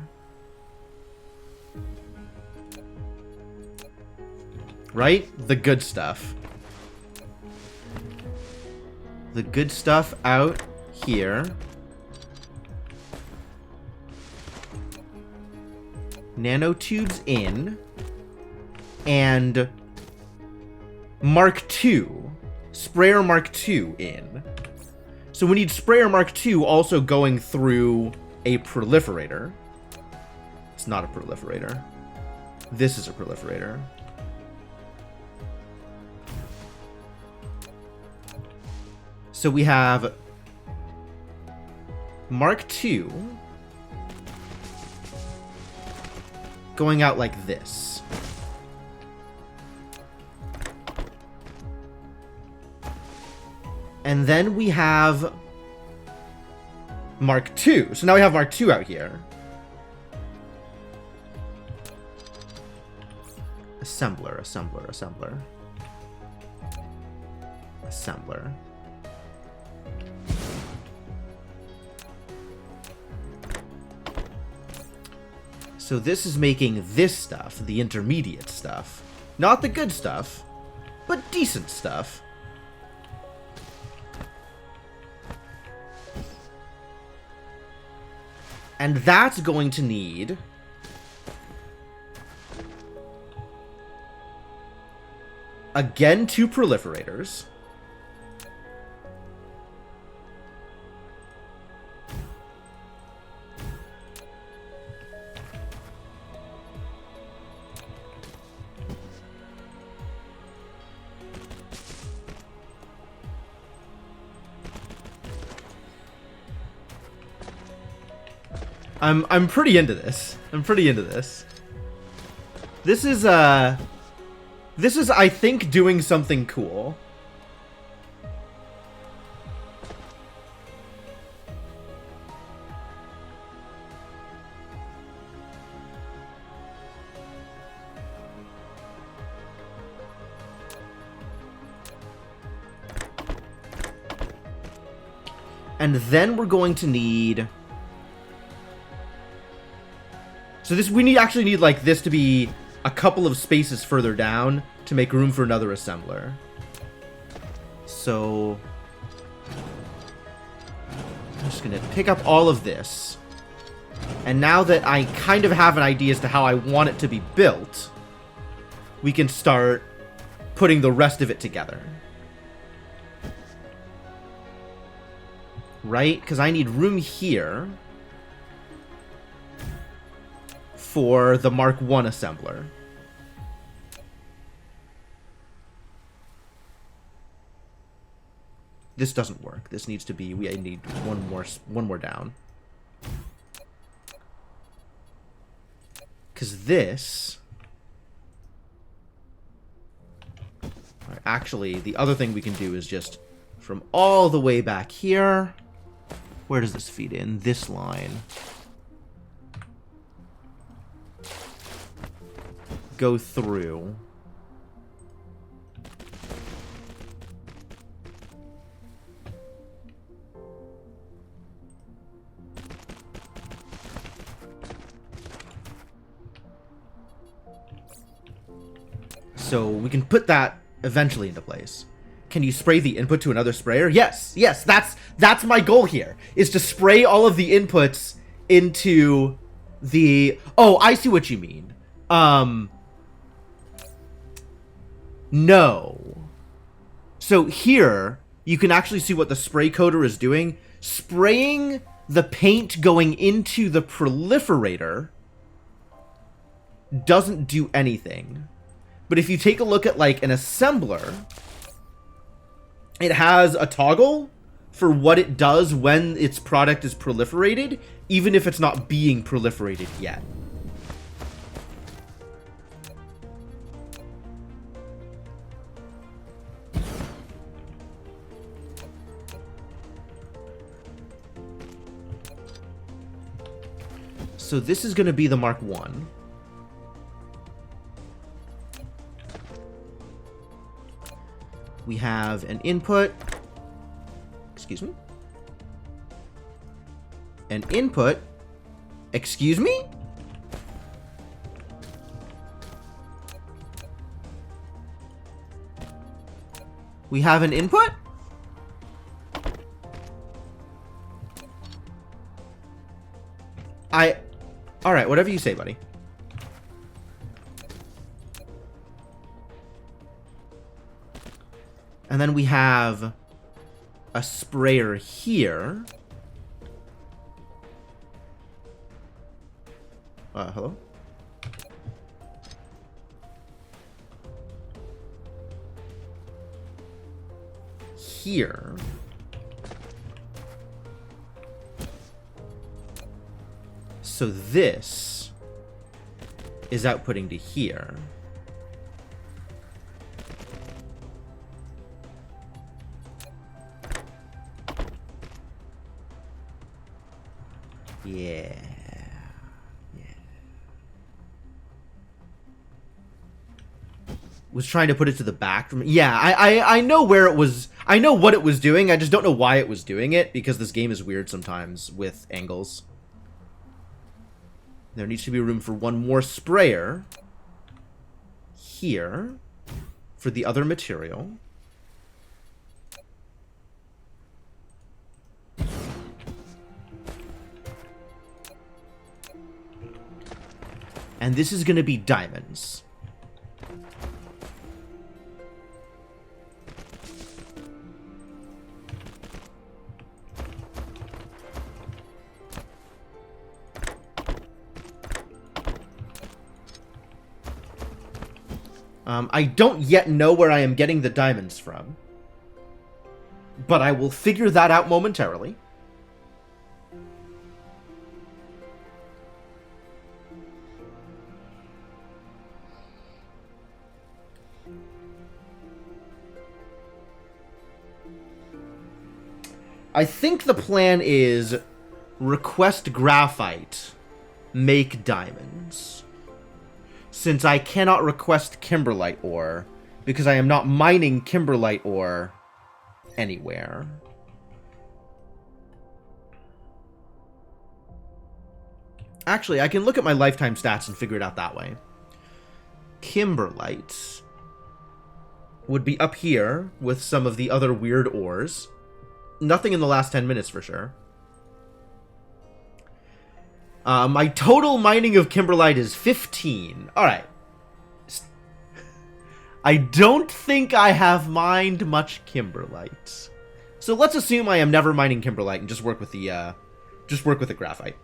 Right? The good stuff. The good stuff out here. Nanotubes in. And Mark II. Sprayer Mark II in. So we need Sprayer Mark II also going through a proliferator. It's not a proliferator. This is a proliferator. So we have Mark II going out like this. And then we have Mark II. So now we have Mark II out here. Assembler, assembler, assembler. Assembler. So this is making this stuff, the intermediate stuff. Not the good stuff, but decent stuff. And that's going to need again 2 proliferators. I'm pretty into this. I'm pretty into this. This is I think doing something cool. And then we're going to need... So this, we actually need like this to be a couple of spaces further down to make room for another assembler. So I'm just gonna pick up all of this. And now that I kind of have an idea as to how I want it to be built, we can start putting the rest of it together. Right? Because I need room here for the Mark I assembler. This doesn't work. This needs to be... I need one more down. Because this... Actually, the other thing we can do is just from all the way back here... Where does this feed in? This line. Go through. So we can put that eventually into place. Can you spray the input to another sprayer? Yes, yes, that's my goal here, is to spray all of the inputs into the... Oh, I see what you mean. No. So here, you can actually see what the spray coater is doing. Spraying the paint going into the proliferator doesn't do anything. But if you take a look at, like, an assembler... It has a toggle for what it does when its product is proliferated, even if it's not being proliferated yet. So this is going to be the Mark I. We have an input. Excuse me? An input. Excuse me? We have an input? Alright, whatever you say, buddy. And then we have a sprayer here. Hello? Here. So this is outputting to here. Yeah. Was trying to put it to the back from... Yeah, I know where it was... I know what it was doing, I just don't know why it was doing it, because this game is weird sometimes with angles. There needs to be room for one more sprayer. Here. For the other material. And this is going to be diamonds. I don't yet know where I am getting the diamonds from, but I will figure that out momentarily. I think the plan is request graphite, make diamonds. Since I cannot request kimberlite ore, because I am not mining kimberlite ore anywhere. Actually, I can look at my lifetime stats and figure it out that way. Kimberlite would be up here with some of the other weird ores. Nothing in the last 10 minutes for sure. My total mining of kimberlite is 15. Alright. I don't think I have mined much kimberlite. So let's assume I am never mining kimberlite and just work with the graphite.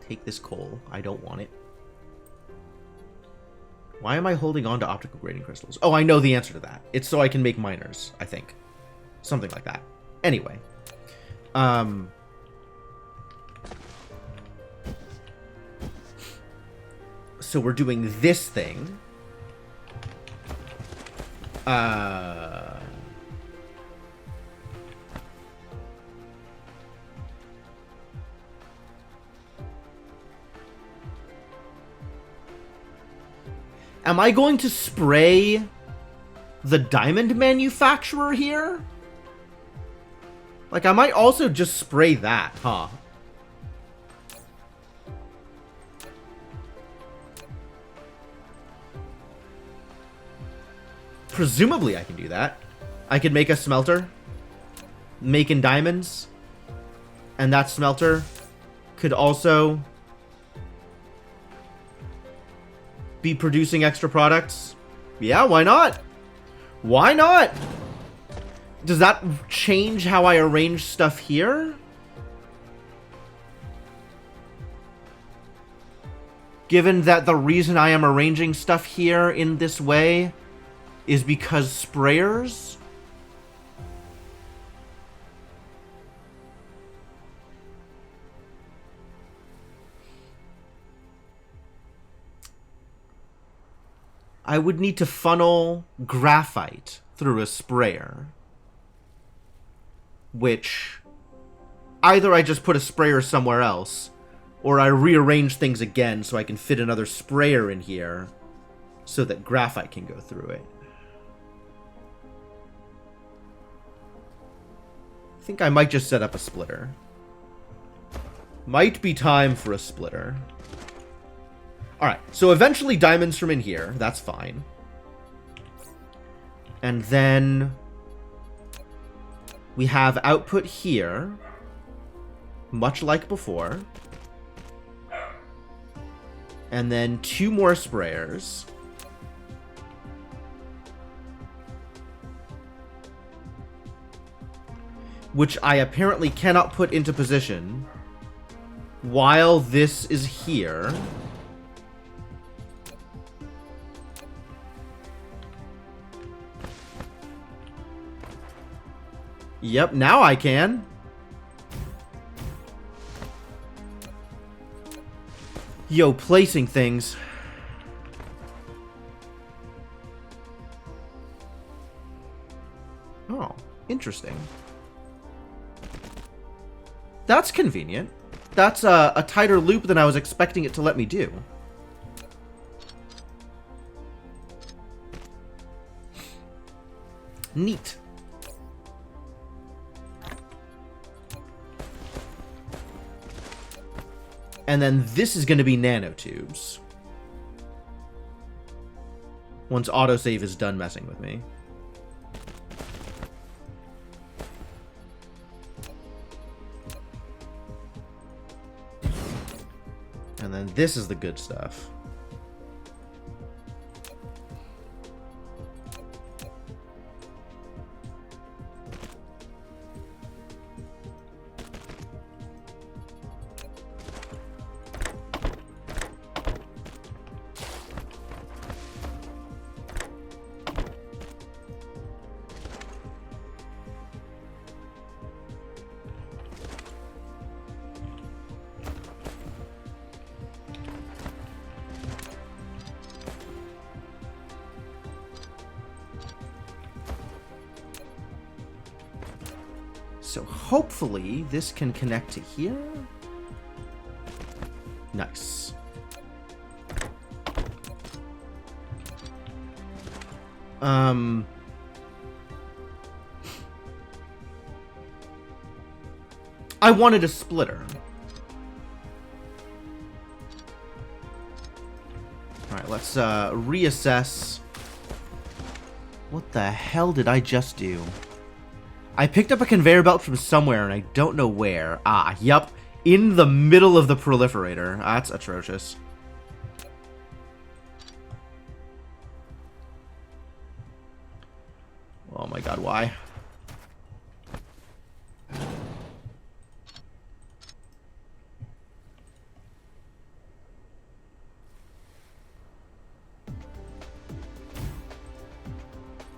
Take this coal. I don't want it. Why am I holding on to optical grading crystals? Oh, I know the answer to that. It's so I can make miners, I think. Something like that. Anyway. So we're doing this thing. Am I going to spray the diamond manufacturer here? Like, I might also just spray that, huh? Presumably I can do that. I could make a smelter, making diamonds, and that smelter could also be producing extra products. Yeah, why not? Why not? Does that change how I arrange stuff here? Given that the reason I am arranging stuff here in this way is because sprayers? I would need to funnel graphite through a sprayer. Which, either I just put a sprayer somewhere else, or I rearrange things again so I can fit another sprayer in here so that graphite can go through it. I think I might just set up a splitter. Might be time for a splitter. Alright, so eventually diamonds from in here. That's fine. And then we have output here, much like before. And then 2 more sprayers. Which I apparently cannot put into position while this is here. Yep, now I can. Yo, placing things. Oh, interesting. That's convenient. That's a tighter loop than I was expecting it to let me do. Neat. And then this is going to be nanotubes. Once autosave is done messing with me. And then this is the good stuff. So hopefully this can connect to here. Nice. I wanted a splitter. Alright, let's reassess. What the hell did I just do? I picked up a conveyor belt from somewhere and I don't know where. Ah, yep. In the middle of the proliferator. That's atrocious. Oh my god, why?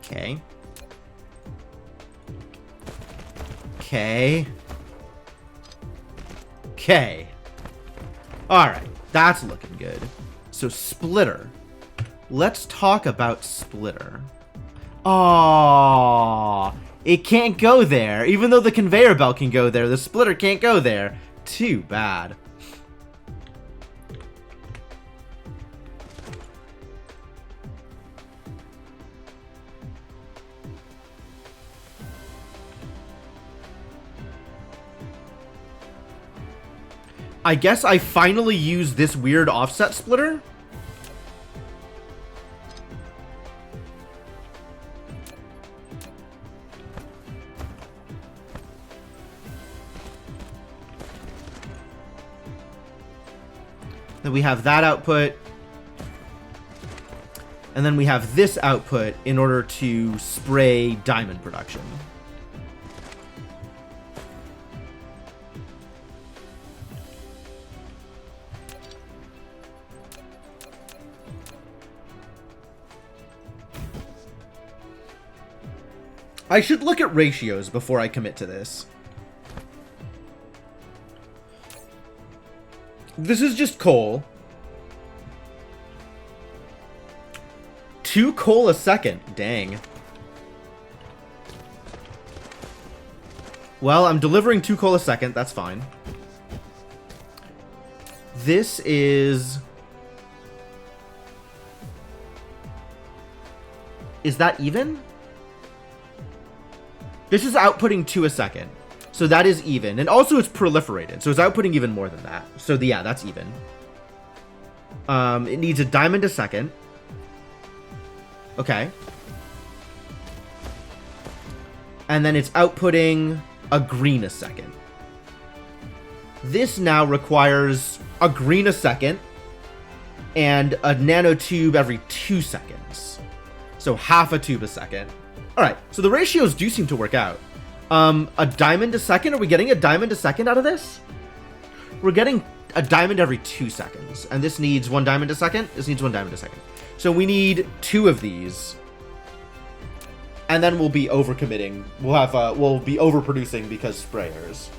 Okay. Okay. Okay. Alright, that's looking good. So, splitter. Let's talk about splitter. Oh, it can't go there. Even though the conveyor belt can go there, the splitter can't go there. Too bad. I guess I finally used this weird offset splitter. Then we have that output. And then we have this output in order to spray diamond production. I should look at ratios before I commit to this. This is just coal. 2 coal a second. Dang. Well, I'm delivering 2 coal a second. That's fine. This is... Is that even? This is outputting 2 a second. So that is even. And also it's proliferated. So it's outputting even more than that. So yeah, that's even. It needs a diamond a second. Okay. And then it's outputting a green a second. This now requires a green a second and a nanotube every 2 seconds. So half a tube a second. Alright, so the ratios do seem to work out. A diamond a second? Are we getting a diamond a second out of this? We're getting a diamond every 2 seconds. And this needs 1 diamond a second? This needs 1 diamond a second. So we need 2 of these. And then we'll be overcommitting. We'll be overproducing because sprayers.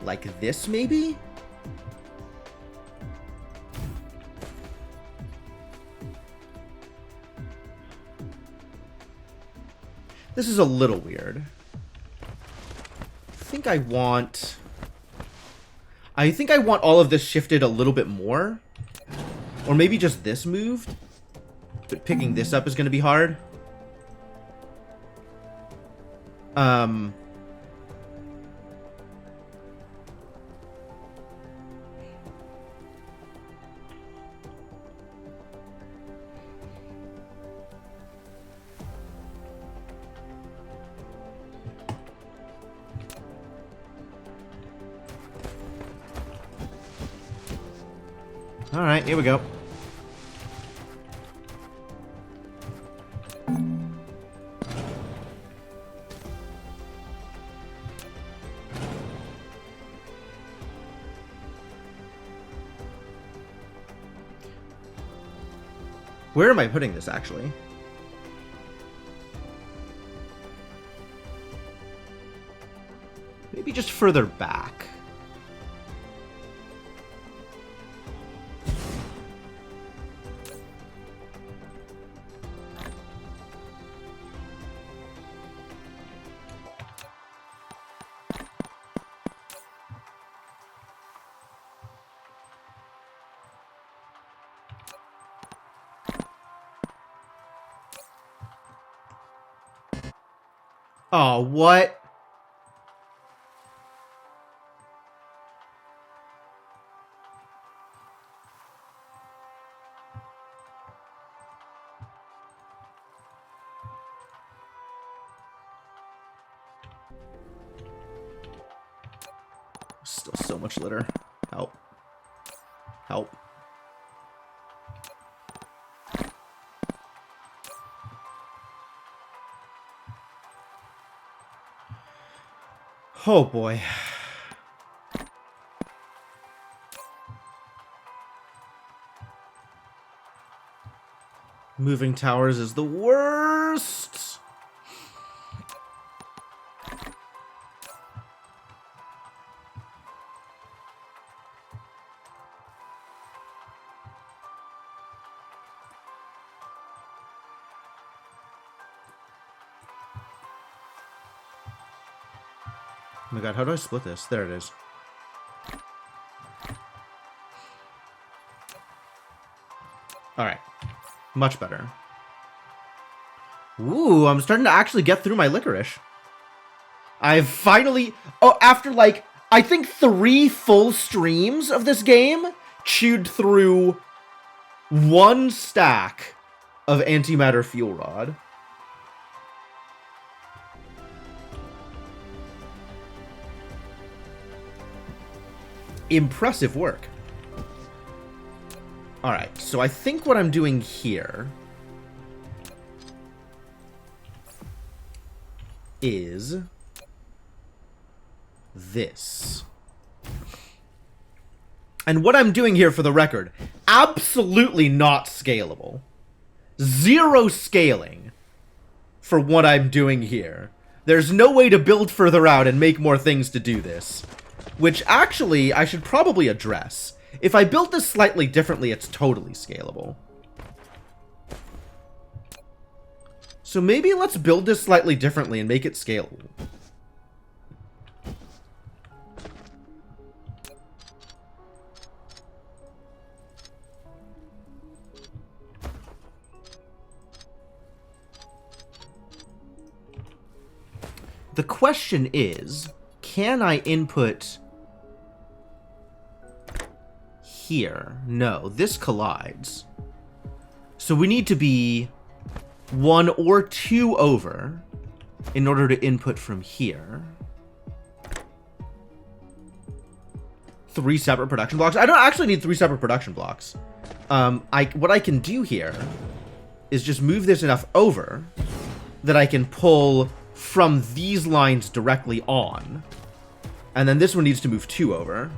Like this, maybe? This is a little weird. I think I want all of this shifted a little bit more. Or maybe just this moved. But picking this up is going to be hard. Alright, here we go. Where am I putting this, actually? Maybe just further back. Oh, what? Still so much litter. Help. Help. Oh boy. Moving towers is the worst. Oh my god, how do I split this? There it is. Alright. Much better. Ooh, I'm starting to actually get through my licorice. I've finally... Oh, after like, I think 3 full streams of this game, chewed through 1 stack of antimatter fuel rod. Impressive work. Alright, so I think what I'm doing here is this. And what I'm doing here, for the record, absolutely not scalable. 0 scaling for what I'm doing here. There's no way to build further out and make more things to do this. Which, actually, I should probably address. If I built this slightly differently, it's totally scalable. So maybe let's build this slightly differently and make it scalable. The question is, can I input here? No, this collides. So we need to be 1 or 2 over in order to input from here. 3 separate production blocks. I don't actually need 3 separate production blocks. What I can do here is just move this enough over that I can pull from these lines directly on. And then this one needs to move 2 over.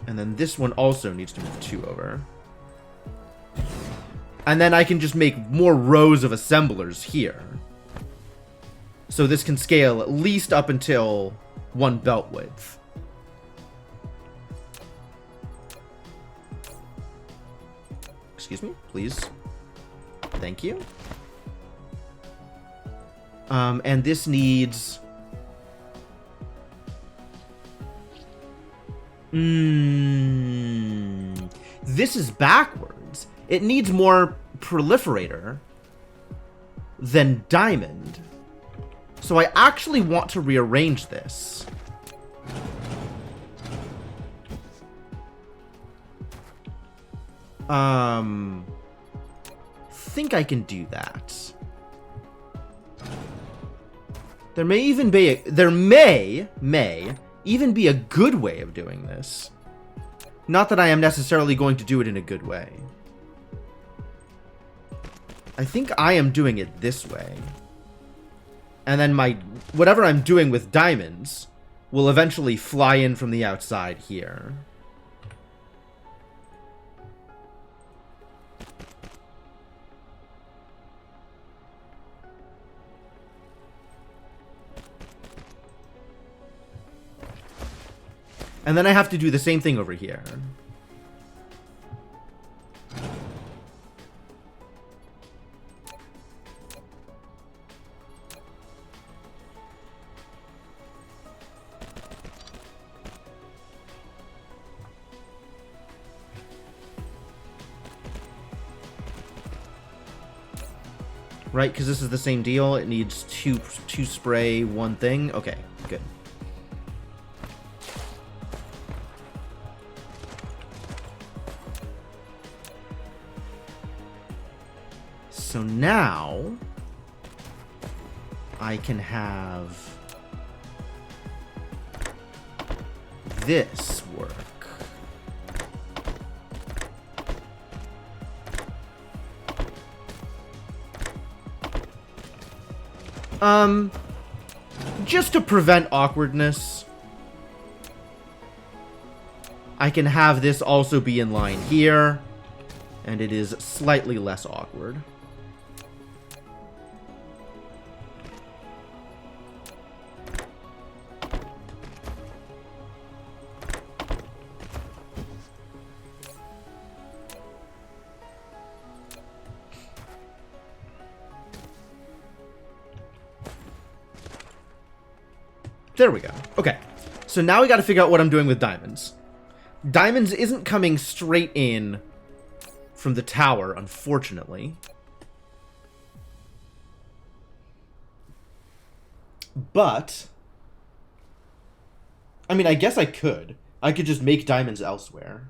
And then this one also needs to move 2 over. And then I can just make more rows of assemblers here. So this can scale at least up until 1 belt width. Excuse me, please. Thank you. And this needs... This is backwards. It needs more proliferator than diamond. So I actually want to rearrange this. Think I can do that. There may even be may even be a good way of doing this. Not that I am necessarily going to do it in a good way. I think I am doing it this way. And then whatever I'm doing with diamonds will eventually fly in from the outside here. And then I have to do the same thing over here. Right, because this is the same deal. It needs two spray, one thing. Okay, good. So now I can have this work. Just to prevent awkwardness, I can have this also be in line here, and it is slightly less awkward. There we go. Okay. So now we got to figure out what I'm doing with diamonds. Diamonds isn't coming straight in from the tower, unfortunately. But I mean, I guess I could. I could just make diamonds elsewhere.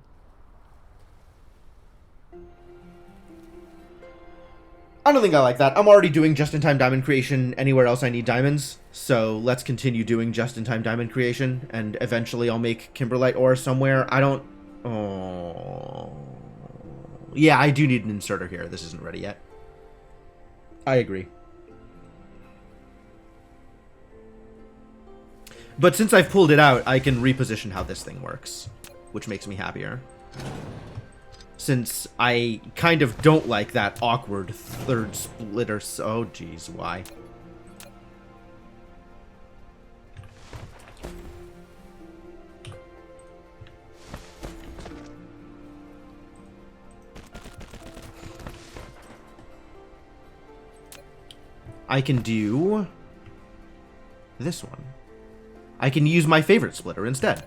I don't think I like that. I'm already doing just-in-time diamond creation anywhere else I need diamonds. So let's continue doing just-in-time diamond creation. And eventually I'll make kimberlite ore somewhere. I don't... Oh... Yeah, I do need an inserter here. This isn't ready yet. I agree. But since I've pulled it out, I can reposition how this thing works. Which makes me happier. Since I kind of don't like that awkward third splitter. Oh, geez, why? I can do this one. I can use my favorite splitter instead.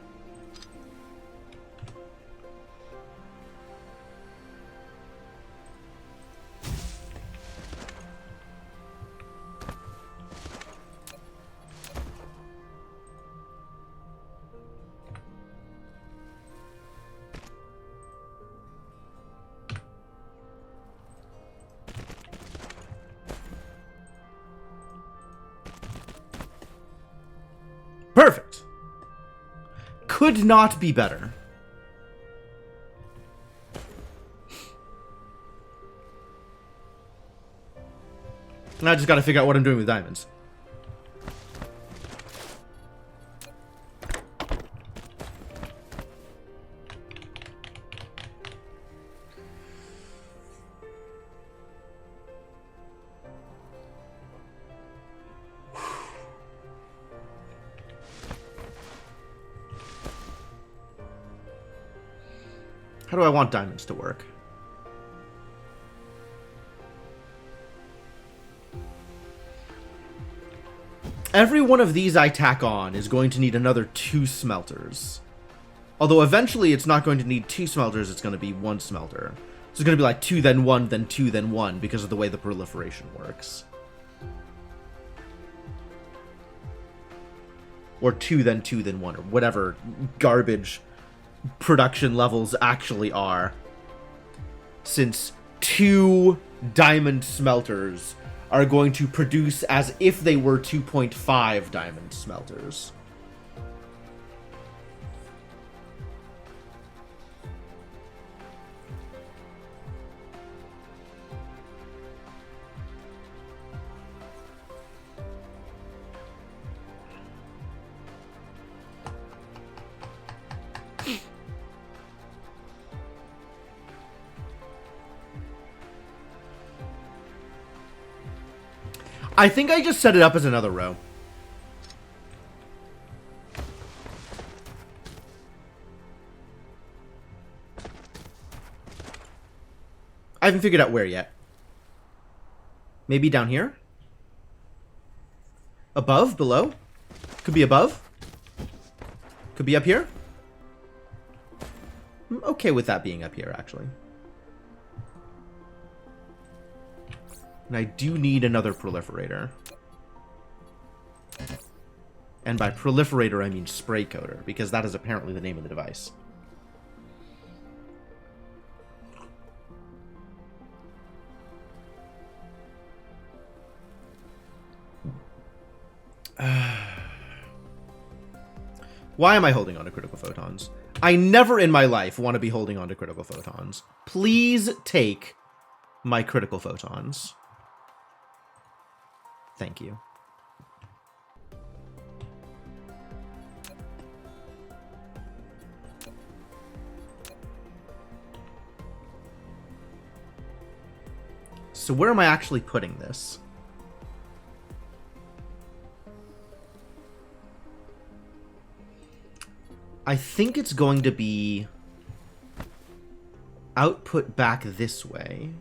Perfect. Could not be better. Now I just gotta figure out what I'm doing with diamonds. How do I want diamonds to work? Every one of these I tack on is going to need another 2 smelters. Although eventually it's not going to need 2 smelters, it's going to be 1 smelter. So it's going to be like 2, then 1, then 2, then 1, because of the way the proliferation works. Or 2, then 2, then 1, or whatever garbage production levels actually are, since 2 diamond smelters are going to produce as if they were 2.5 diamond smelters. I think I just set it up as another row. I haven't figured out where yet. Maybe down here? Above? Below? Could be above? Could be up here? I'm okay with that being up here, actually. And I do need another proliferator. And by proliferator, I mean spray coater, because that is apparently the name of the device. Why am I holding on to critical photons? I never in my life want to be holding on to critical photons. Please take my critical photons. Thank you. So where am I actually putting this? I think it's going to be output back this way.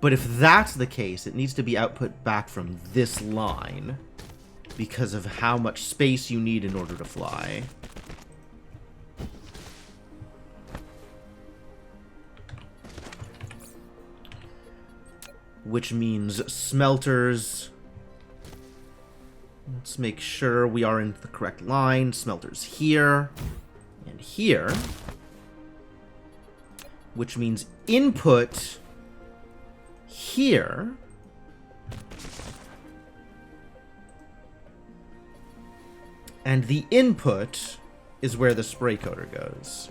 But if that's the case, it needs to be output back from this line because of how much space you need in order to fly. Which means smelters. Let's make sure we are in the correct line. Smelters here and here. Which means input here. And the input is where the spray coater goes.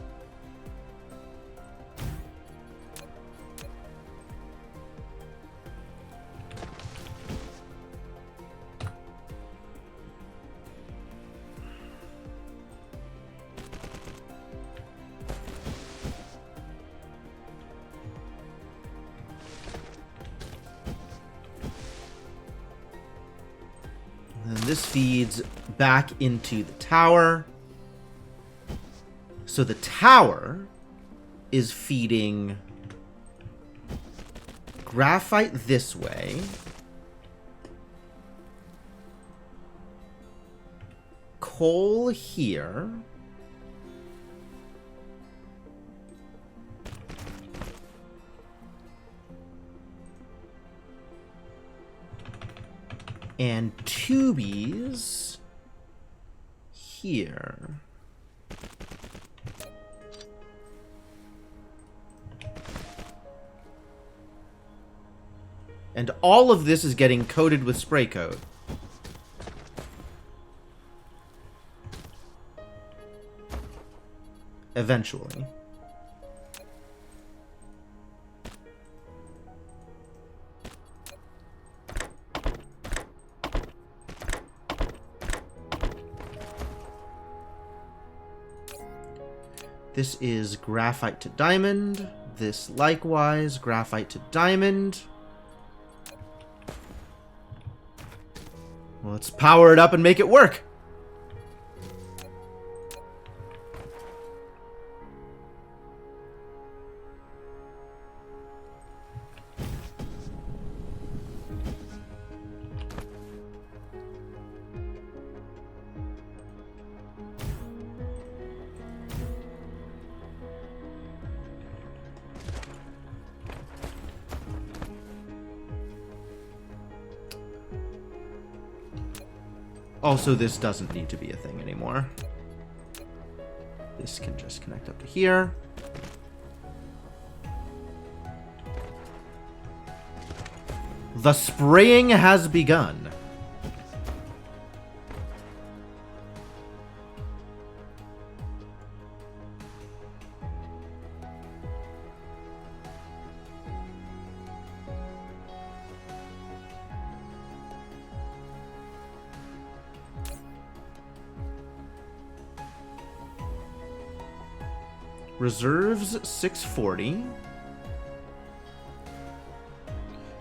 And this feeds back into the tower. So the tower is feeding graphite this way. Coal here. And tubies here. And all of this is getting coated with spray coat. Eventually. This is graphite to diamond. This likewise, graphite to diamond. Well, let's power it up and make it work. Also, this doesn't need to be a thing anymore. This can just connect up to here. The spraying has begun. Reserves 640.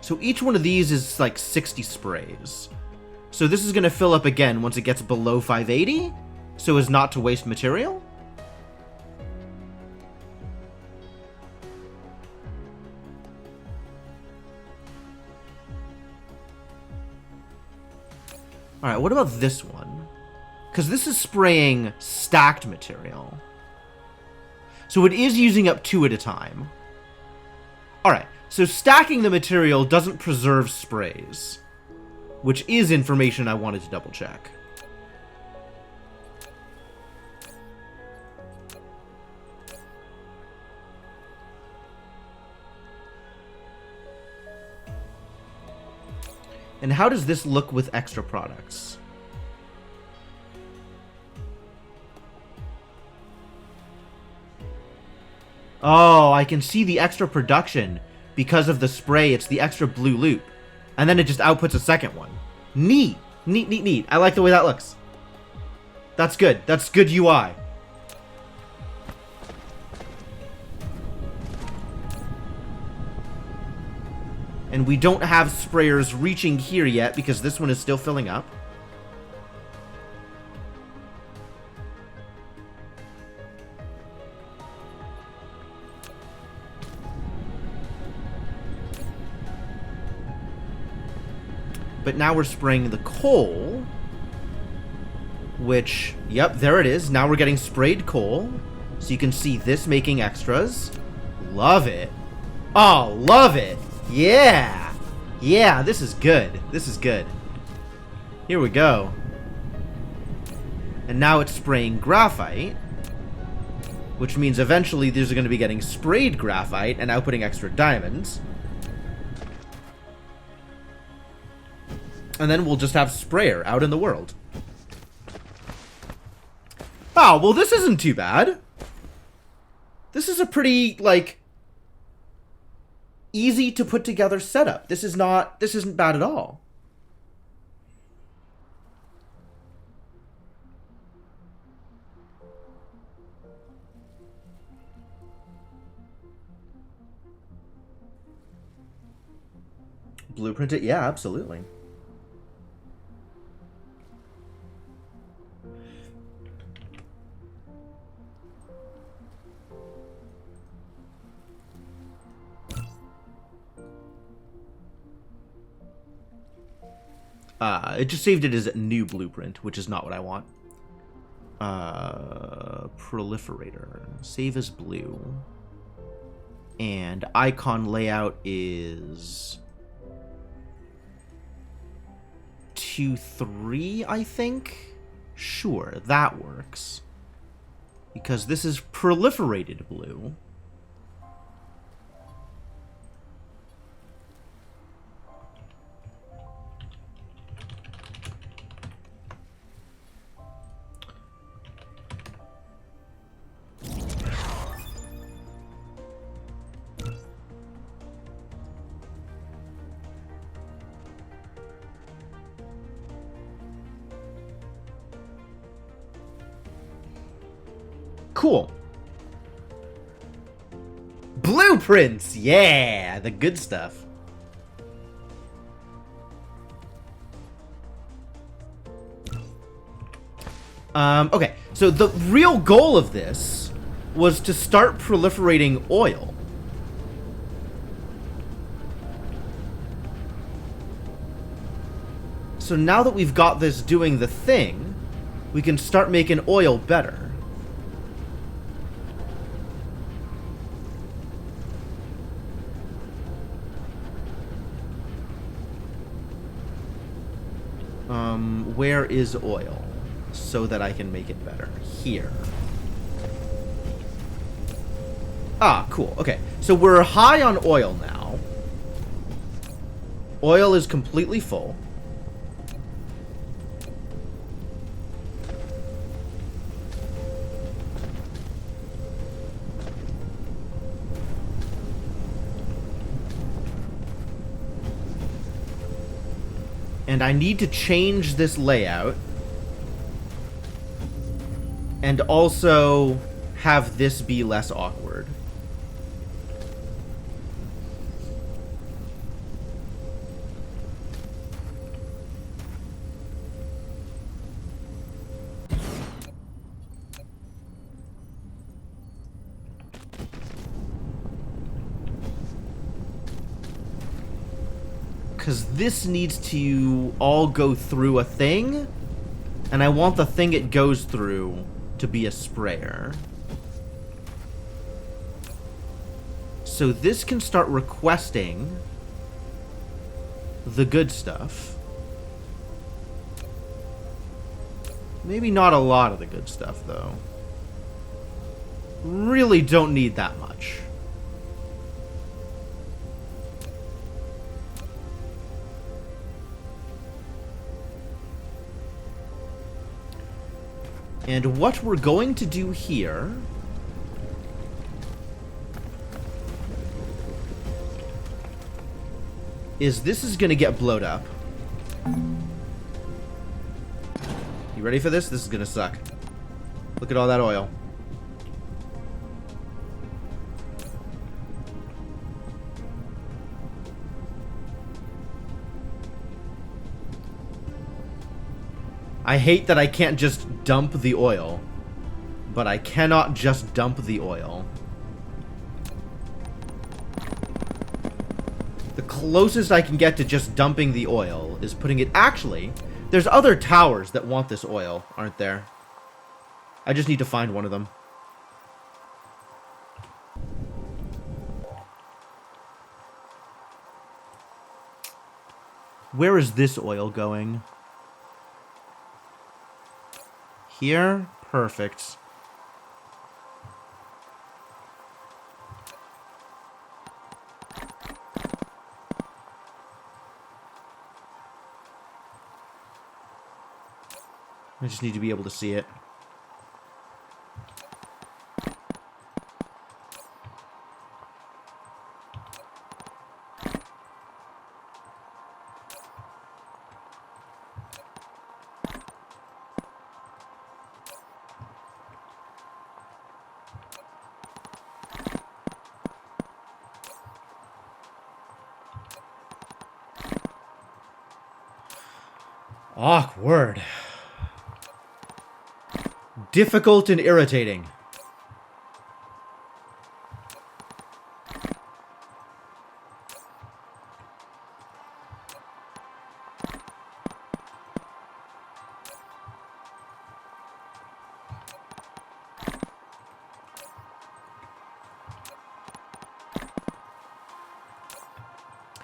So each one of these is like 60 sprays. So this is going to fill up again once it gets below 580, so as not to waste material. Alright, what about this one? Because this is spraying stacked material. So it is using up 2 at a time. Alright, so stacking the material doesn't preserve sprays. Which is information I wanted to double check. And how does this look with extra products? Oh, I can see the extra production. Because of the spray, it's the extra blue loop. And then it just outputs a second one. Neat. Neat, neat, neat. I like the way that looks. That's good. That's good UI. And we don't have sprayers reaching here yet because this one is still filling up. But now we're spraying the coal, which, yep, there it is. Now we're getting sprayed coal. So you can see this making extras. Love it. Oh, love it. Yeah. Yeah, this is good. This is good. Here we go. And now it's spraying graphite, which means eventually these are going to be getting sprayed graphite and outputting extra diamonds. And then we'll just have sprayer out in the world. Oh, well, this isn't too bad. This is a pretty, like, easy to put together setup. This isn't bad at all. Blueprint it? Yeah, absolutely. It just saved it as a new blueprint, which is not what I want. Proliferator. Save as blue. And icon layout is 2-3, I think? Sure, that works. Because this is proliferated blue. Cool. Blueprints! Yeah! The good stuff. Okay, so the real goal of this was to start proliferating oil. So now that we've got this doing the thing, we can start making oil better. Where is oil? So that I can make it better. Here. Ah, cool. Okay. So we're high on oil now. Oil is completely full. And I need to change this layout. And also have this be less awkward. Because this needs to all go through a thing. And I want the thing it goes through to be a sprayer. So this can start requesting the good stuff. Maybe not a lot of the good stuff, though. Really don't need that much. And what we're going to do here is this is going to get blowed up. You ready for this? This is going to suck. Look at all that oil. I hate that I can't just dump the oil, but I cannot just dump the oil. The closest I can get to just dumping the oil is putting it... Actually, there's other towers that want this oil, aren't there? I just need to find one of them. Where is this oil going? Here? Perfect. I just need to be able to see it. Awkward. Difficult and irritating.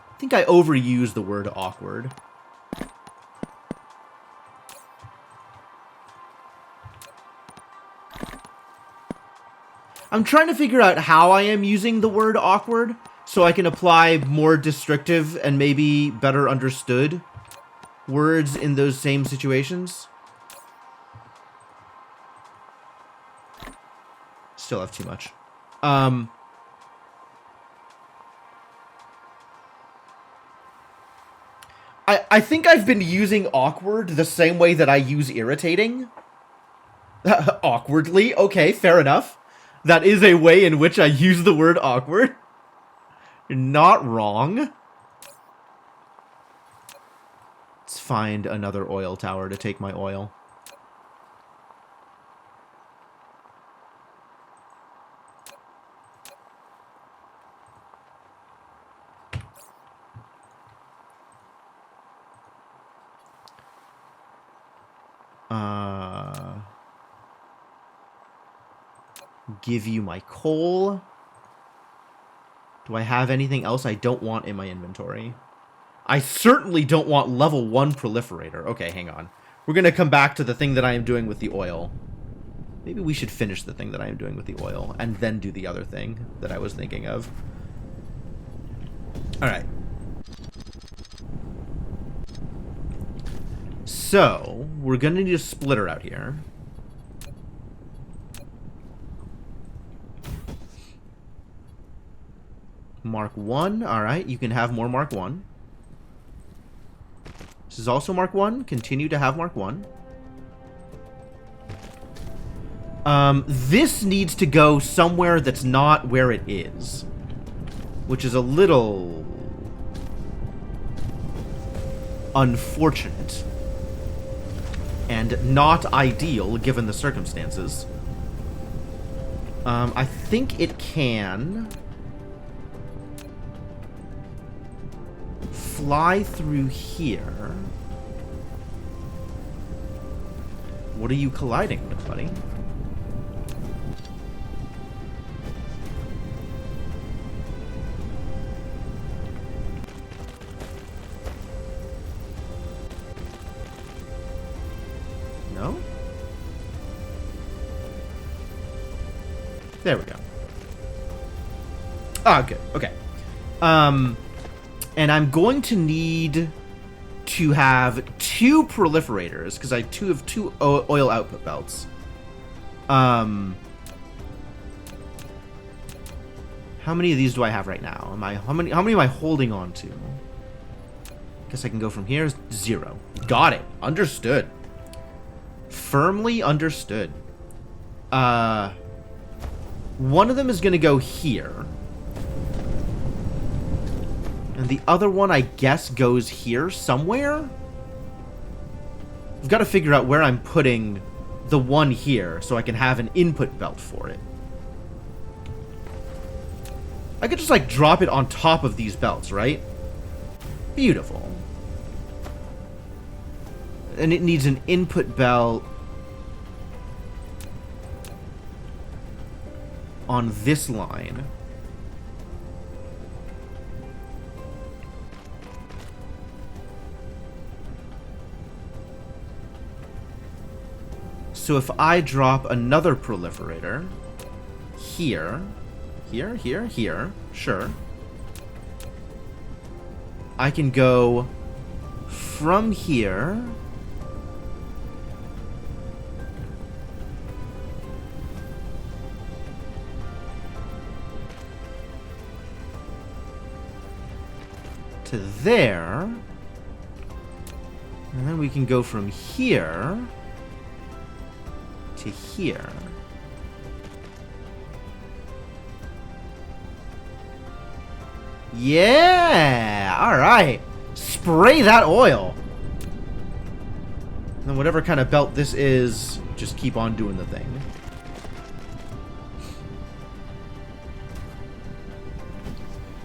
I think I overused the word awkward. I'm trying to figure out how I am using the word awkward so I can apply more descriptive and maybe better understood words in those same situations. Still have too much. I think I've been using awkward the same way that I use irritating. Awkwardly. Okay, fair enough. That is a way in which I use the word awkward. You're not wrong. Let's find another oil tower to take my oil. Give you my coal. Do I have anything else I don't want in my inventory? I certainly don't want level 1 proliferator. Okay, hang on. We're going to come back to the thing that I am doing with the oil. Maybe we should finish the thing that I am doing with the oil and then do the other thing that I was thinking of. Alright. So, we're going to need a splitter out here. Mark 1. Alright, you can have more Mark 1. This is also Mark 1. Continue to have Mark 1. This needs to go somewhere that's not where it is. Which is a little... unfortunate. And not ideal, given the circumstances. I think it can... fly through here. What are you colliding with, buddy? No? There we go. Ah, good. Okay. And I'm going to need to have 2 proliferators, because I have two oil output belts. How many of these do I have right now? How many am I holding on to? Guess I can go from here. 0. Got it. Understood. Firmly understood. One of them is gonna go here. And the other one, I guess, goes here somewhere? I've got to figure out where I'm putting the one here so I can have an input belt for it. I could just, like, drop it on top of these belts, right? Beautiful. And it needs an input belt on this line. So if I drop another proliferator here, here, sure. I can go from here to there, and then we can go from here to here. Yeah! Alright. Spray that oil. And then whatever kind of belt this is, just keep on doing the thing.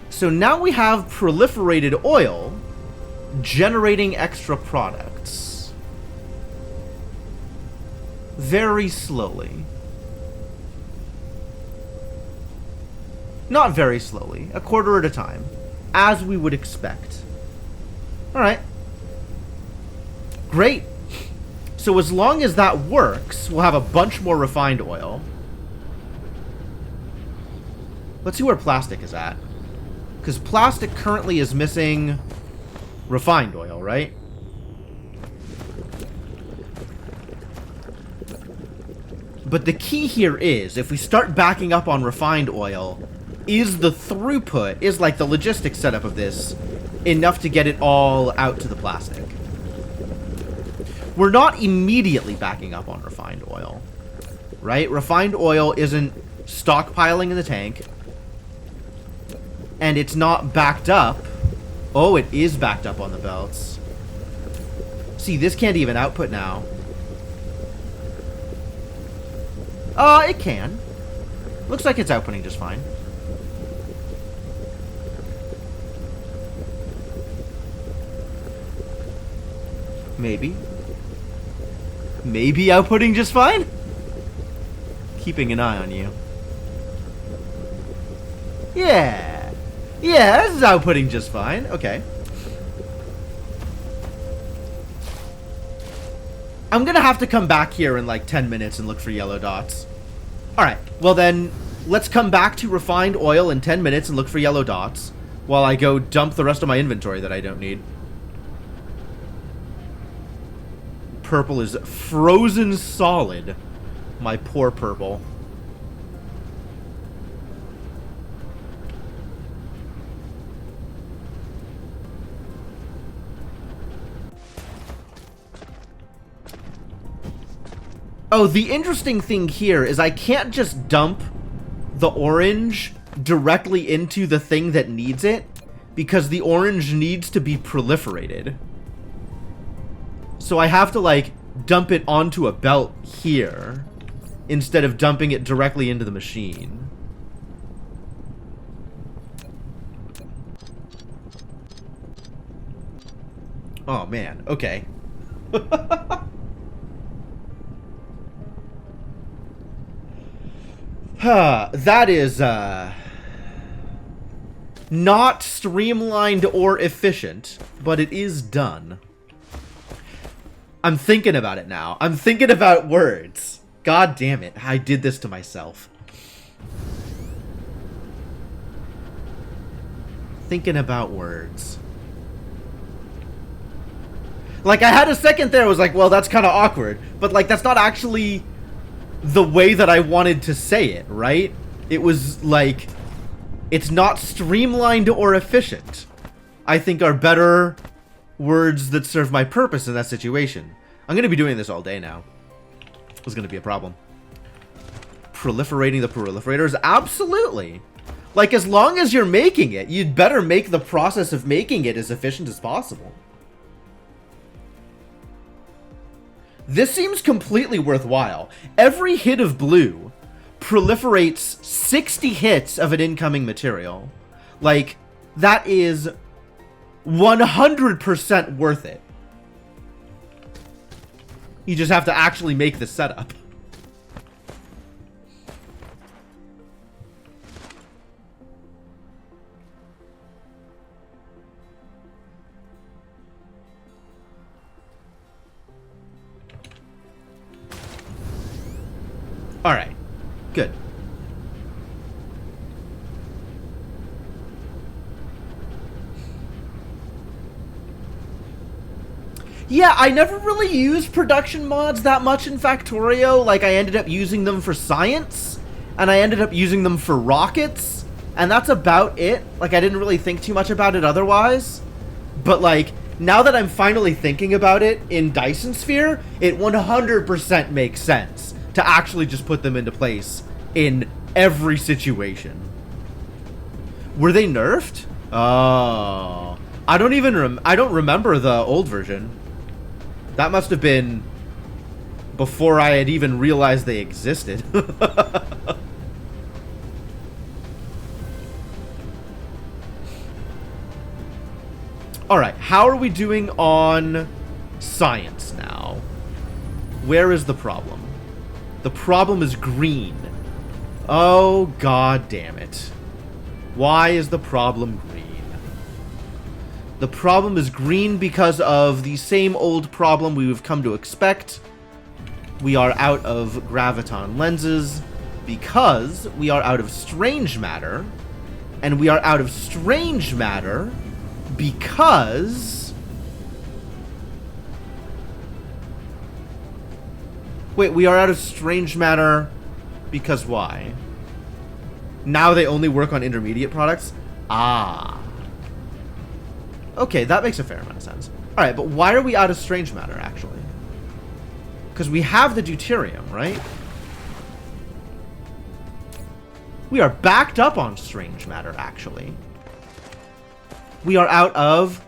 So now we have proliferated oil generating extra products. Very slowly. Not very slowly. A quarter at a time. As we would expect. Alright. Great. So as long as that works, we'll have a bunch more refined oil. Let's see where plastic is at. Because plastic currently is missing refined oil, right? But the key here is, if we start backing up on refined oil, is the throughput, is like the logistics setup of this, enough to get it all out to the plastic? We're not immediately backing up on refined oil, right? Refined oil isn't stockpiling in the tank, and it's not backed up. Oh, it is backed up on the belts. See, this can't even output now. It can. Looks like it's outputting just fine. Maybe. Maybe outputting just fine? Keeping an eye on you. Yeah. Yeah, this is outputting just fine. Okay. I'm gonna have to come back here in like 10 minutes and look for yellow dots. Alright, well then, let's come back to refined oil in 10 minutes and look for yellow dots, while I go dump the rest of my inventory that I don't need. Purple is frozen solid. My poor purple. Oh, the interesting thing here is I can't just dump the orange directly into the thing that needs it, because the orange needs to be proliferated. So I have to, like, dump it onto a belt here, instead of dumping it directly into the machine. Oh, man. Okay. That is, not streamlined or efficient, but it is done. I'm thinking about it now. I'm thinking about words. God damn it. I did this to myself. Thinking about words. Like, I had a second there, I was like, well, that's kind of awkward. But, like, that's not actually the way that I wanted to say it, right? It was, like, it's not streamlined or efficient. I think are better words that serve my purpose in that situation. I'm going to be doing this all day now. This is going to be a problem. Proliferating the proliferators? Absolutely. Like, as long as you're making it, you'd better make the process of making it as efficient as possible. This seems completely worthwhile. Every hit of blue proliferates 60 hits of an incoming material. Like, that is 100% worth it. You just have to actually make the setup. Alright. Good. Yeah, I never really used production mods that much in Factorio. Like, I ended up using them for science, and I ended up using them for rockets, and that's about it. Like, I didn't really think too much about it otherwise. But, like, now that I'm finally thinking about it in Dyson Sphere, it 100% makes sense to actually just put them into place in every situation. Were they nerfed? Oh. I don't remember the old version. That must have been before I had even realized they existed. Alright, how are we doing on science now? Where is the problem? The problem is green. Oh, god damn it. Why is the problem green? The problem is green because of the same old problem we've come to expect. We are out of graviton lenses because we are out of strange matter. And we are out of strange matter because... Wait, we are out of strange matter because why? Now they only work on intermediate products? Ah. Okay, that makes a fair amount of sense. Alright, but why are we out of strange matter, actually? Because we have the deuterium, right? We are backed up on strange matter, actually. We are out of...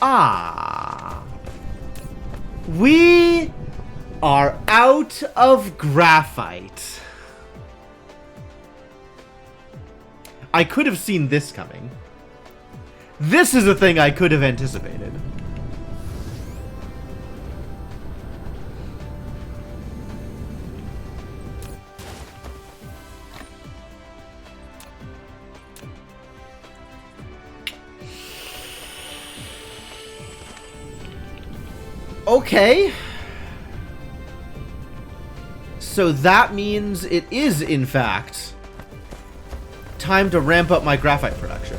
Ah. We are out of graphite. I could have seen this coming. This is a thing I could have anticipated. Okay. So that means it is, in fact, time to ramp up my graphite production.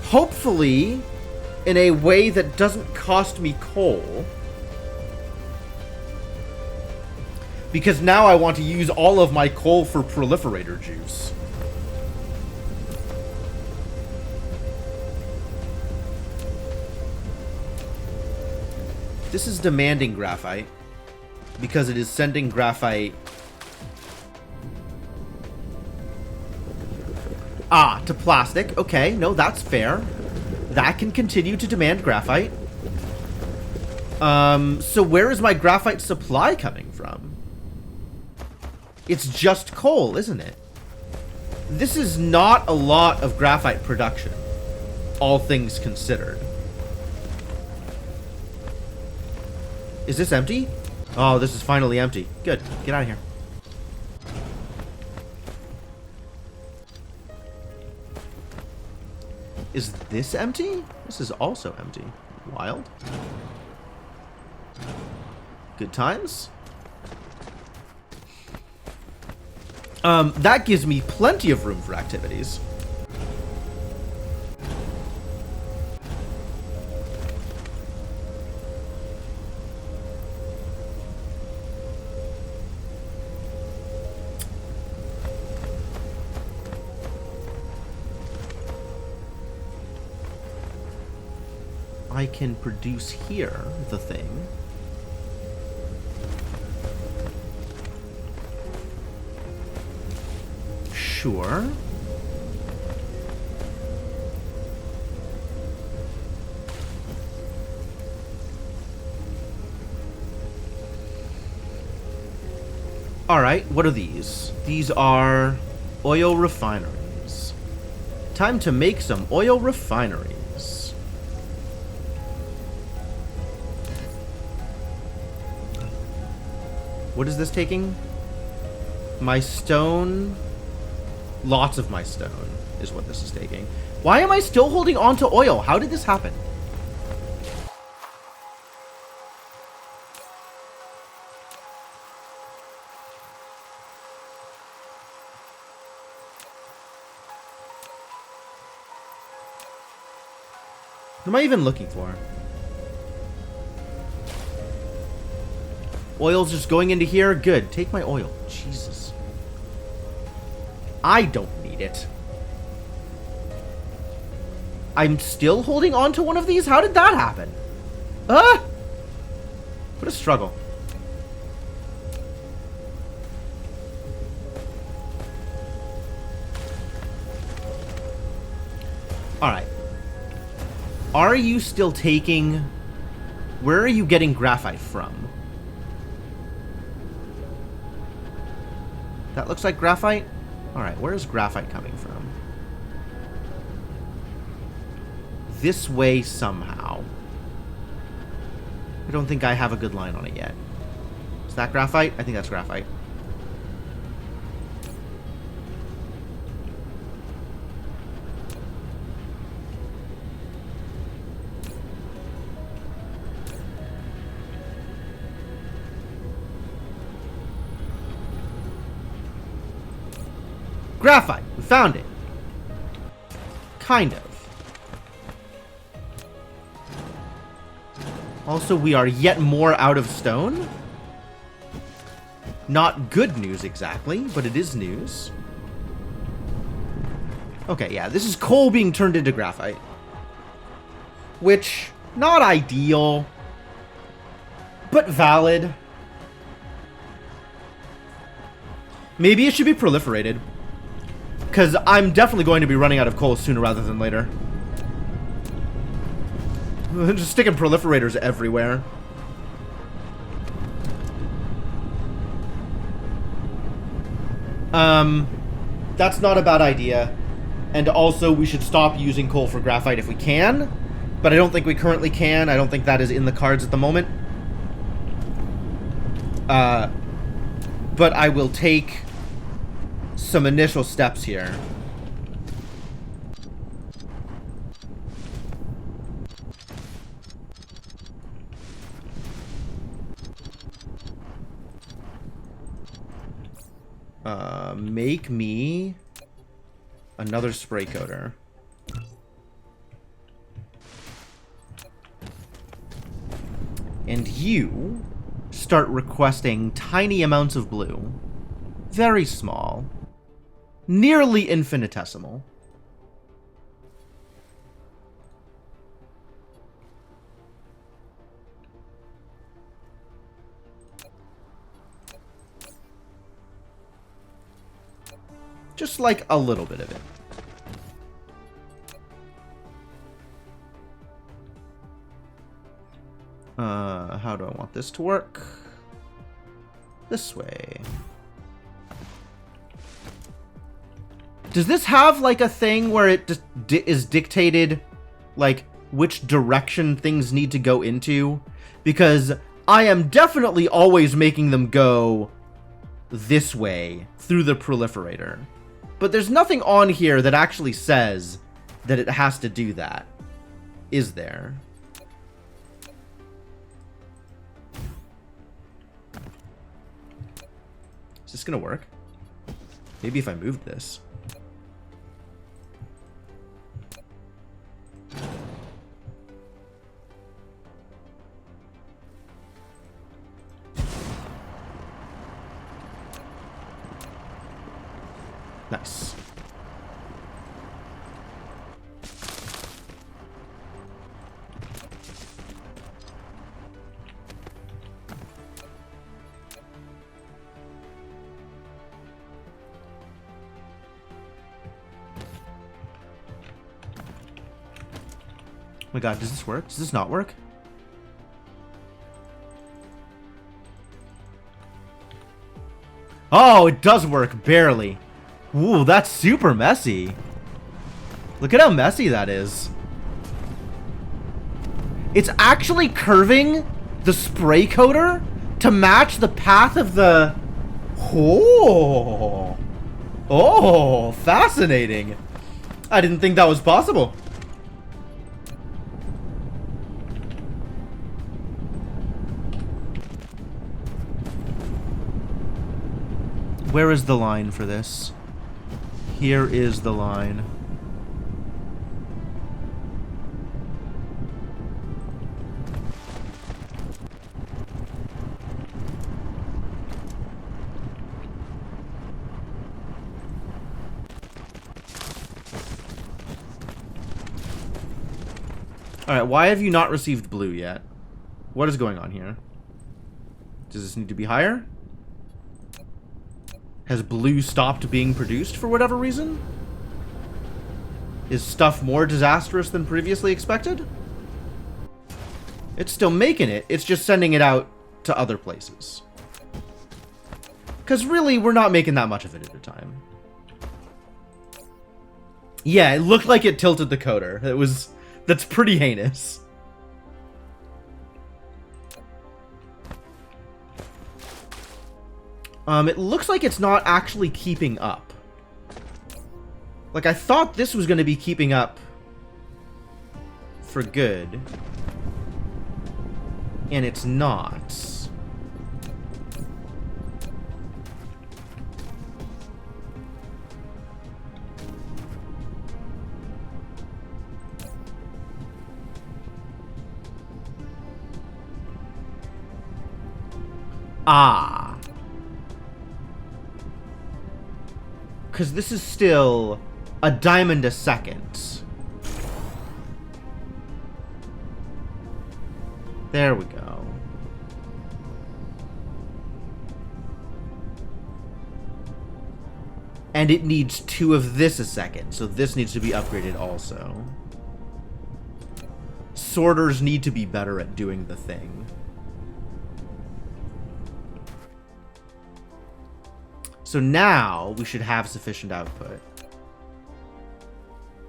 Hopefully, in a way that doesn't cost me coal. Because now I want to use all of my coal for proliferator juice. This is demanding graphite, because it is sending graphite... Ah, to plastic. Okay, no, that's fair. That can continue to demand graphite. So where is my graphite supply coming from? It's just coal, isn't it? This is not a lot of graphite production, all things considered. Is this empty? Oh, this is finally empty. Good. Get out of here. Is this empty? This is also empty. Wild. Good times. That gives me plenty of room for activities. I can produce here the thing. Sure. Alright, what are these? These are oil refineries. Time to make some oil refineries. What is this taking? My stone. Lots of my stone is what this is taking. Why am I still holding on to oil? How did this happen? What am I even looking for? Oil's just going into here? Good. Take my oil. Jesus. I don't need it. I'm still holding on to one of these? How did that happen? Ah! What a struggle. Alright. Are you still taking... Where are you getting graphite from? That looks like graphite? Alright, where is graphite coming from? This way somehow. I don't think I have a good line on it yet. Is that graphite? I think that's graphite. Graphite! We found it. Kind of. Also, we are yet more out of stone. Not good news exactly, but it is news. Okay, yeah, this is coal being turned into graphite. Which, not ideal, but valid. Maybe it should be proliferated. Because I'm definitely going to be running out of coal sooner rather than later. Just sticking proliferators everywhere. That's not a bad idea. And also, we should stop using coal for graphite if we can. But I don't think we currently can. I don't think that is in the cards at the moment. But I will take some initial steps here. Make me another spray coater. And you start requesting tiny amounts of blue. Very small. Nearly infinitesimal. Just like a little bit of it. How do I want this to work? This way. Does this have like a thing where it just is dictated like which direction things need to go into? Because I am definitely always making them go this way through the proliferator. But there's nothing on here that actually says that it has to do that. Is there? Is this gonna work? Maybe if I moved this. Nice. Oh my god, does this work? Does this not work? Oh, it does work, barely. Ooh, that's super messy. Look at how messy that is. It's actually curving the spray coater to match the path of the... Oh. Oh, fascinating. I didn't think that was possible. Where is the line for this? Here is the line. Alright, why have you not received blue yet? What is going on here? Does this need to be higher? Has blue stopped being produced for whatever reason? Is stuff more disastrous than previously expected? It's still making it, it's just sending it out to other places. Because really, we're not making that much of it at a time. Yeah, it looked like it tilted the coder. That's pretty heinous. It looks like it's not actually keeping up. Like, I thought this was going to be keeping up for good. And it's not. Ah. Because this is still a diamond a second. There we go. And it needs 2 of this a second, so this needs to be upgraded also. Sorters need to be better at doing the thing. So now we should have sufficient output.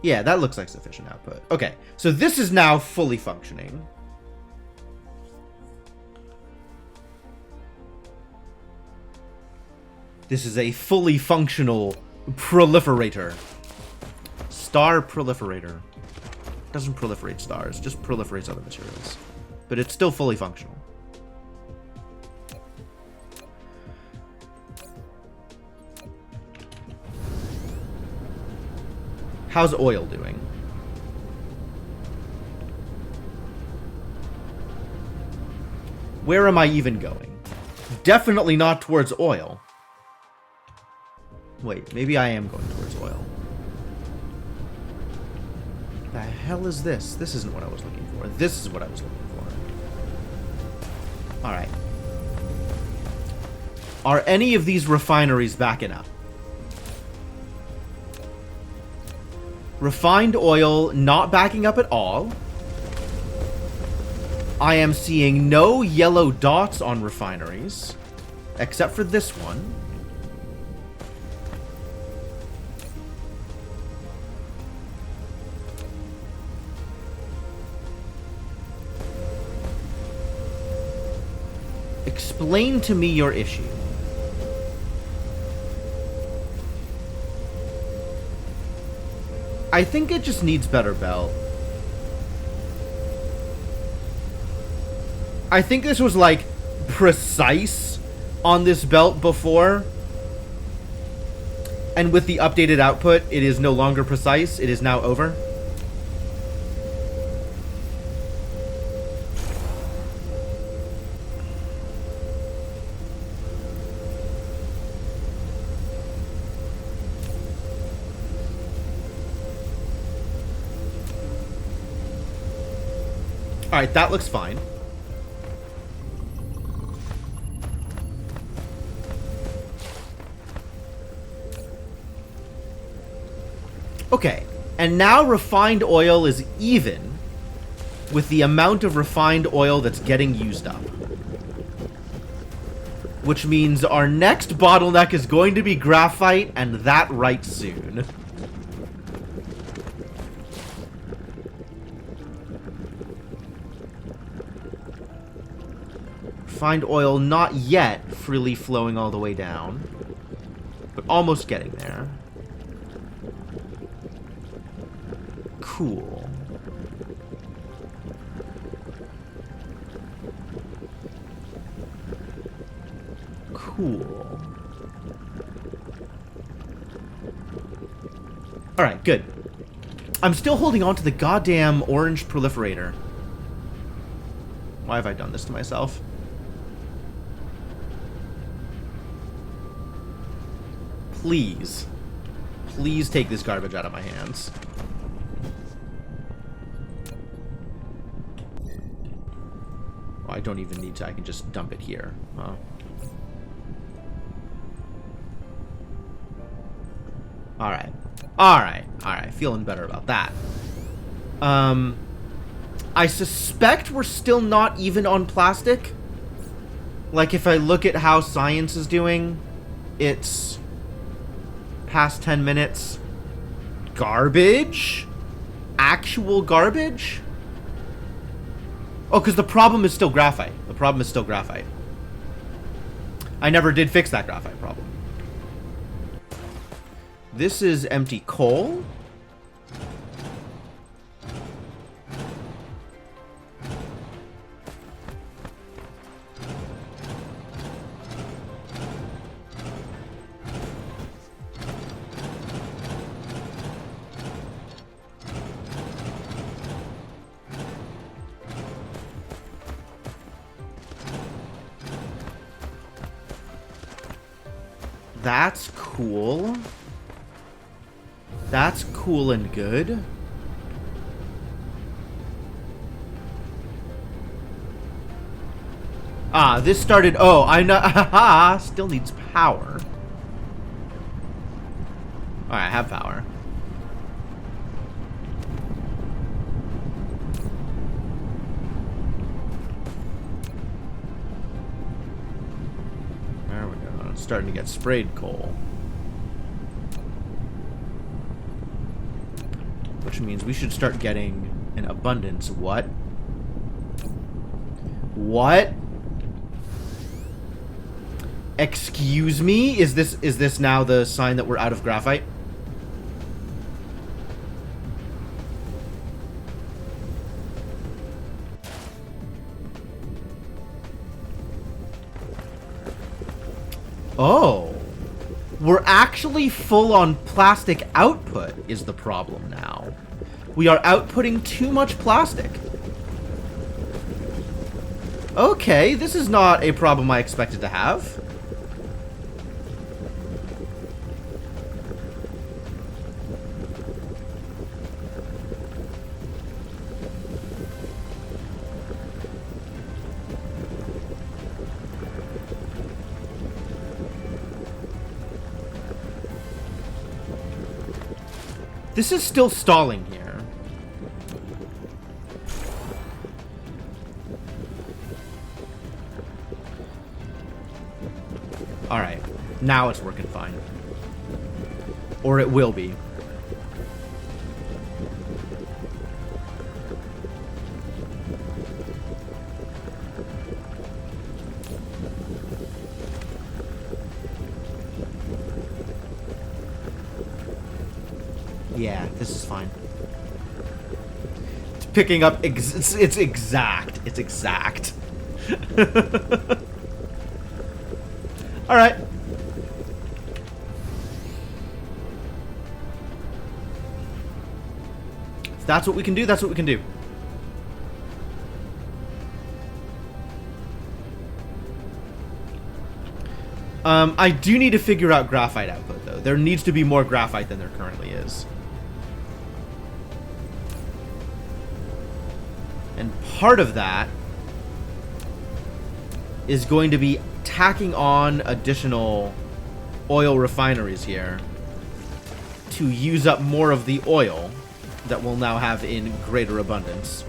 Yeah, that looks like sufficient output. Okay, so this is now fully functioning. This is a fully functional proliferator. Star proliferator. Doesn't proliferate stars, just proliferates other materials. But it's still fully functional. How's oil doing? Where am I even going? Definitely not towards oil. Wait, maybe I am going towards oil. The hell is this? This isn't what I was looking for. This is what I was looking for. Alright. Are any of these refineries backing up? Refined oil not backing up at all. I am seeing no yellow dots on refineries, except for this one. Explain to me your issue. I think it just needs better belt. I think this was, like, precise on this belt before. And with the updated output, it is no longer precise. It is now over. Alright, that looks fine. Okay, and now refined oil is even with the amount of refined oil that's getting used up. Which means our next bottleneck is going to be graphite, and that right soon. Refined oil not yet freely flowing all the way down, but almost getting there. Cool. Cool. Alright, good. I'm still holding on to the goddamn orange proliferator. Why have I done this to myself? Please. Please take this garbage out of my hands. Oh, I don't even need to. I can just dump it here. Huh. Alright. Alright. Alright. Feeling better about that. I suspect we're still not even on plastic. Like, if I look at how science is doing, it's past 10 minutes. Garbage? Actual garbage? Oh, because the problem is still graphite. The problem is still graphite. I never did fix that graphite problem. This is empty coal. That's cool. That's cool and good. Ah, this started... Oh, I know... Haha! Still needs power. Alright, I have power. There we go. It's starting to get sprayed coal. Which means we should start getting an abundance. What? What? Excuse me? Is this now the sign that we're out of graphite? Oh. We're actually full on plastic output is the problem now. We are outputting too much plastic. Okay, this is not a problem I expected to have. This is still stalling here. Alright. Now it's working fine. Or it will be. Yeah, this is fine. It's picking up... it's exact. It's exact. Alright. If that's what we can do, that's what we can do. I do need to figure out graphite output, though. There needs to be more graphite than there currently is. And part of that is going to be tacking on additional oil refineries here to use up more of the oil that we'll now have in greater abundance.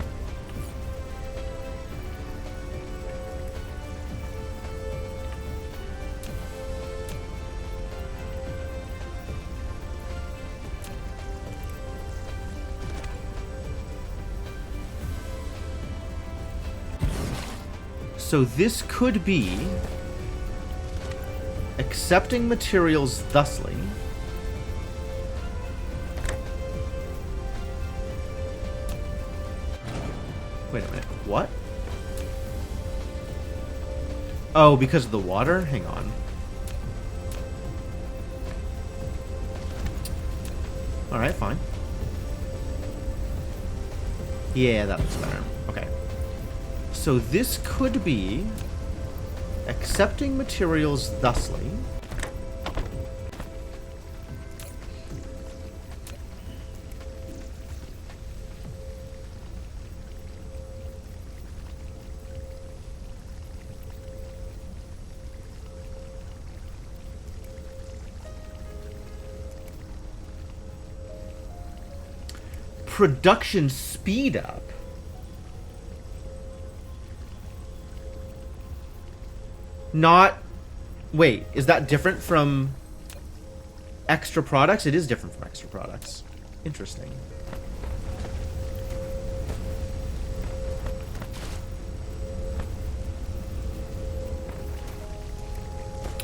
So this could be accepting materials thusly. Wait a minute, what? Oh, because of the water? Hang on. Alright, fine. Yeah, that looks better. Okay. So this could be accepting materials thusly. Production speed up. Not... Wait, is that different from extra products? It is different from extra products. Interesting.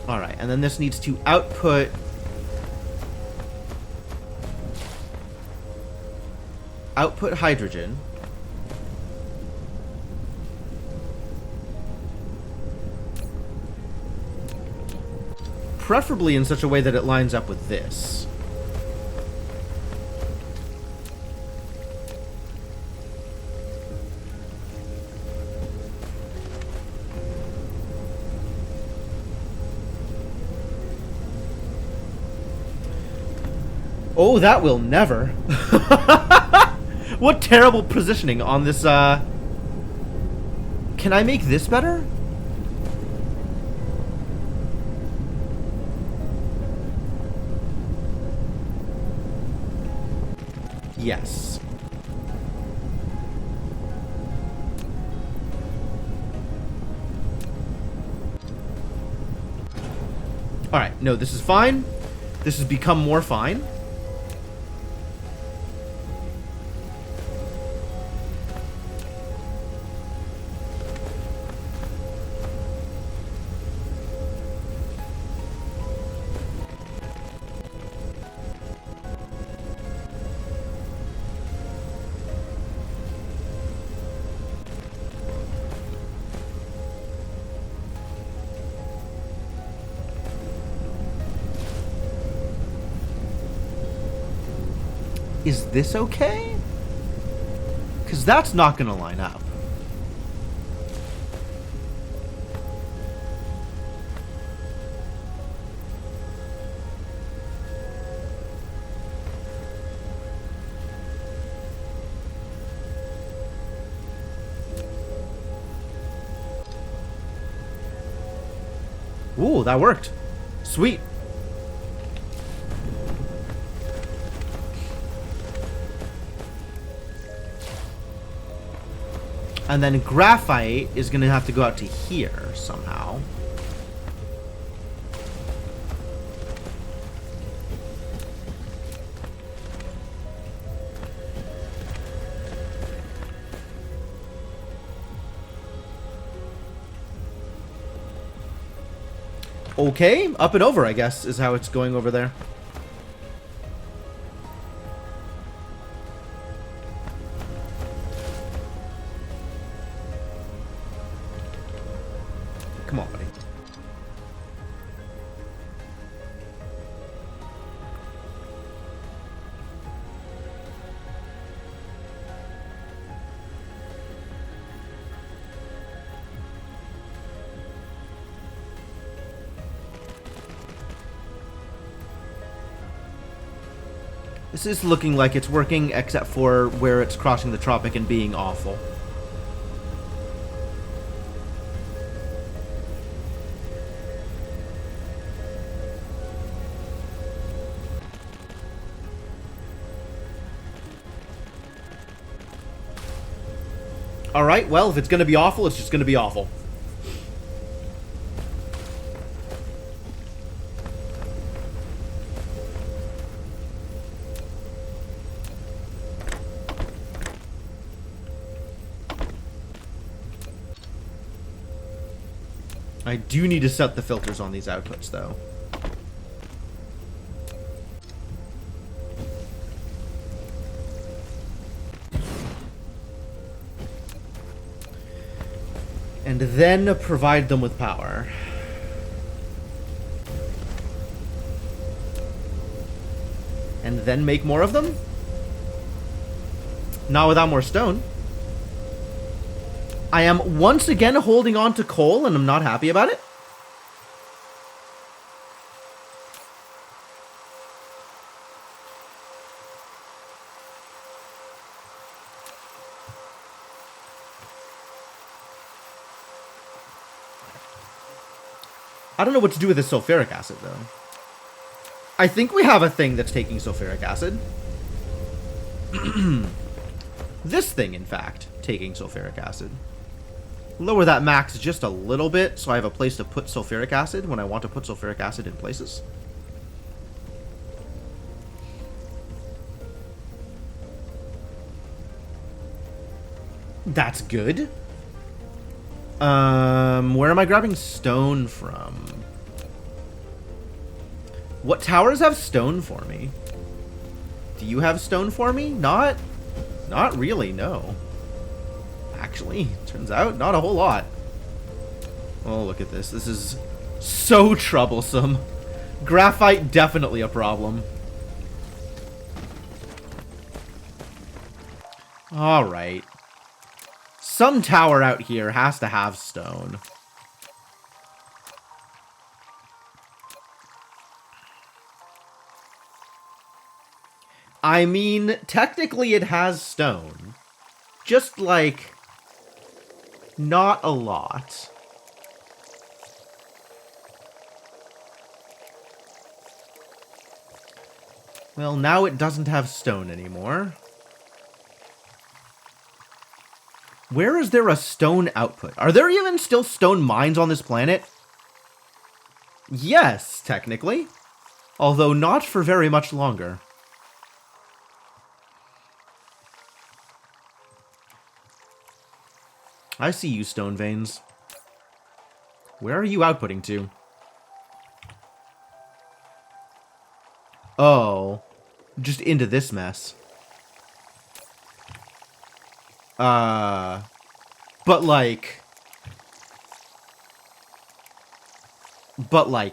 Alright, and then this needs to output... output hydrogen. Preferably in such a way that it lines up with this. Oh, that will never. What terrible positioning on this, Can I make this better? Yes. Alright, no, this is fine. This has become more fine. Is this okay? Because that's not going to line up. Ooh, that worked. Sweet. And then graphite is going to have to go out to here somehow. Okay, up and over, I guess, is how it's going over there. This is looking like it's working, except for where it's crossing the tropic and being awful. Alright, well, if it's going to be awful, it's just going to be awful. I do need to set the filters on these outputs, though. And then provide them with power. And then make more of them? Not without more stone. I am once again holding on to coal, and I'm not happy about it. I don't know what to do with this sulfuric acid, though. I think we have a thing that's taking sulfuric acid. This thing, in fact, taking sulfuric acid. Lower that max just a little bit, so I have a place to put sulfuric acid when I want to put sulfuric acid in places. That's good. Where am I grabbing stone from? What towers have stone for me? Do you have stone for me? Not really, no. Actually, turns out, not a whole lot. Oh, look at this. This is so troublesome. Graphite, definitely a problem. Alright. Some tower out here has to have stone. I mean, technically it has stone. Just, like, not a lot. Well, now it doesn't have stone anymore. Where is there a stone output? Are there even still stone mines on this planet? Yes, technically. Although not for very much longer. I see you, stone veins. Where are you outputting to? Oh. Just into this mess. But like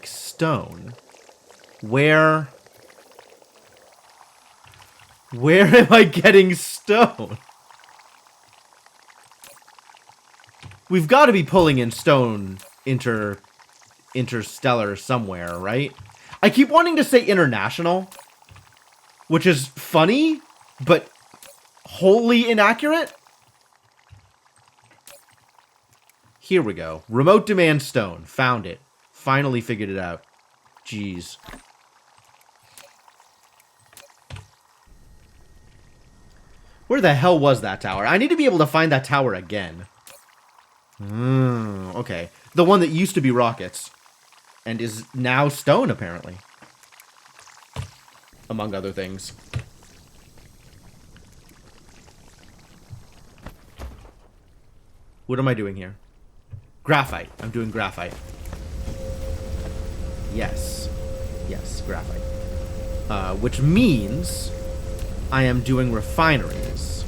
stone. Where am I getting stone? We've got to be pulling in stone interstellar somewhere, right? I keep wanting to say international, which is funny, but wholly inaccurate. Here we go. Remote demand stone. Found it. Finally figured it out. Jeez. Where the hell was that tower? I need to be able to find that tower again. Okay. The one that used to be rockets. And is now stone, apparently. Among other things. What am I doing here? Graphite. I'm doing graphite. Yes. Yes, graphite. Which means I am doing refineries.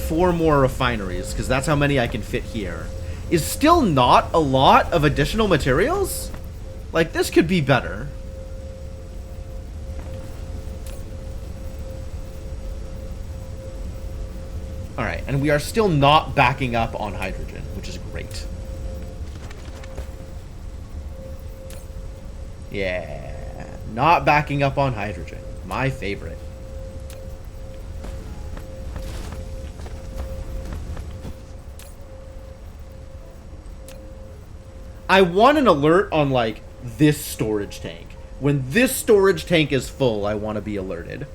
4 more refineries, because that's how many I can fit here. Is still not a lot of additional materials? Like, this could be better. Alright, and we are still not backing up on hydrogen, which is great. Yeah. Not backing up on hydrogen. My favorite. I want an alert on, like, this storage tank. When this storage tank is full, I want to be alerted.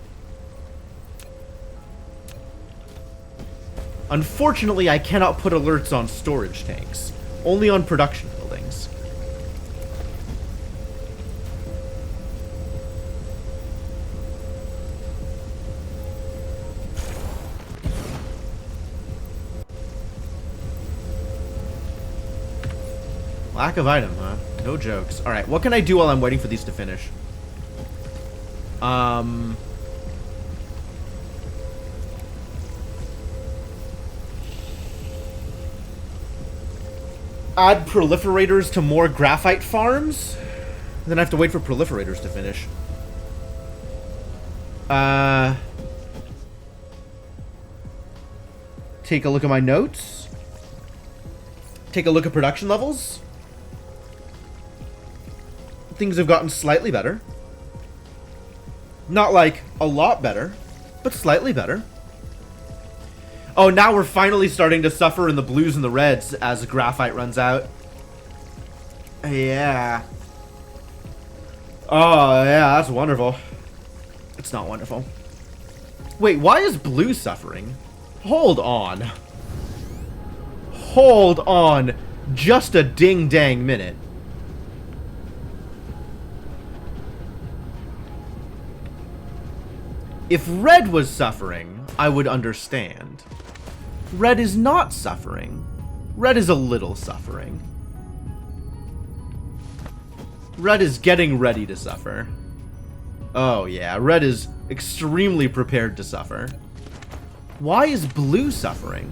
Unfortunately, I cannot put alerts on storage tanks. Only on production buildings. Lack of item, huh? No jokes. Alright, what can I do while I'm waiting for these to finish? Add proliferators to more graphite farms? Then I have to wait for proliferators to finish. Take a look at my notes. Take a look at production levels. Things have gotten slightly better. Not like a lot better, but slightly better. Oh, now we're finally starting to suffer in the blues and the reds as graphite runs out. Yeah. Oh, yeah, that's wonderful. It's not wonderful. Wait, why is blue suffering? Hold on. Hold on. Just a ding-dang minute. If red was suffering, I would understand. Red is not suffering. Red is a little suffering. Red is getting ready to suffer. Oh yeah, red is extremely prepared to suffer. Why is blue suffering?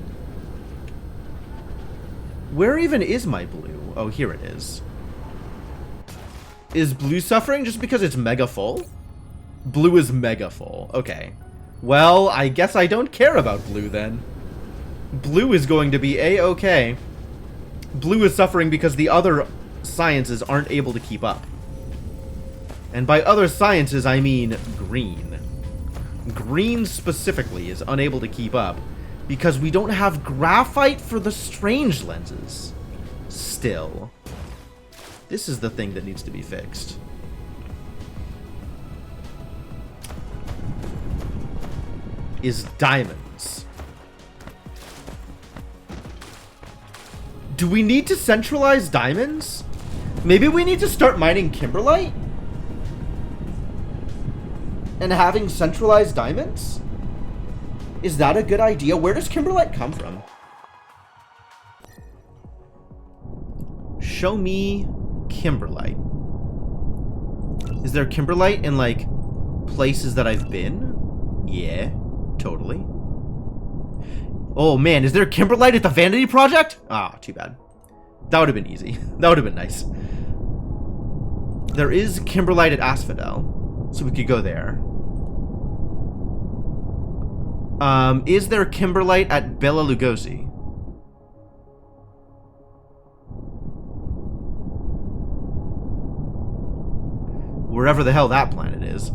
Where even is my blue? Oh, here it is. Is blue suffering just because it's mega full? Blue is mega full. Okay. Well, I guess I don't care about blue then. Blue is going to be A-okay. Blue is suffering because the other sciences aren't able to keep up. And by other sciences, I mean green. Green specifically is unable to keep up because we don't have graphite for the strange lenses. Still. This is the thing that needs to be fixed. Is diamonds. Do we need to centralize diamonds? Maybe we need to start mining kimberlite? And having centralized diamonds? Is that a good idea? Where does kimberlite come from? Show me kimberlite. Is there kimberlite in, like, places that I've been? Yeah. Totally. Oh man, is there kimberlite at the Vanity Project? Ah, too bad. That would have been easy. That would have been nice. There is kimberlite at Asphodel, so we could go there. Is there kimberlite at Bela Lugosi? Wherever the hell that planet is.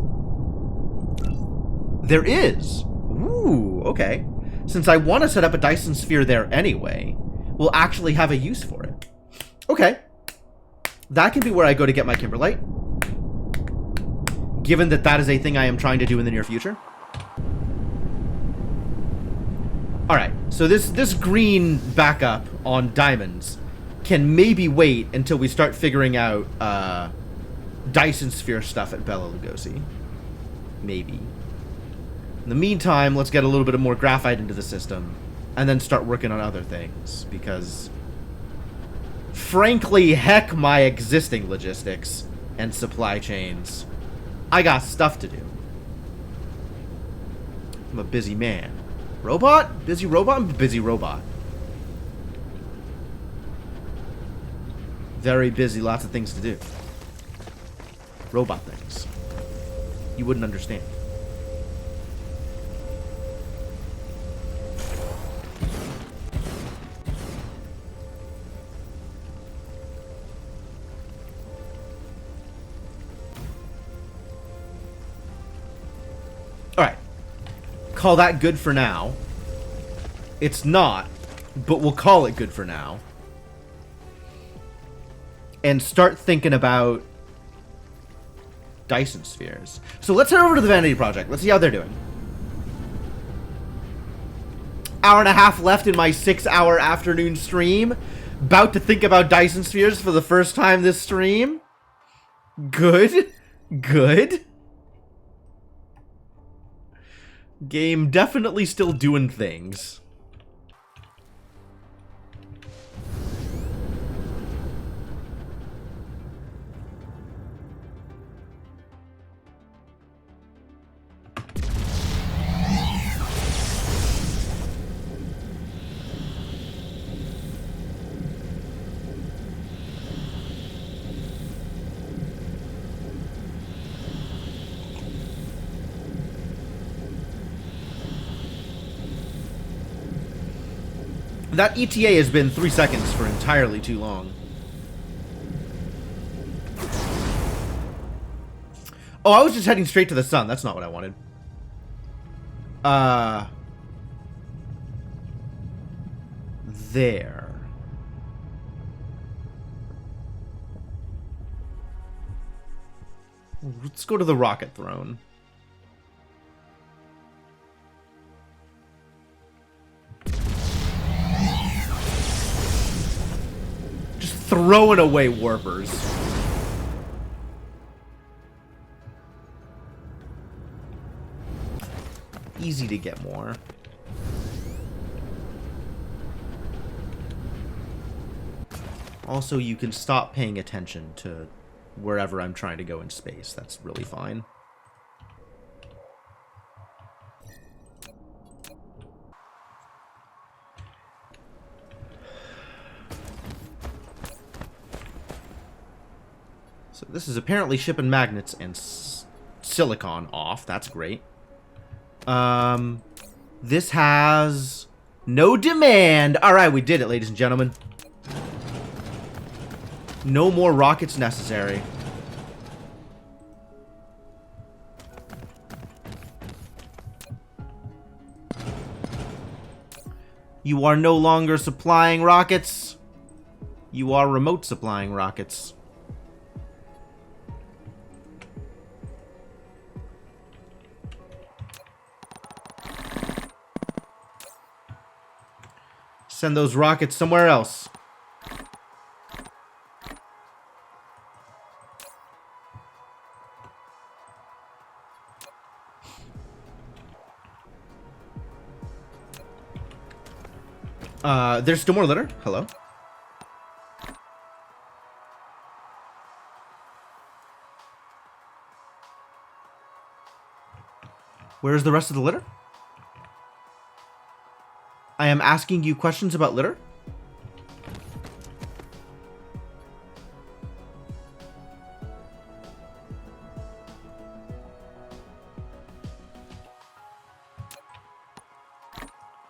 There is! Ooh, okay. Since I want to set up a Dyson sphere there anyway, we'll actually have a use for it. Okay. That can be where I go to get my kimberlite. Given that that is a thing I am trying to do in the near future. Alright, so this green backup on diamonds can maybe wait until we start figuring out Dyson sphere stuff at Bela Lugosi. Maybe. In the meantime, let's get a little bit of more graphite into the system and then start working on other things, because frankly, heck my existing logistics and supply chains. I got stuff to do. I'm a busy man. Robot? Busy robot? I'm a busy robot. Very busy, lots of things to do. Robot things. You wouldn't understand. call that good for now. It's not, but we'll call it good for now. And start thinking about Dyson spheres. So let's head over to the Vanity Project. Let's see how they're doing. Hour and a half left in my 6-hour afternoon stream. About to think about Dyson spheres for the first time this stream. Good. Good. Game definitely still doing things. That ETA has been 3 seconds for entirely too long. Oh, I was just heading straight to the sun. That's not what I wanted. There. Let's go to the rocket throne. Throwing away warpers. Easy to get more. Also, you can stop paying attention to wherever I'm trying to go in space. That's really fine. So this is apparently shipping magnets and silicon off. That's great. This has no demand. All right, we did it, ladies and gentlemen. No more rockets necessary. You are no longer supplying rockets. You are remote supplying rockets. Send those rockets somewhere else. There's still more litter. Hello. Where's the rest of the litter? I am asking you questions about litter.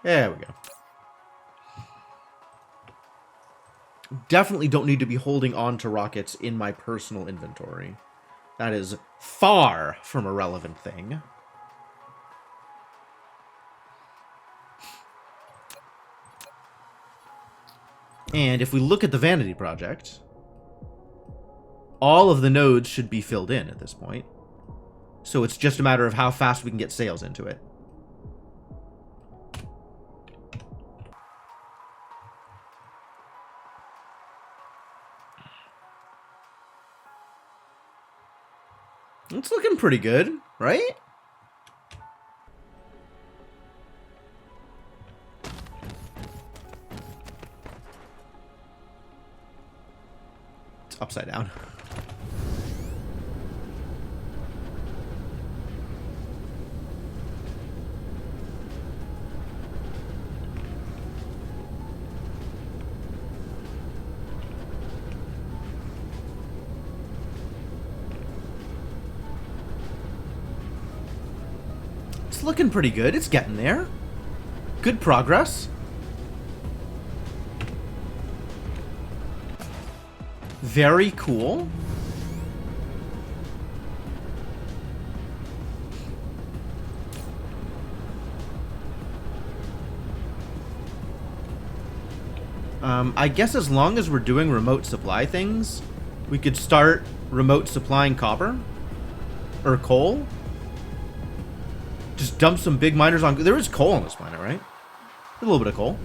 There we go. Definitely don't need to be holding on to rockets in my personal inventory. That is far from a relevant thing. And if we look at the Vanity Project, all of the nodes should be filled in at this point. So it's just a matter of how fast we can get sales into it. It's looking pretty good, right? It's upside down. It's looking pretty good. It's getting there. Good progress. Very cool. I guess as long as we're doing remote supply things, we could start remote supplying copper. Or coal. Just dump some big miners on... There is coal on this miner, right? A little bit of coal.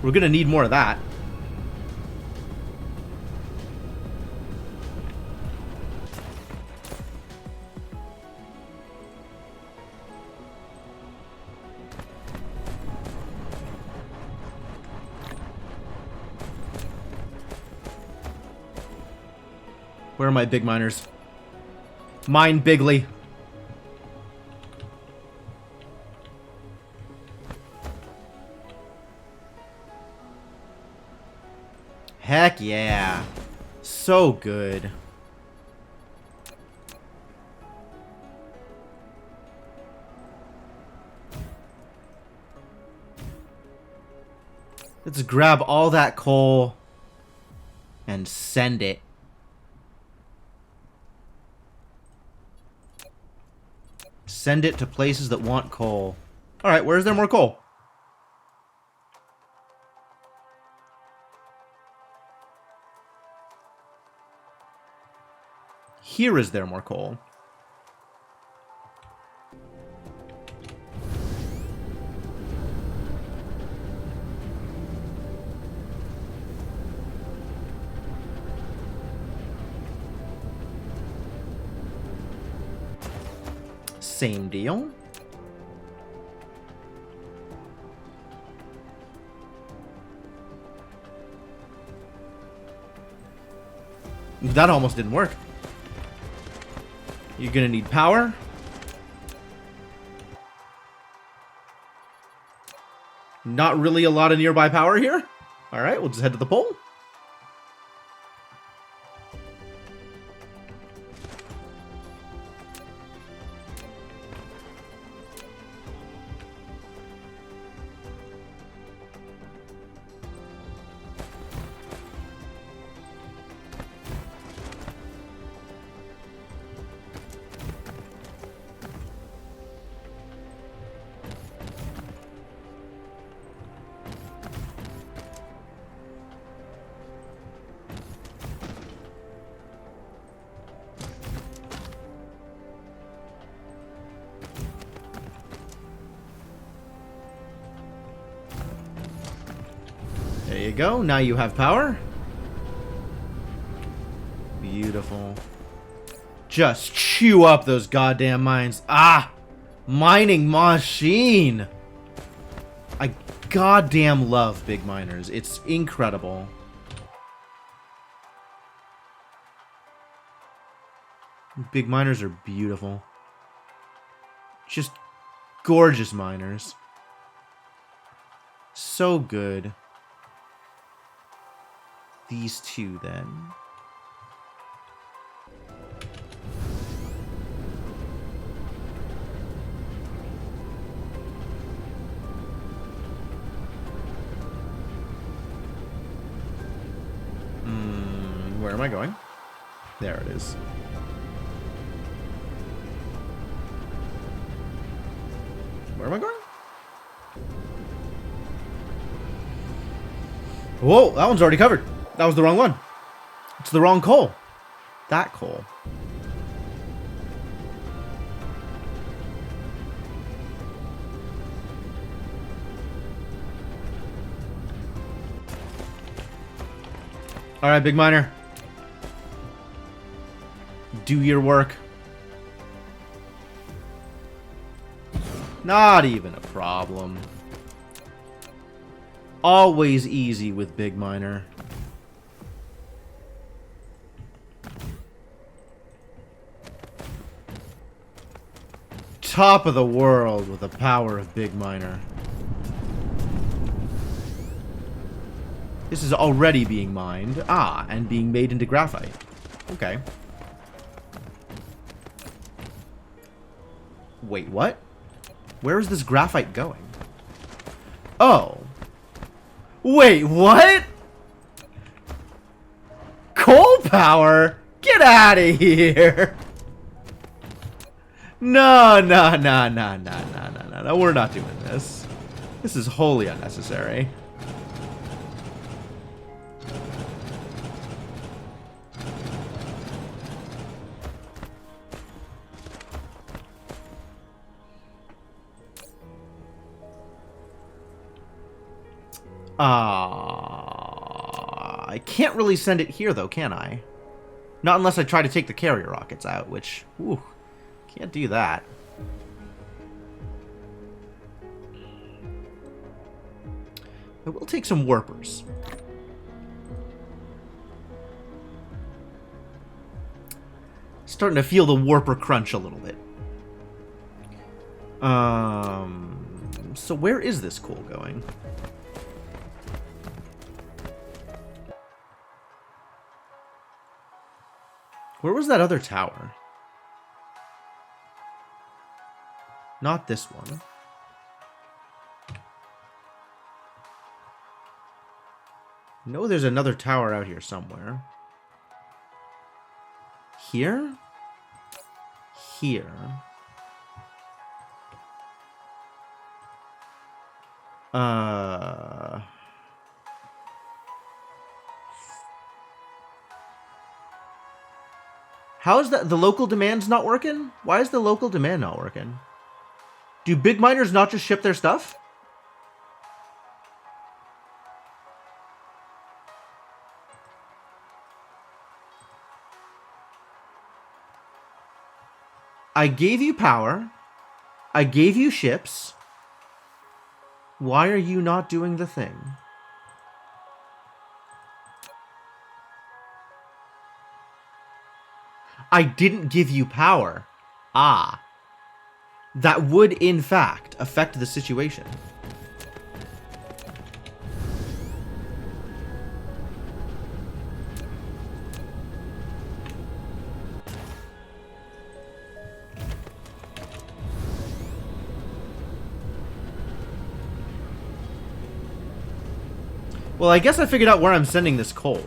We're gonna need more of that. Where are my big miners? Mine bigly. Heck yeah. So good. Let's grab all that coal and send it. Send it to places that want coal. Alright, where's there more coal? Here is there more coal. Same deal. That almost didn't work. You're gonna need power. Not really a lot of nearby power here. Alright, we'll just head to the pole. There you go. Now you have power. Beautiful. Just chew up those goddamn mines. Ah! Mining machine! I goddamn love big miners. It's incredible. Big miners are beautiful. Just gorgeous miners. So good. These two, then. Where am I going? There it is. Where am I going? Whoa, that one's already covered. That was the wrong one. It's the wrong coal. That coal. Alright, big miner. Do your work. Not even a problem. Always easy with big miner. Top of the world with the power of big miner. This is already being mined. Ah, and being made into graphite. Okay. Wait, what? Where is this graphite going? Oh. Wait, what? Coal power? Get out of here. No. We're not doing this. This is wholly unnecessary. I can't really send it here, though, can I? Not unless I try to take the carrier rockets out, which... Ooh, can't do that. I will take some warpers. Starting to feel the warper crunch a little bit. So where is this coal going? Where was that other tower? Not this one. No, there's another tower out here somewhere. Here? Here. How is that? The local demand's not working? Why is the local demand not working? Do big miners not just ship their stuff? I gave you power. I gave you ships. Why are you not doing the thing? I didn't give you power. Ah. That would, in fact, affect the situation. Well, I guess I figured out where I'm sending this coal.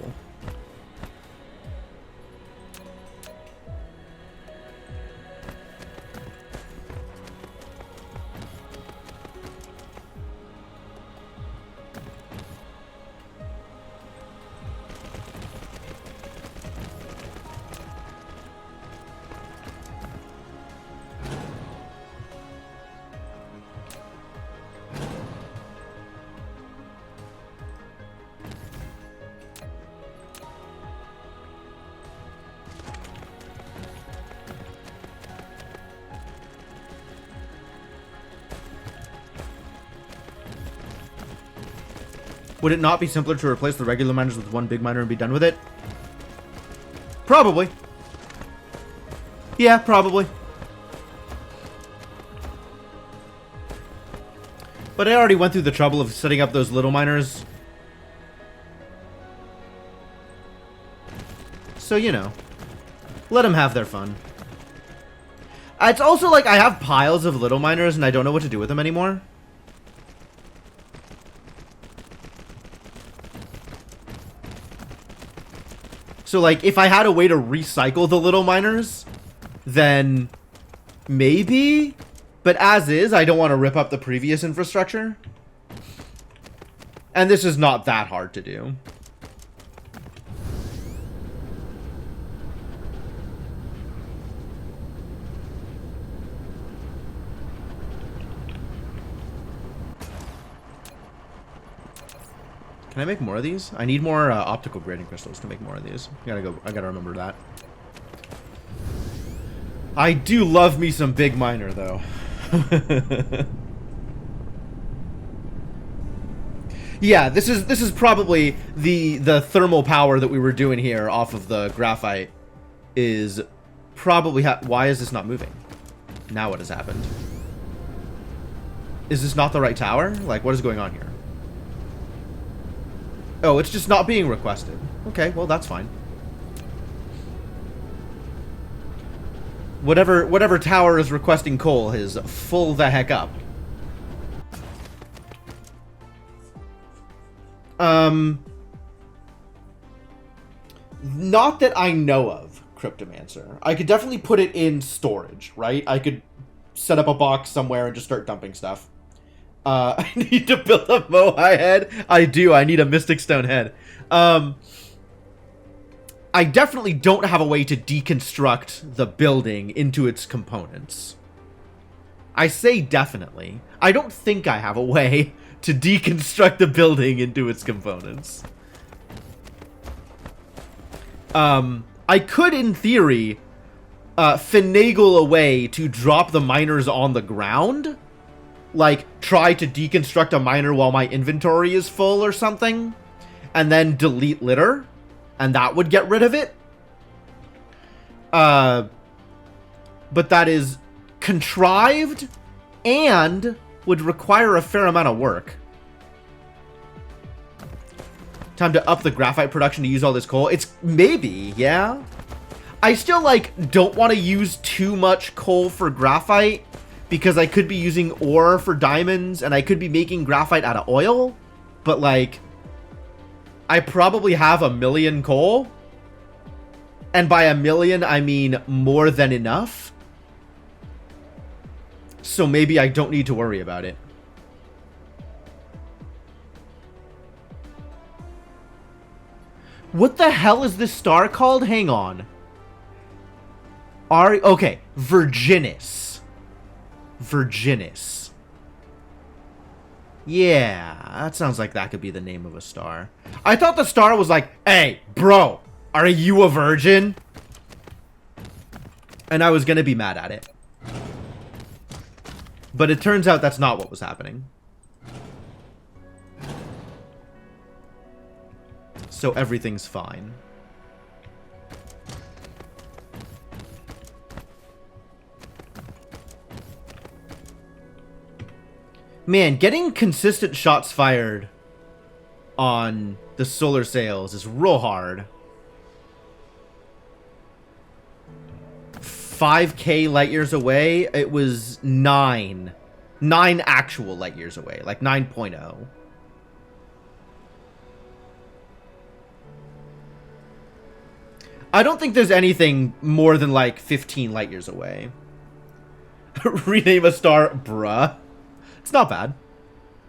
Would it not be simpler to replace the regular miners with one big miner and be done with it? Probably. Yeah, probably. But I already went through the trouble of setting up those little miners. So, you know. Let them have their fun. It's also like I have piles of little miners and I don't know what to do with them anymore. So, like, if I had a way to recycle the little miners, then maybe. But as is, I don't want to rip up the previous infrastructure. And this is not that hard to do. Can I make more of these? I need more optical grading crystals to make more of these. I gotta remember that. I do love me some big miner though. Yeah, this is probably the thermal power that we were doing here off of the graphite is probably why is this not moving? Now what has happened? Is this not the right tower? Like, what is going on here? Oh, it's just not being requested. Okay, well, that's fine. Whatever tower is requesting coal is full the heck up. Not that I know of, Cryptomancer. I could definitely put it in storage, right? I could set up a box somewhere and just start dumping stuff. I need to build a Moai head. I do. I need a Mystic Stone head. I definitely don't have a way to deconstruct the building into its components. I say definitely. I don't think I have a way to deconstruct the building into its components. I could, in theory, finagle a way to drop the miners on the ground. Like, try to deconstruct a miner while my inventory is full or something. And then delete litter. And that would get rid of it. But that is contrived and would require a fair amount of work. Time to up the graphite production to use all this coal. It's maybe, yeah. I still, like, don't want to use too much coal for graphite. Because I could be using ore for diamonds, and I could be making graphite out of oil. But, like, I probably have 1 million coal. And by 1 million, I mean more than enough. So maybe I don't need to worry about it. What the hell is this star called? Hang on. Okay, Virginis. Virginis. Yeah, that sounds like that could be the name of a star. I thought the star was like, hey, bro, are you a virgin? And I was gonna be mad at it. But it turns out that's not what was happening. So everything's fine. Man, getting consistent shots fired on the solar sails is real hard. 5k light years away, it was 9 actual light years away, like 9.0. I don't think there's anything more than like 15 light years away. Rename a star, bruh. It's not bad.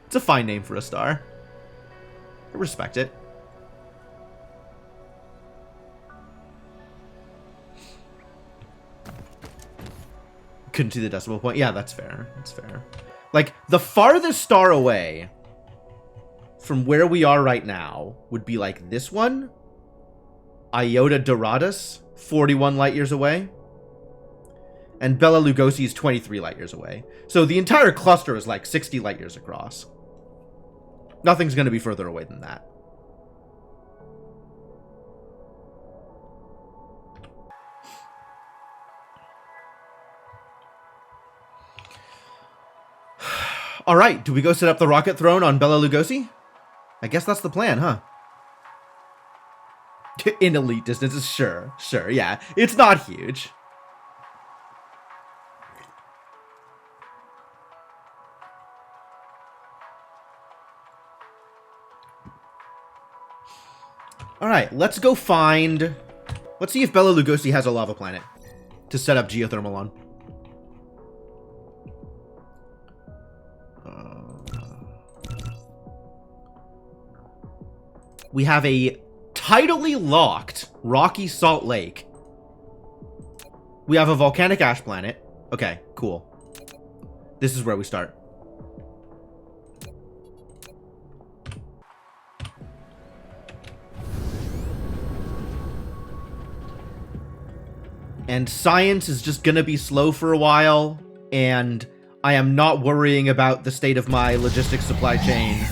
It's a fine name for a star. I respect it. Couldn't see the decimal point. Yeah, that's fair. That's fair. Like, the farthest star away from where we are right now would be like this one. Iota Doradus, 41 light years away. And Bela Lugosi is 23 light years away. So the entire cluster is like 60 light years across. Nothing's going to be further away than that. All right, do we go set up the rocket throne on Bela Lugosi? I guess that's the plan, huh? In elite distances, sure, yeah. It's not huge. Alright, let's go find... Let's see if Bela Lugosi has a lava planet to set up geothermal on. We have a tidally locked rocky salt lake. We have a volcanic ash planet. Okay, cool. This is where we start. And science is just gonna be slow for a while, and I am not worrying about the state of my logistics supply chain,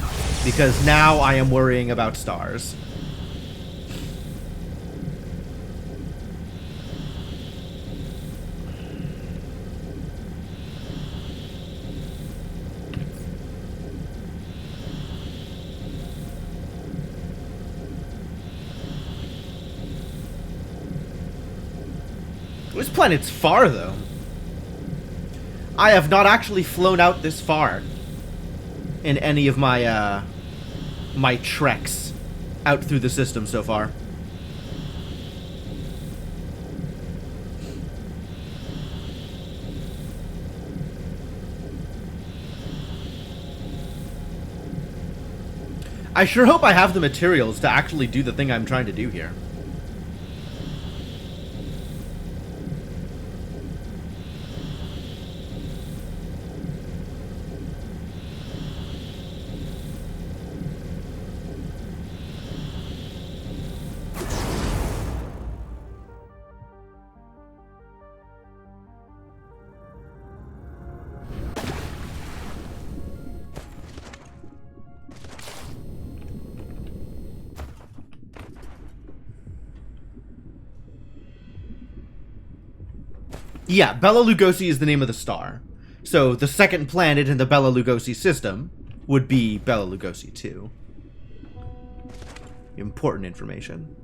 because now I am worrying about stars. This planet's far, though. I have not actually flown out this far in any of my, my treks out through the system so far. I sure hope I have the materials to actually do the thing I'm trying to do here. Yeah, Bela Lugosi is the name of the star. So the second planet in the Bela Lugosi system would be Bela Lugosi 2. Important information.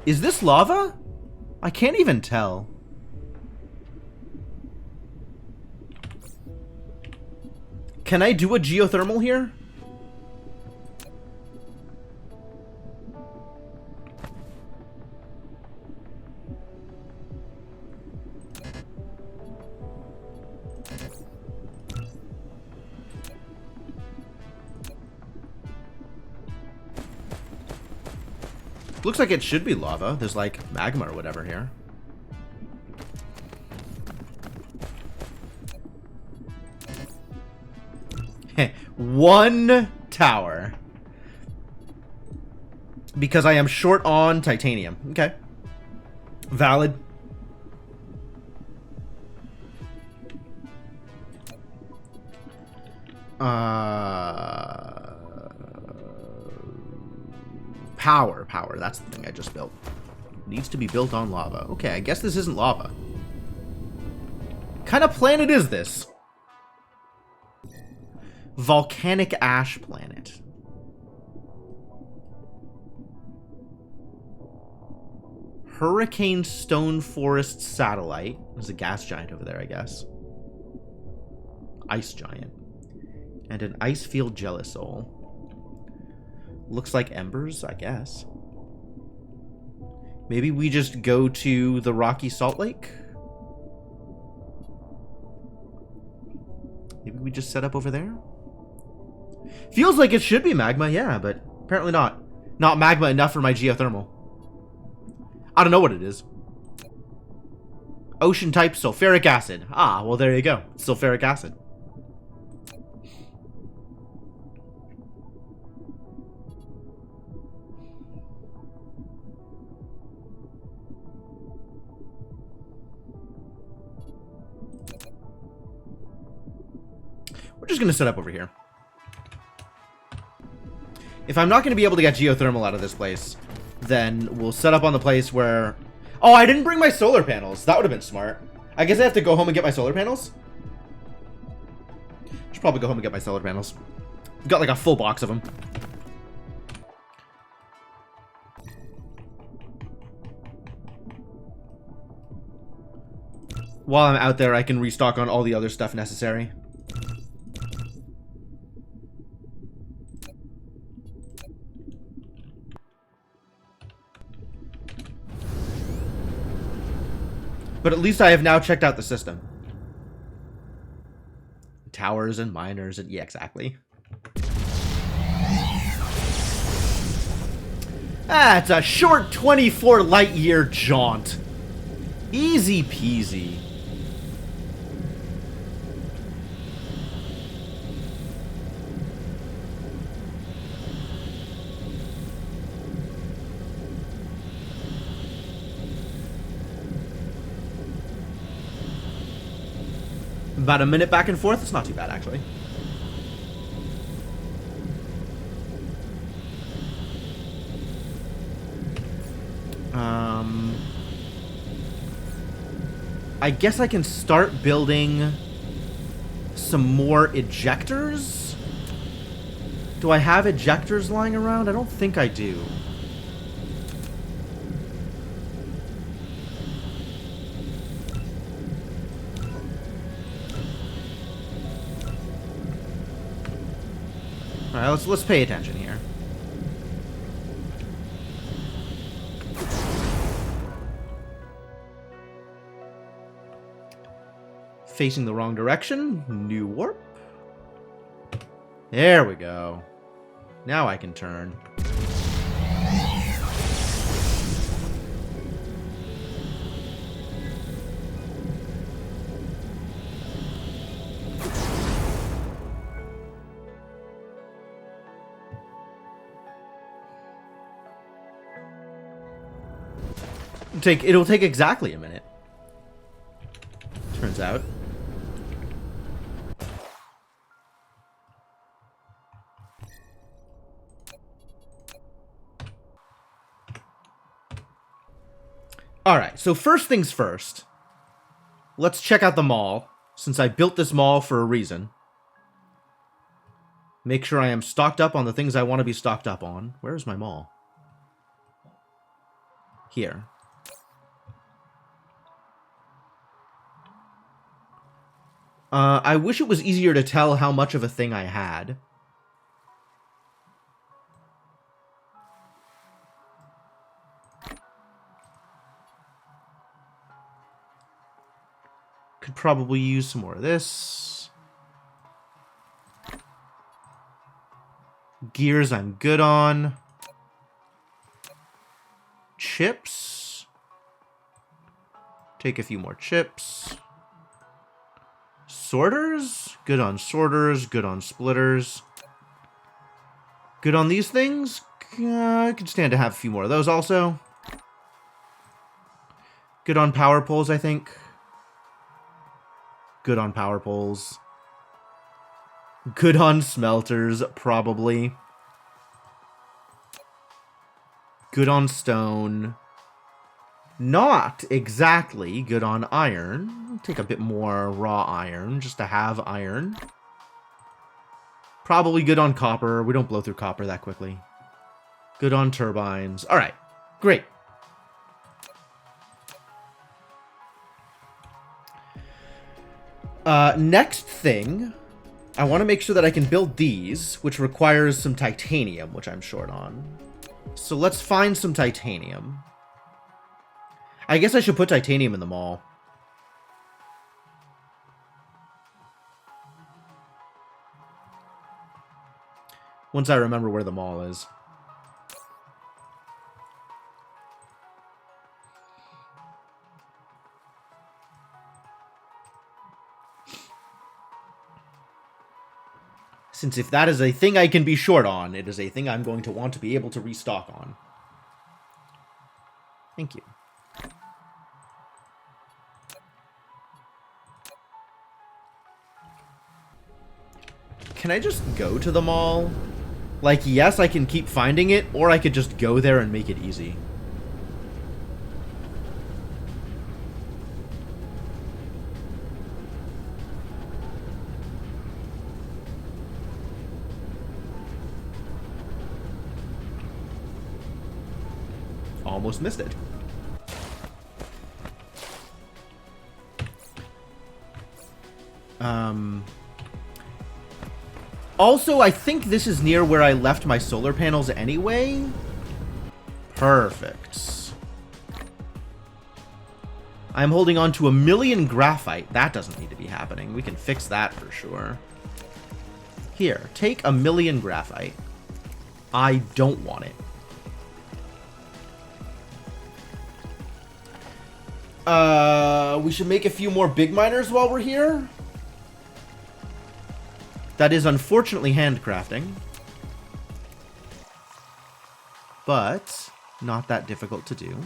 Is this lava? I can't even tell. Can I do a geothermal here? Looks like it should be lava. There's like magma or whatever here. One tower. Because I am short on titanium. Okay. Valid. Power. That's the thing I just built. Needs to be built on lava. Okay, I guess this isn't lava. What kind of planet is this? Volcanic ash planet. Hurricane Stone Forest Satellite. There's a gas giant over there, I guess. Ice giant. And an ice field Jellisoul. Looks like embers, I guess. Maybe we just go to the Rocky Salt Lake? Maybe we just set up over there? Feels like it should be magma, yeah, but apparently not. Not magma enough for my geothermal. I don't know what it is. Ocean type sulfuric acid. Ah, well there you go. Sulfuric acid. We're just going to set up over here. If I'm not going to be able to get geothermal out of this place, then we'll set up on the place where... Oh, I didn't bring my solar panels. That would have been smart. I guess I have to go home and get my solar panels. Should probably go home and get my solar panels. Got like a full box of them. While I'm out there, I can restock on all the other stuff necessary. But at least I have now checked out the system. Towers and miners and... Yeah, exactly. Ah, it's a short 24 light year jaunt. Easy peasy. About a minute back and forth. It's not too bad, actually. I guess I can start building some more ejectors. Do I have ejectors lying around? I don't think I do. All right, let's pay attention here. Facing the wrong direction. New warp. There we go. Now I can turn. It'll take exactly a minute. Turns out. All right, so first things first. Let's check out the mall, since I built this mall for a reason. Make sure I am stocked up on the things I want to be stocked up on. Where's my mall? Here. I wish it was easier to tell how much of a thing I had. Could probably use some more of this. Gears I'm good on. Chips. Take a few more chips. Sorters? Good on sorters. Good on splitters. Good on these things. I could stand to have a few more of those also. Good on power poles, I think. Good on power poles. Good on smelters, probably. Good on stone. Not exactly good on iron. I'll take a bit more raw iron just to have iron. Probably good on copper. We don't blow through copper that quickly. Good on turbines. All right, great. Next thing, I want to make sure that I can build these, which requires some titanium, which I'm short on. So let's find some titanium. I guess I should put titanium in the mall. Once I remember where the mall is. Since if that is a thing I can be short on, it is a thing I'm going to want to be able to restock on. Thank you. Can I just go to the mall? Like, yes, I can keep finding it, or I could just go there and make it easy. Almost missed it. Also, I think this is near where I left my solar panels anyway. Perfect. I'm holding on to 1,000,000 graphite. That doesn't need to be happening. We can fix that for sure. Here, take 1,000,000 graphite. I don't want it. We should make a few more big miners while we're here. That is unfortunately handcrafting. But not that difficult to do.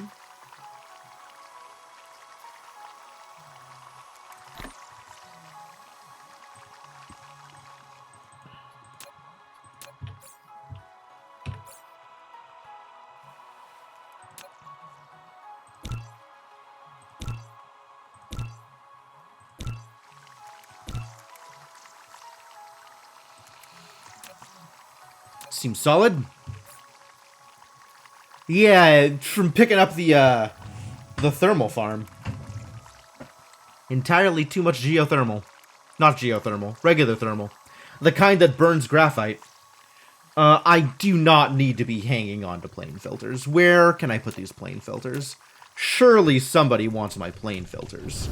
Seems solid. Yeah, from picking up the thermal farm. Entirely too much geothermal. Not geothermal, regular thermal. The kind that burns graphite. I do not need to be hanging on to plane filters. Where can I put these plane filters? Surely somebody wants my plane filters.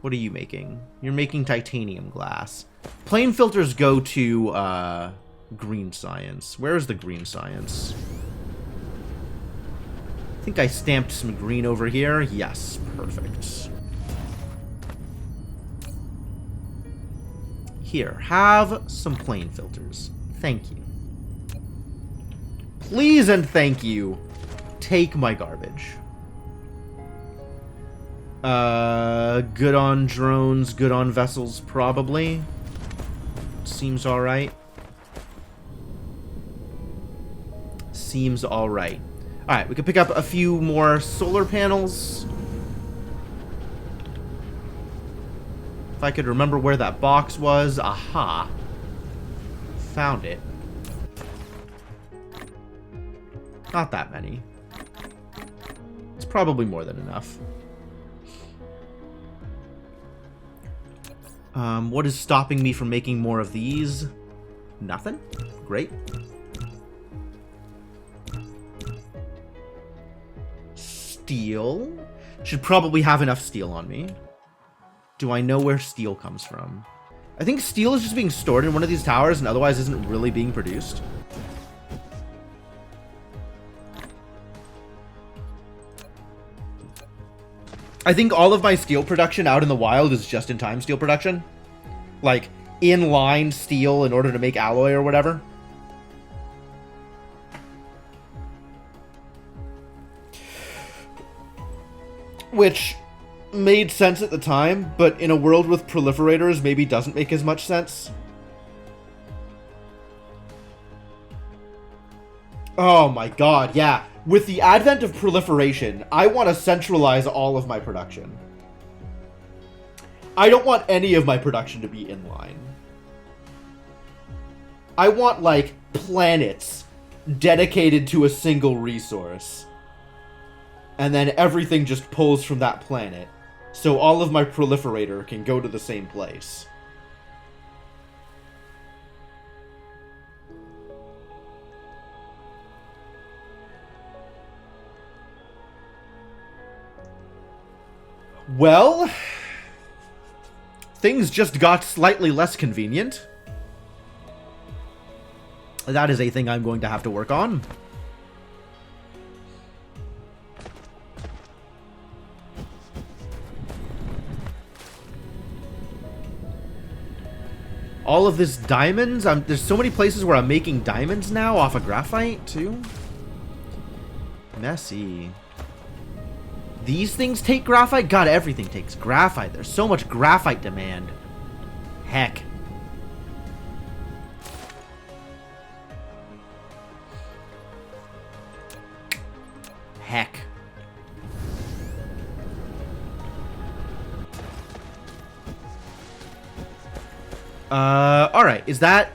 What are you making? You're making titanium glass. Plane filters go to, green science. Where's the green science? I think I stamped some green over here. Yes, perfect. Here, have some plane filters. Thank you. Please and thank you. Take my garbage. Good on drones, good on vessels, probably. Seems alright. Seems alright. Alright, we can pick up a few more solar panels. If I could remember where that box was. Aha. Found it. Not that many. It's probably more than enough. What is stopping me from making more of these? Nothing? Great. Steel? Should probably have enough steel on me. Do I know where steel comes from? I think steel is just being stored in one of these towers and otherwise isn't really being produced. I think all of my steel production out in the wild is just-in-time steel production. Like, in-line steel in order to make alloy or whatever. Which made sense at the time, but in a world with proliferators, maybe doesn't make as much sense. Oh my god, yeah. With the advent of proliferation, I want to centralize all of my production. I don't want any of my production to be inline. I want, like, planets dedicated to a single resource. And then everything just pulls from that planet. So all of my proliferator can go to the same place. Well, things just got slightly less convenient. That is a thing I'm going to have to work on. All of this diamonds, there's so many places where I'm making diamonds now off of graphite, too. Messy. These things take graphite? God, everything takes graphite. There's so much graphite demand. Heck. Heck. Alright. Is that...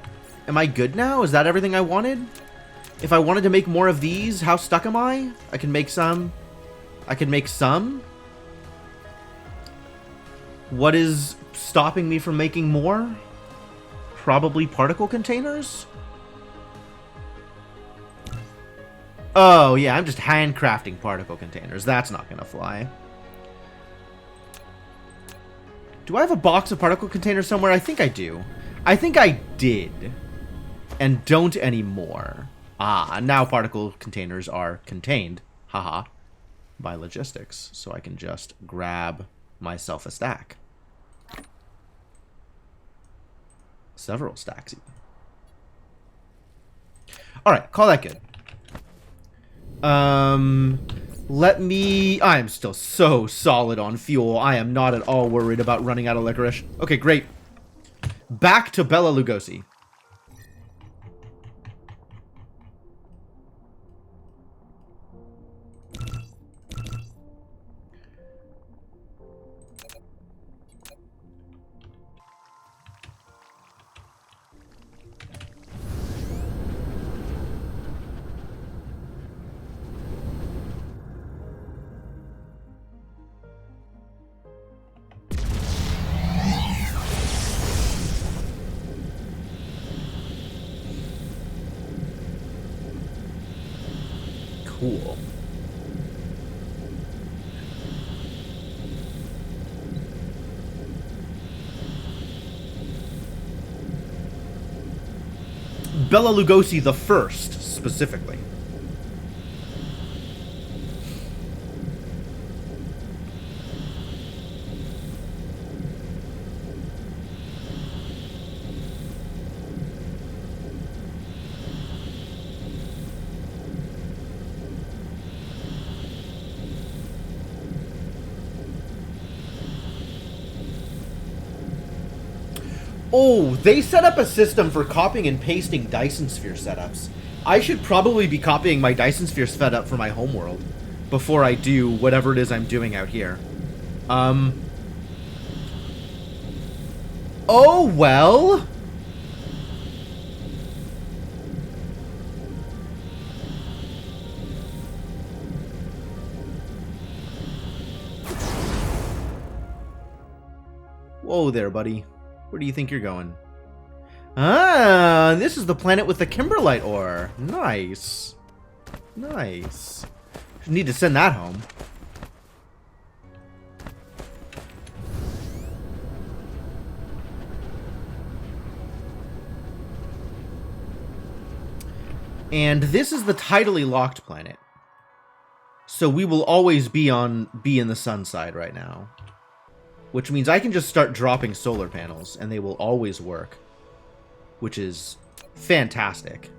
Am I good now? Is that everything I wanted? If I wanted to make more of these, how stuck am I? I can make some... I can make some. What is stopping me from making more? Probably particle containers? Oh, yeah, I'm just handcrafting particle containers. That's not gonna fly. Do I have a box of particle containers somewhere? I think I do. I think I did. And don't anymore. Ah, now particle containers are contained. Haha. By logistics, so I can just grab myself a stack. Several stacks. Alright, call that good. Let me... I'm still so solid on fuel. I am not at all worried about running out of licorice. Okay, great. Back to Bela Lugosi. Cool. Bela Lugosi the First, specifically. Oh, they set up a system for copying and pasting Dyson sphere setups. I should probably be copying my Dyson Sphere sped up for my homeworld before I do whatever it is I'm doing out here. Oh, well. Whoa there, buddy. Where do you think you're going? Ah, this is the planet with the kimberlite ore. Nice. Nice. Need to send that home. And this is the tidally locked planet. So we will always be in the sun side right now. Which means I can just start dropping solar panels and they will always work. Which is fantastic.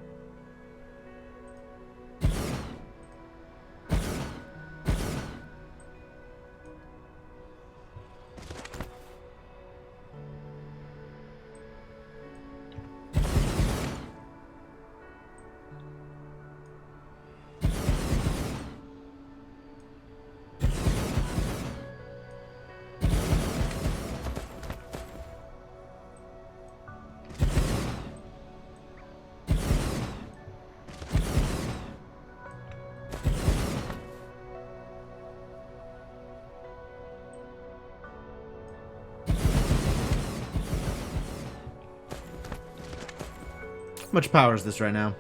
How much power is this right now?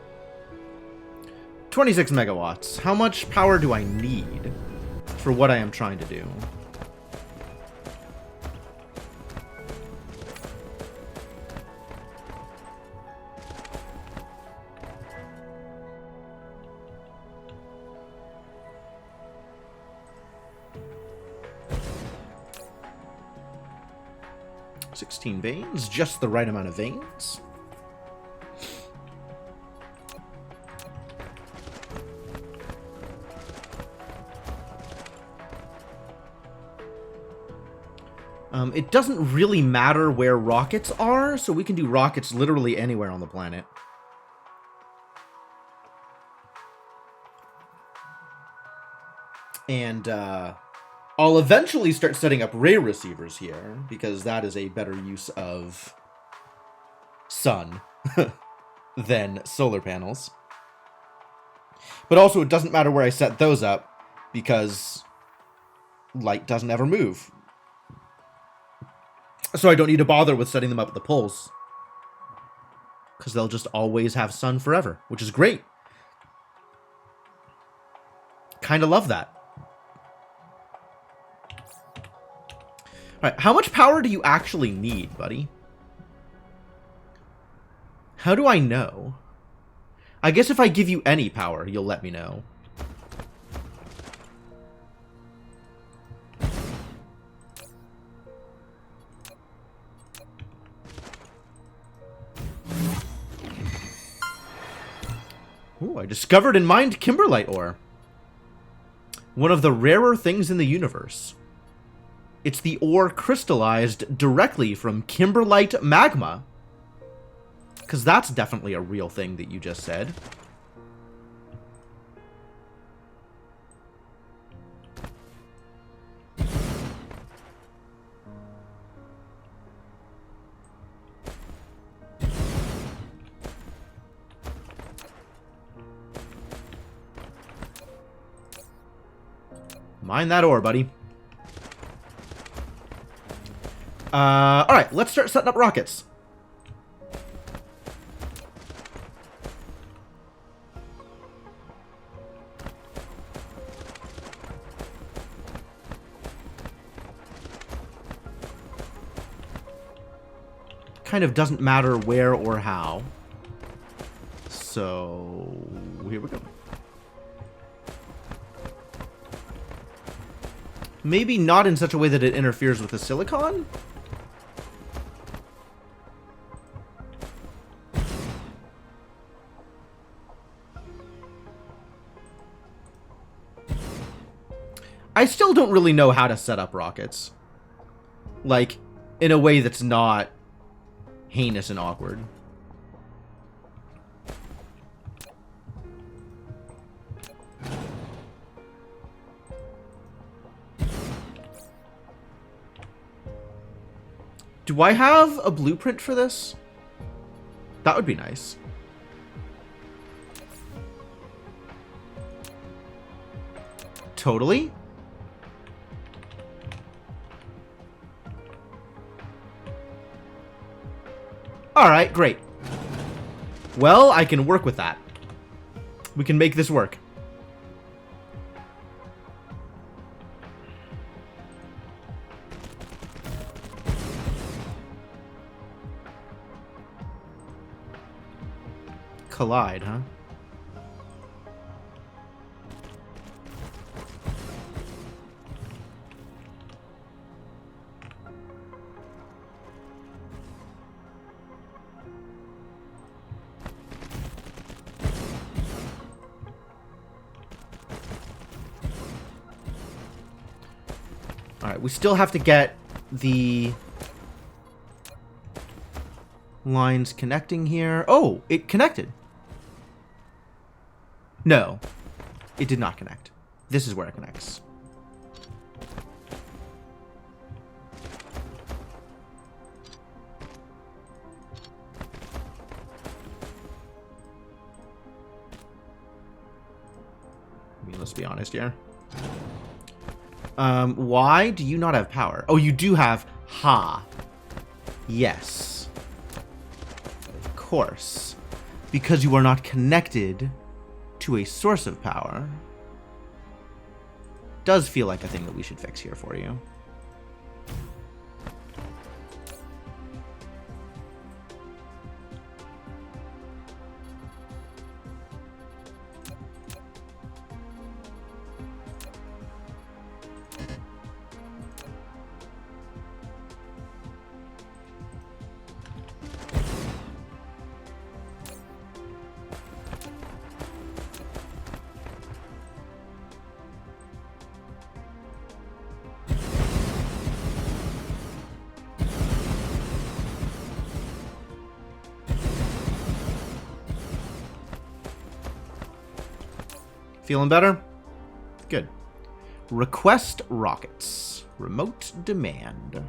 26 megawatts. How much power do I need for what I am trying to do? $16 veins, just the right amount of veins. It doesn't really matter where rockets are, so we can do rockets literally anywhere on the planet. And I'll eventually start setting up ray receivers here, because that is a better use of sun than solar panels. But also, it doesn't matter where I set those up, because light doesn't ever move. So I don't need to bother with setting them up at the poles. Because they'll just always have sun forever, which is great. Kind of love that. Alright, how much power do you actually need, buddy? How do I know? I guess if I give you any power, you'll let me know. Ooh, I discovered and mined kimberlite ore. One of the rarer things in the universe. It's the ore crystallized directly from kimberlite magma. Because that's definitely a real thing that you just said. Mine that ore, buddy. Alright, let's start setting up rockets. Kind of doesn't matter where or how. So, here we go. Maybe not in such a way that it interferes with the silicon? I still don't really know how to set up rockets. Like, in a way that's not heinous and awkward. Do I have a blueprint for this? That would be nice. Totally. Alright, great. Well, I can work with that. We can make this work. Collide, huh? Alright, we still have to get the lines connecting here. Oh, it connected. No, it did not connect. This is where it connects. I mean, let's be honest here. Why do you not have power? Oh, you do have... Ha. Yes. Of course. Because you are not connected to a source of power. Does feel like a thing that we should fix here for you. Feeling better? Good. Request rockets. Remote demand.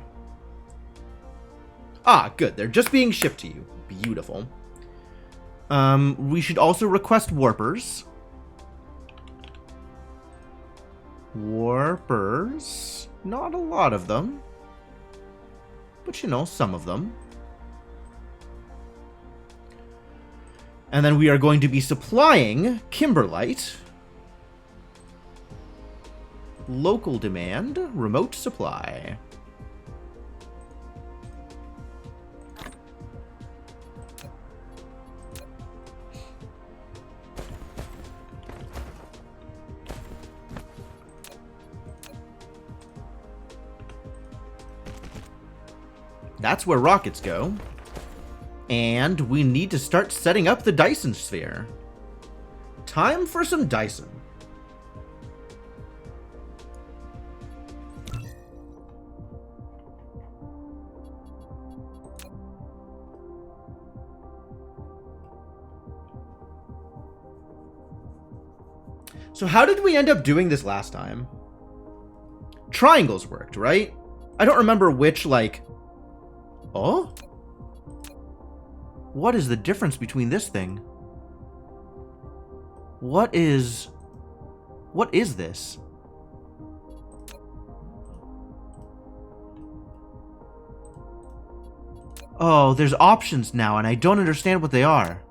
Ah, good. They're just being shipped to you. Beautiful. We should also request warpers. Warpers. Not a lot of them. But, you know, some of them. And then we are going to be supplying Kimberlite. Local demand, remote supply. That's where rockets go. And we need to start setting up the Dyson sphere. Time for some Dyson. So how did we end up doing this last time? Triangles worked, right? I don't remember which, like... Oh? What is the difference between this thing? What is this? Oh, there's options now, and I don't understand what they are.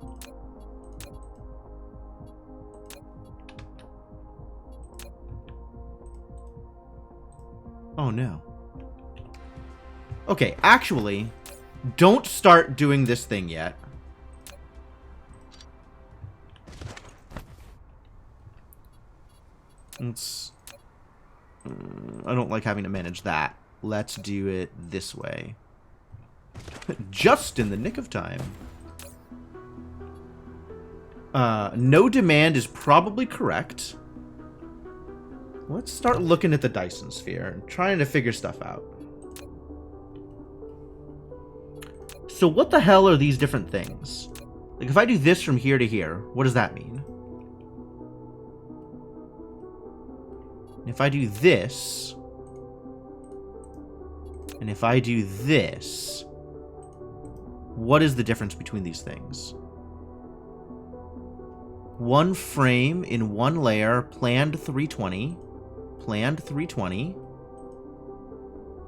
Oh, no. Okay, actually, don't start doing this thing yet. Let's... I don't like having to manage that. Let's do it this way. Just in the nick of time. No demand is probably correct. Let's start looking at the Dyson sphere and trying to figure stuff out. So what the hell are these different things? Like, if I do this from here to here, what does that mean? If I do this, And if I do this, what is the difference between these things? One frame in one layer, planned 320, planned 320,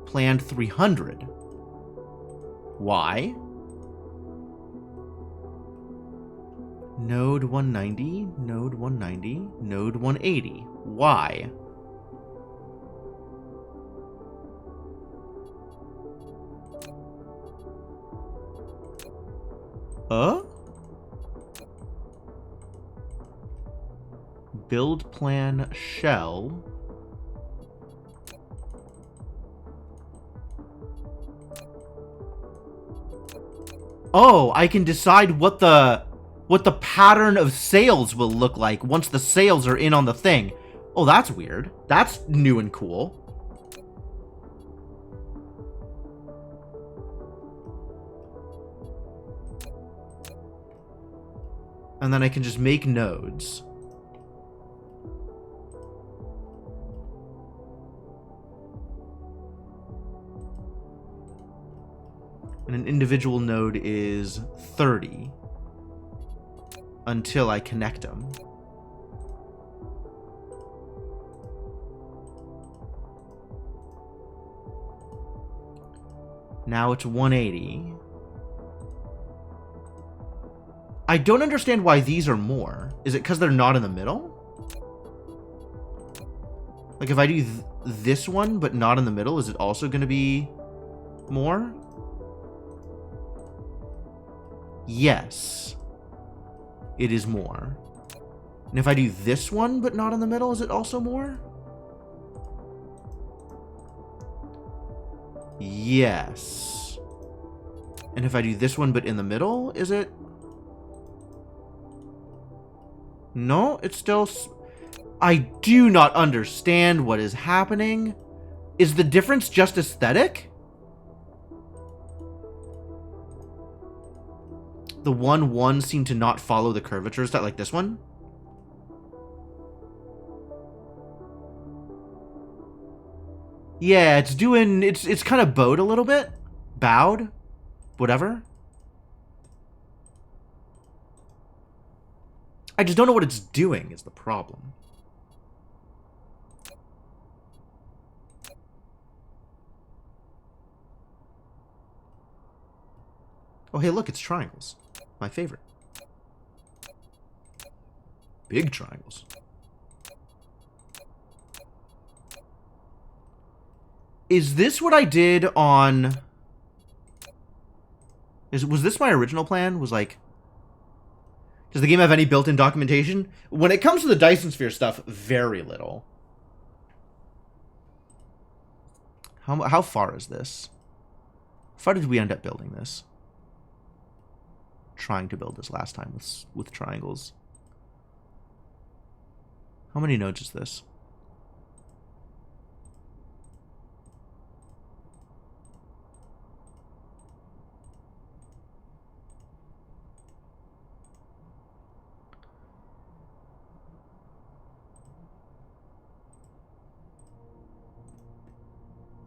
planned 300. Why? Node 190, node 190, node 180. Why? Build plan shell. Oh, I can decide what the pattern of sails will look like once the sails are in on the thing. Oh, that's weird. That's new and cool. And then I can just make nodes. And an individual node is 30 until I connect them. Now it's 180. I don't understand why these are more. Is it because they're not in the middle? Like if I do this one but not in the middle, is it also going to be more? Yes. It is more. And if I do this one but not in the middle, is it also more? Yes. And if I do this one but in the middle, is it? No, it's still... I do not understand what is happening. Is the difference just aesthetic? The 1-1 seem to not follow the curvatures that like this one. Yeah, it's doing... It's kind of bowed a little bit. Bowed. Whatever. I just don't know what it's doing is the problem. Oh, hey, look, it's triangles. My favorite. Big triangles. Is this what I did on... Was this my original plan? Was like... Does the game have any built-in documentation? When it comes to the Dyson Sphere stuff, very little. How far is this? How far did we end up building this? Trying to build this last time with triangles. How many nodes is this?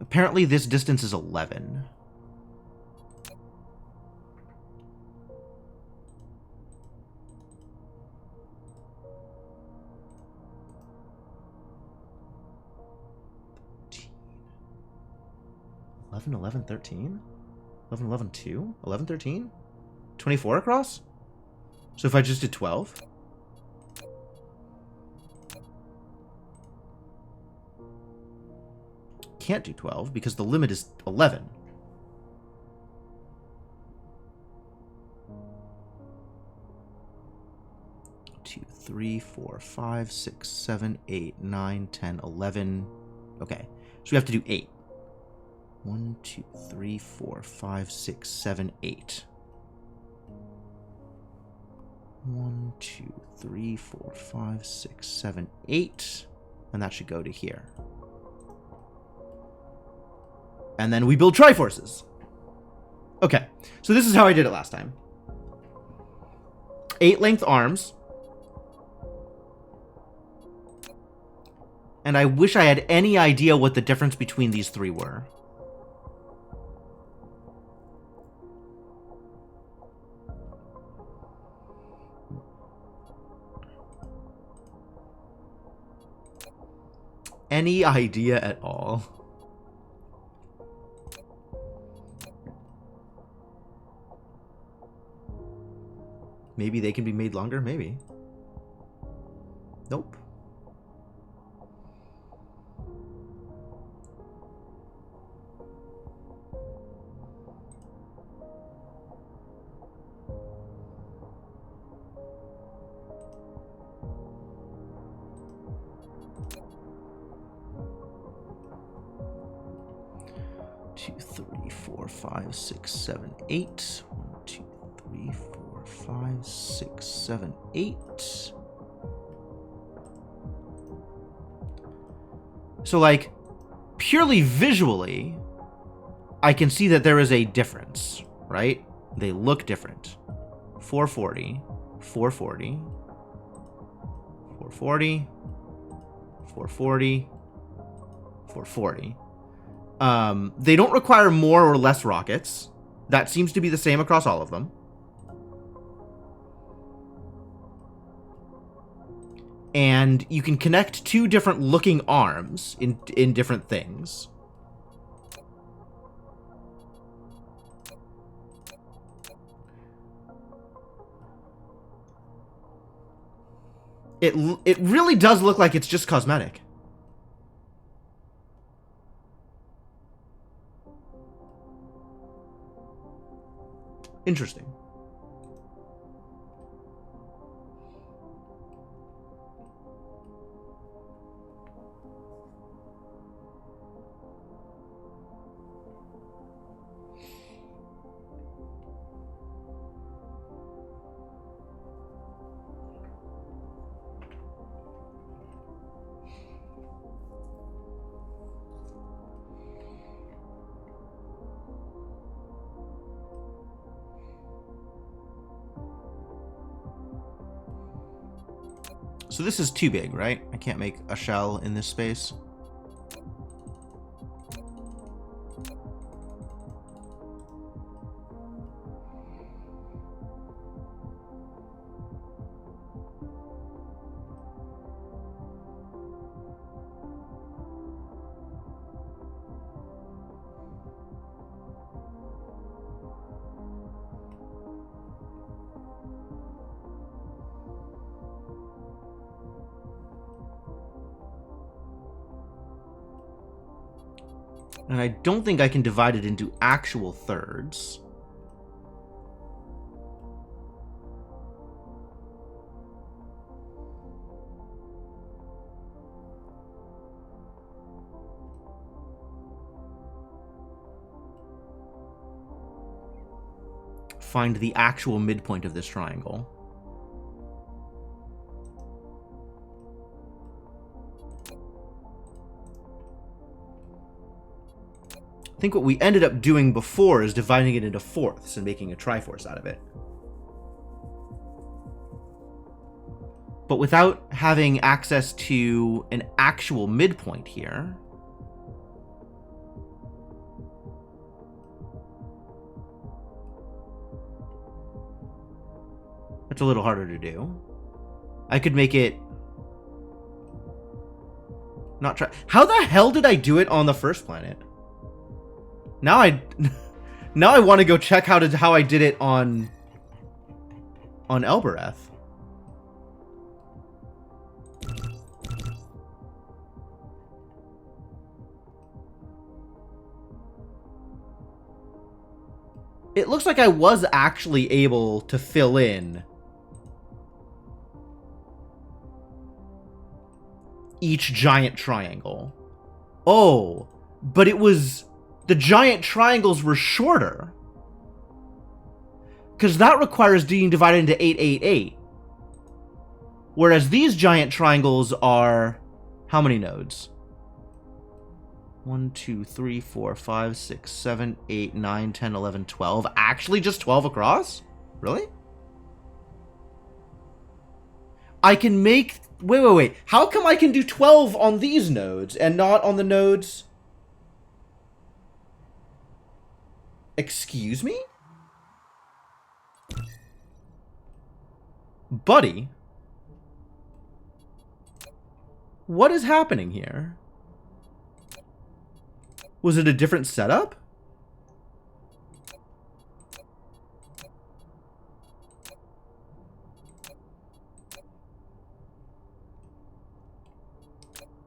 Apparently this distance is 11. $11, $11, $13? $11, $11, $2? $11, $13? 24 across? So if I just did 12? Can't do 12 because the limit is 11. Two, 3, 4, 5, 6, 7, 8, 9, 10, 11. Okay, so we have to do 8. 1, 2, 3, 4, 5, 6, 7, 8. 1, 2, 3, 4, 5, 6, 7, 8. And that should go to here. And then we build Triforces. Okay, so this is how I did it last time. 8 length arms. And I wish I had any idea what the difference between these three were. any idea at all. Maybe they can be made longer? Maybe. Nope. Two, three, four, five, six, seven, eight. 1, 2, 3, 4, 5, 6, 7, 8. So, like, purely visually, I can see that there is a difference, right? They look different. 440, 440, 440, 440, 440. They don't require more or less rockets. That seems to be the same across all of them. And you can connect two different looking arms in different things. It really does look like it's just cosmetic. Interesting. So this is too big, right? I can't make a shell in this space. And I don't think I can divide it into actual thirds. Find the actual midpoint of this triangle. I think what we ended up doing before is dividing it into fourths and making a triforce out of it. But without having access to an actual midpoint here, it's a little harder to do. I could make it not try. How the hell did I do it on the first planet? Now I want to go check how I did it on Elbereth. It looks like I was actually able to fill in each giant triangle. Oh, but it was... The giant triangles were shorter. Because that requires being divided into 888. Whereas these giant triangles are... How many nodes? 1, 2, 3, 4, 5, 6, 7, 8, 9, 10, 11, 12. Actually just 12 across? Really? I can make... Wait. How come I can do 12 on these nodes and not on the nodes... Excuse me? Buddy? What is happening here? Was it a different setup?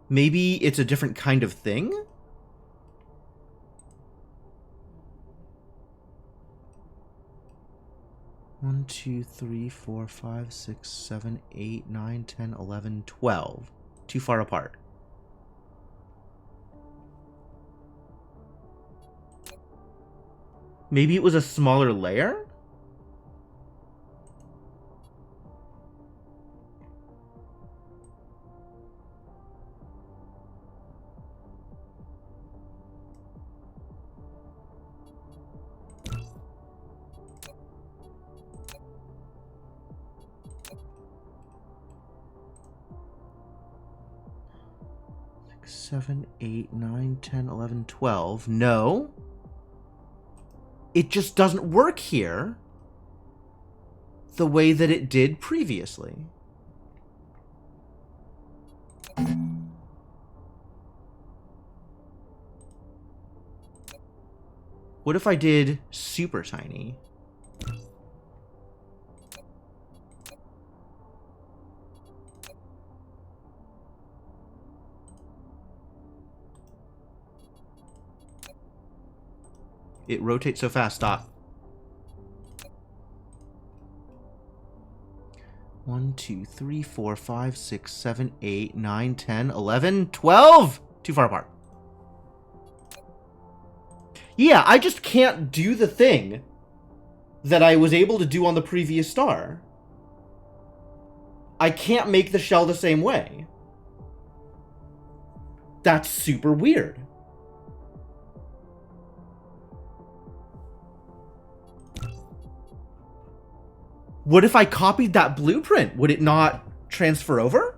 Maybe it's a different kind of thing? One, 2, 3, 4, 5, 6, 7, 8, 9, 10, 11, 12. Too far apart. Maybe it was a smaller layer? Seven, 8, 9, 10, 11, 12. No. It just doesn't work here the way that it did previously. What if I did super tiny? It rotates so fast. Stop. 1, 2, 3, 4, 5, 6, 7, 8, 9, 10, 11, 12! Too far apart. Yeah, I just can't do the thing that I was able to do on the previous star. I can't make the shell the same way. That's super weird. What if I copied that blueprint? Would it not transfer over?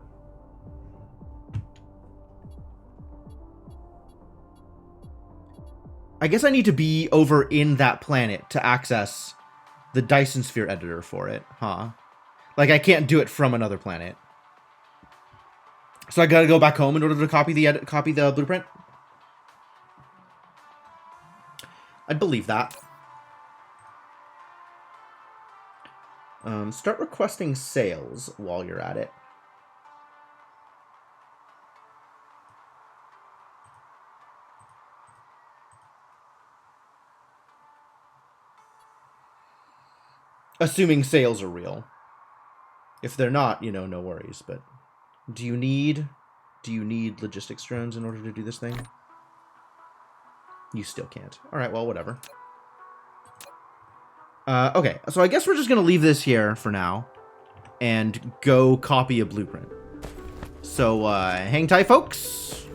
I guess I need to be over in that planet to access the Dyson Sphere editor for it, huh? Like, I can't do it from another planet. So I gotta go back home in order to copy the blueprint? I'd believe that. Start requesting sales while you're at it. Assuming sales are real. If they're not, you know, no worries. But do you need logistics drones in order to do this thing? You still can't. All right, well, whatever. Okay, so I guess we're just going to leave this here for now and go copy a blueprint. So, hang tight, folks.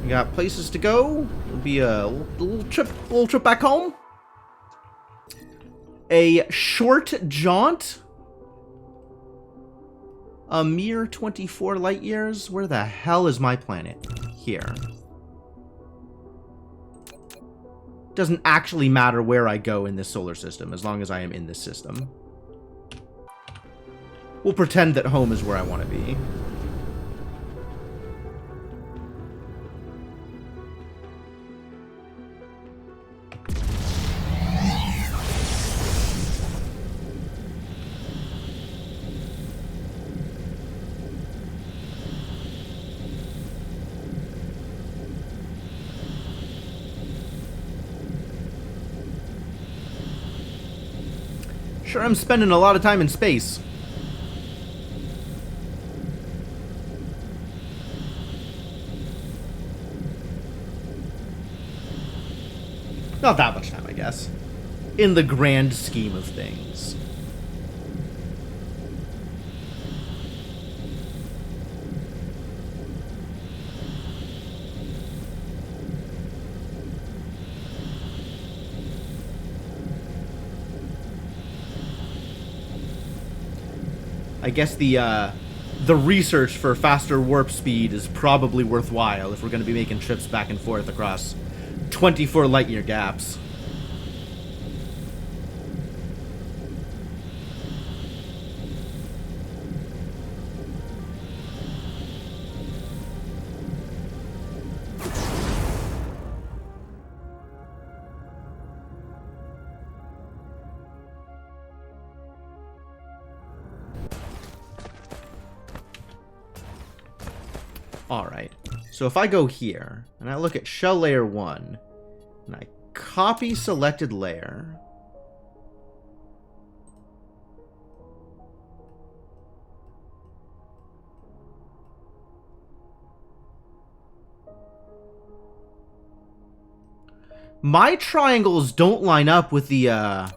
We got places to go. It'll be a little trip back home. A short jaunt. A mere 24 light years. Where the hell is my planet? Here. Doesn't actually matter where I go in this solar system, as long as I am in this system. We'll pretend that home is where I want to be. Sure, I'm spending a lot of time in space. Not that much time, I guess. In the grand scheme of things. I guess the research for faster warp speed is probably worthwhile if we're going to be making trips back and forth across 24 light-year gaps. Alright. So if I go here, and I look at shell layer 1, and I copy selected layer... My triangles don't line up with the,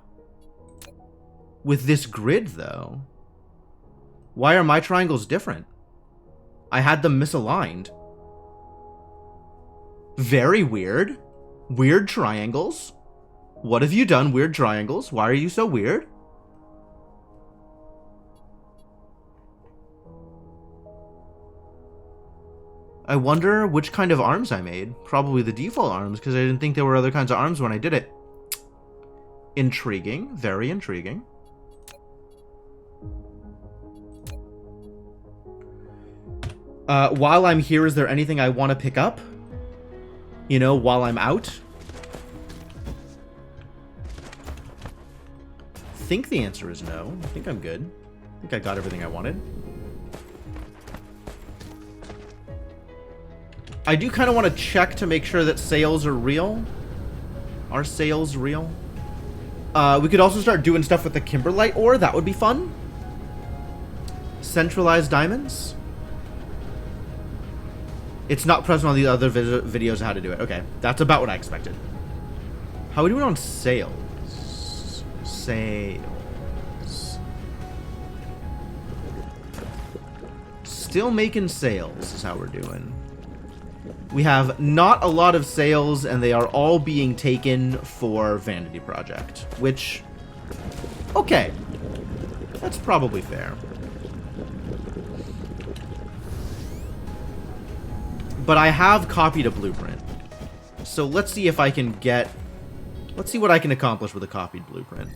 with this grid, though. Why are my triangles different? I had them misaligned. Very weird. Weird triangles. What have you done, weird triangles? Why are you so weird? I wonder which kind of arms I made. Probably the default arms, because I didn't think there were other kinds of arms when I did it. Intriguing. Very intriguing. While I'm here, is there anything I want to pick up? You know, while I'm out? I think the answer is no. I think I'm good. I think I got everything I wanted. I do kind of want to check to make sure that sales are real. Are sales real? We could also start doing stuff with the Kimberlite ore. That would be fun. Centralized diamonds. It's not present on the other videos how to do it. Okay, that's about what I expected. How are we doing on sales? Sales. Still making sales is how we're doing. We have not a lot of sales, and they are all being taken for Vanity Project, which, okay, that's probably fair. But I have copied a blueprint, so let's see if I can get, let's see what I can accomplish with a copied blueprint.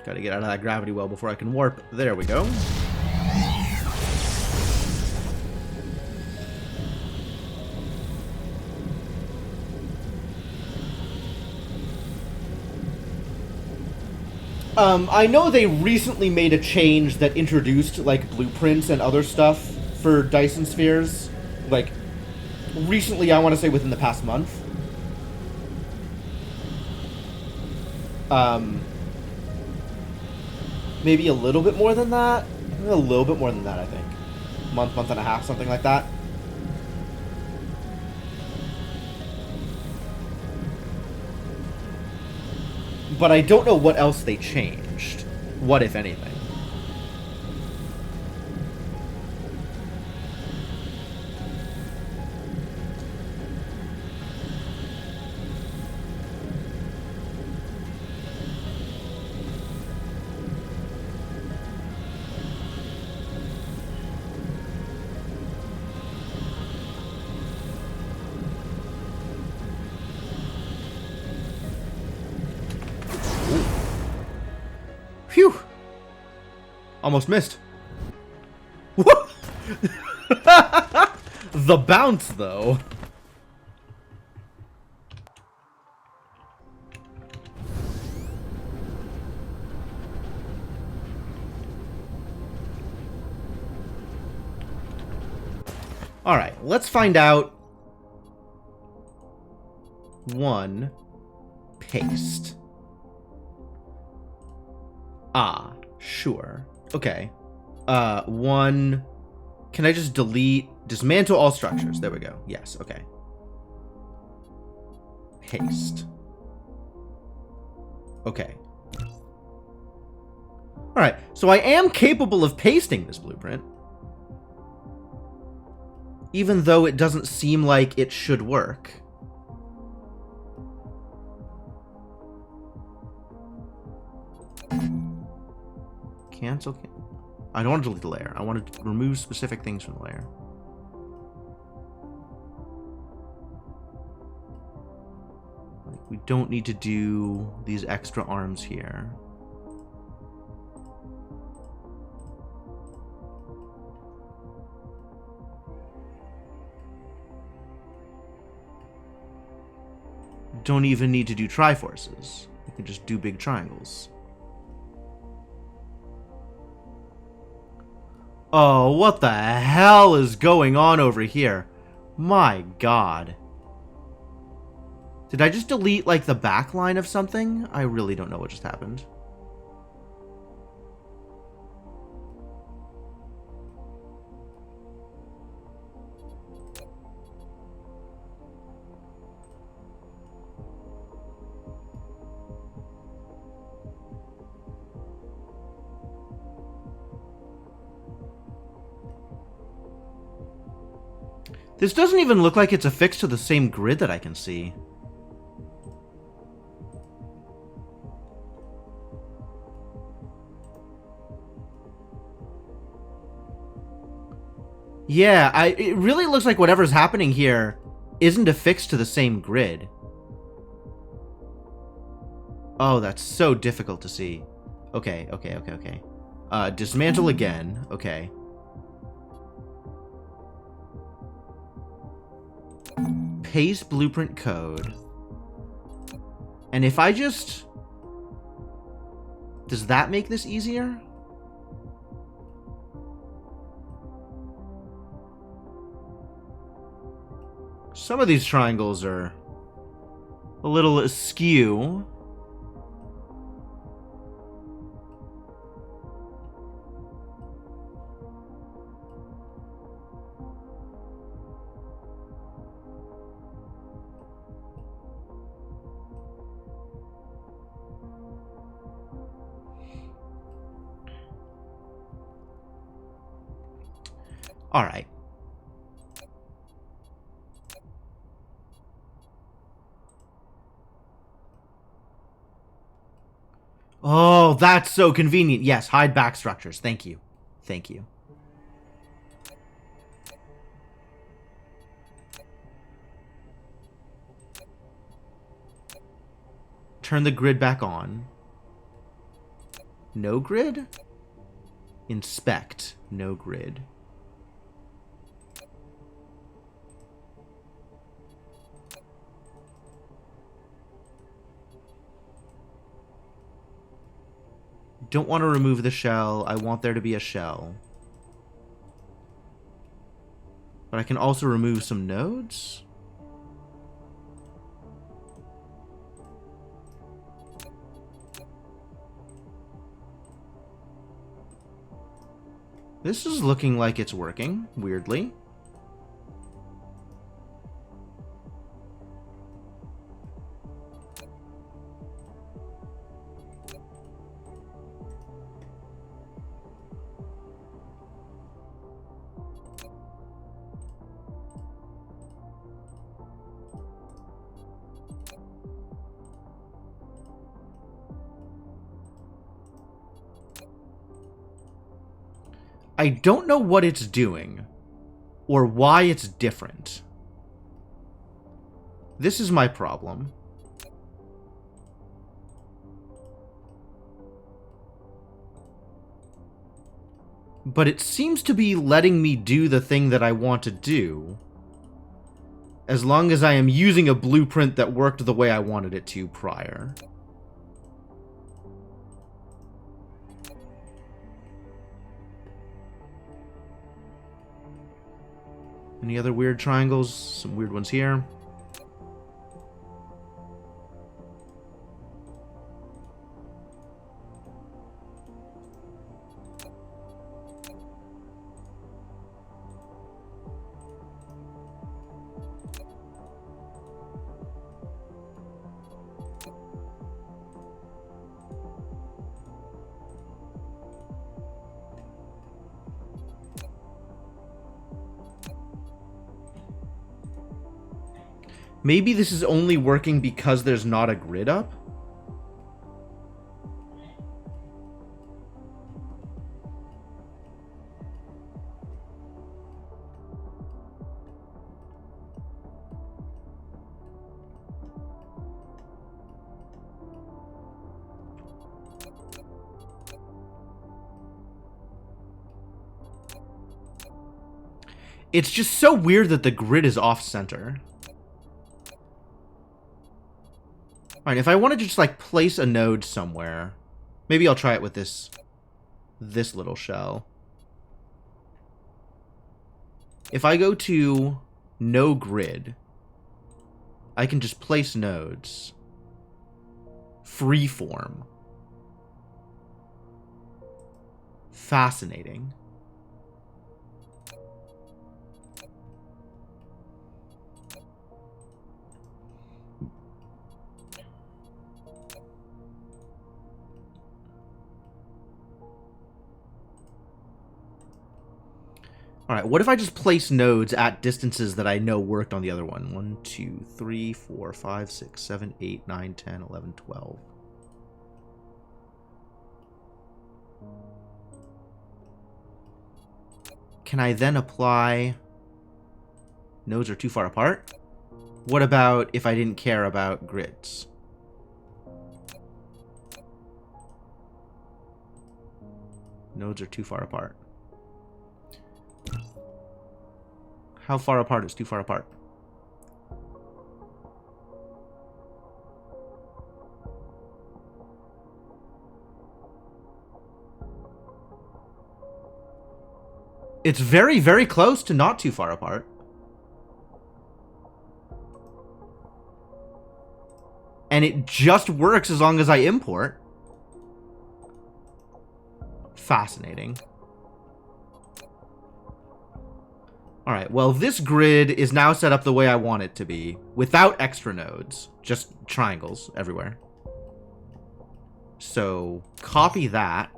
Gotta get out of that gravity well before I can warp. There we go. I know they recently made a change that introduced, like, blueprints and other stuff for Dyson spheres. Like, recently, I want to say within the past month. Maybe a little bit more than that? A little bit more than that, I think. Month and a half, something like that. But I don't know what else they changed. What, if anything? Phew! Almost missed. The bounce, though. Alright, let's find out. One. Paste. Ah, sure. Okay. One... Can I just delete... Dismantle all structures. There we go. Yes, okay. Paste. Okay. Alright, so I am capable of pasting this blueprint. Even though it doesn't seem like it should work. Cancel. I don't want to delete the layer. I want to remove specific things from the layer. We don't need to do these extra arms here. Don't even need to do triforces. We can just do big triangles. Oh, what the hell is going on over here? My god. Did I just delete, like, the back line of something? I really don't know what just happened. This doesn't even look like it's affixed to the same grid that I can see. Yeah, it really looks like whatever's happening here isn't affixed to the same grid. Oh, that's so difficult to see. Okay. Dismantle again. Okay. Paste blueprint code. And if I just... Does that make this easier? Some of these triangles are a little askew. All right. Oh, that's so convenient. Yes, hide back structures. Thank you. Thank you. Turn the grid back on. No grid? Inspect. No grid. Don't want to remove the shell. I want there to be a shell. But I can also remove some nodes. This is looking like it's working, weirdly. I don't know what it's doing, or why it's different. This is my problem. But it seems to be letting me do the thing that I want to do, as long as I am using a blueprint that worked the way I wanted it to prior. Any other weird triangles? Some weird ones here. Maybe this is only working because there's not a grid up? It's just so weird that the grid is off-center. Alright, if I want to just, like, place a node somewhere, maybe I'll try it with this little shell. If I go to no grid, I can just place nodes. Freeform. Fascinating. Alright, what if I just place nodes at distances that I know worked on the other one? 1, 2, 3, 4, 5, 6, 7, 8, 9, 10, 11, 12. Can I then apply... Nodes are too far apart? What about if I didn't care about grids? Nodes are too far apart. How far apart is too far apart? It's very, very close to not too far apart. And it just works as long as I import. Fascinating. Alright, well, this grid is now set up the way I want it to be, without extra nodes, just triangles everywhere. So, copy that,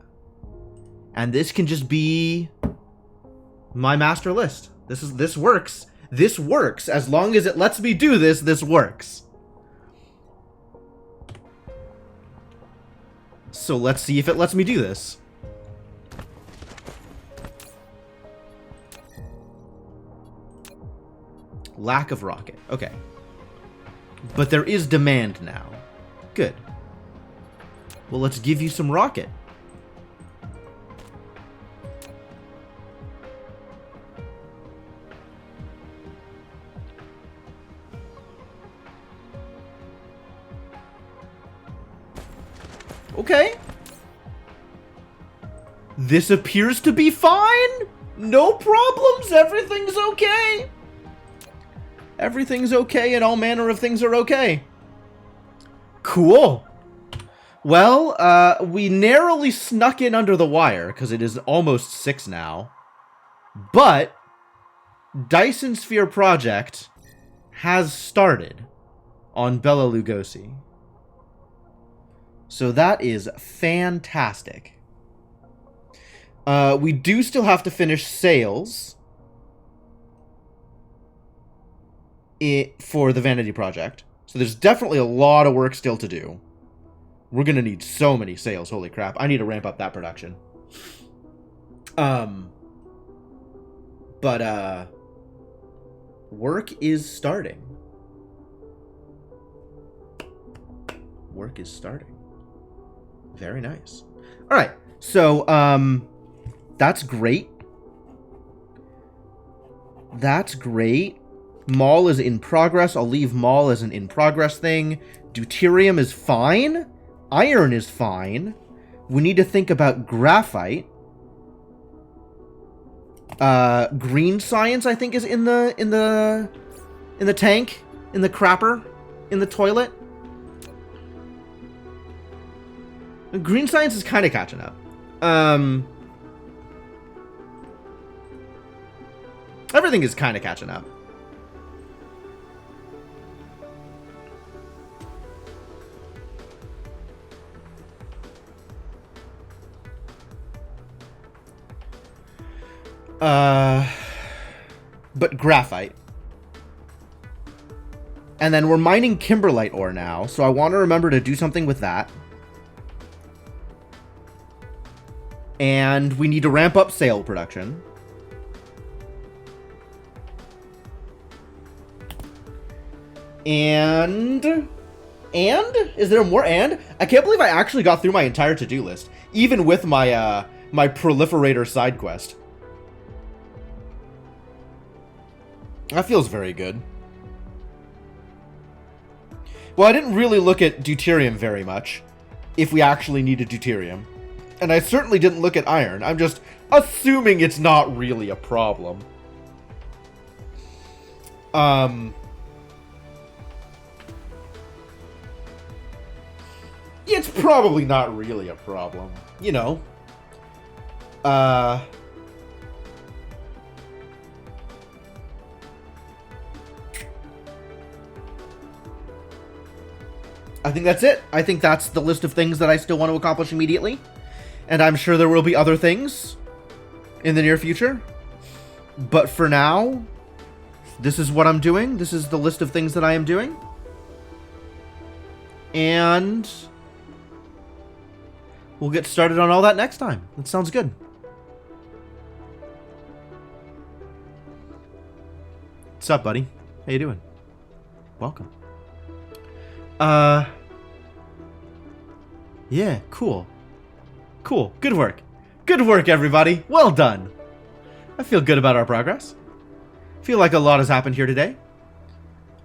and this can just be my master list. This works. This works. As long as it lets me do this, this works. So let's see if it lets me do this. Lack of rocket. Okay. But there is demand now. Good. Well, let's give you some rocket. Okay. This appears to be fine. No problems. Everything's okay. Everything's okay and all manner of things are okay. Cool. Well, we narrowly snuck in under the wire because it is almost 6 now. But Dyson Sphere Project has started on Bela Lugosi. So that is fantastic. We do still have to finish sales for the Vanity Project. So there's definitely a lot of work still to do. We're going to need so many sales. Holy crap. I need to ramp up that production. But work is starting. Work is starting. Very nice. All right. So, that's great. That's great. Mall is in progress. I'll leave Mall as an in-progress thing. Deuterium is fine. Iron is fine. We need to think about graphite. Green science, I think, is in the tank, in the crapper, in the toilet. Green science is kind of catching up. Everything is kind of catching up. But graphite. And then we're mining kimberlite ore now, so I want to remember to do something with that. And we need to ramp up sail production. And? Is there more and? I can't believe I actually got through my entire to-do list, even with my, my proliferator side quest. That feels very good. Well, I didn't really look at deuterium very much, if we actually needed deuterium. And I certainly didn't look at iron. I'm just assuming it's not really a problem. It's probably not really a problem. You know. I think that's it. I think that's the list of things that I still want to accomplish immediately. And I'm sure there will be other things in the near future. But for now, this is what I'm doing. This is the list of things that I am doing. And we'll get started on all that next time. That sounds good. What's up, buddy? How you doing? Welcome. Yeah, cool. Cool. Good work. Good work, everybody. Well done. I feel good about our progress. I feel like a lot has happened here today.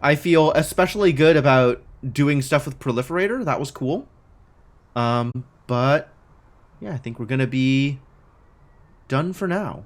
I feel especially good about doing stuff with Proliferator. That was cool. But yeah, I think we're gonna be done for now.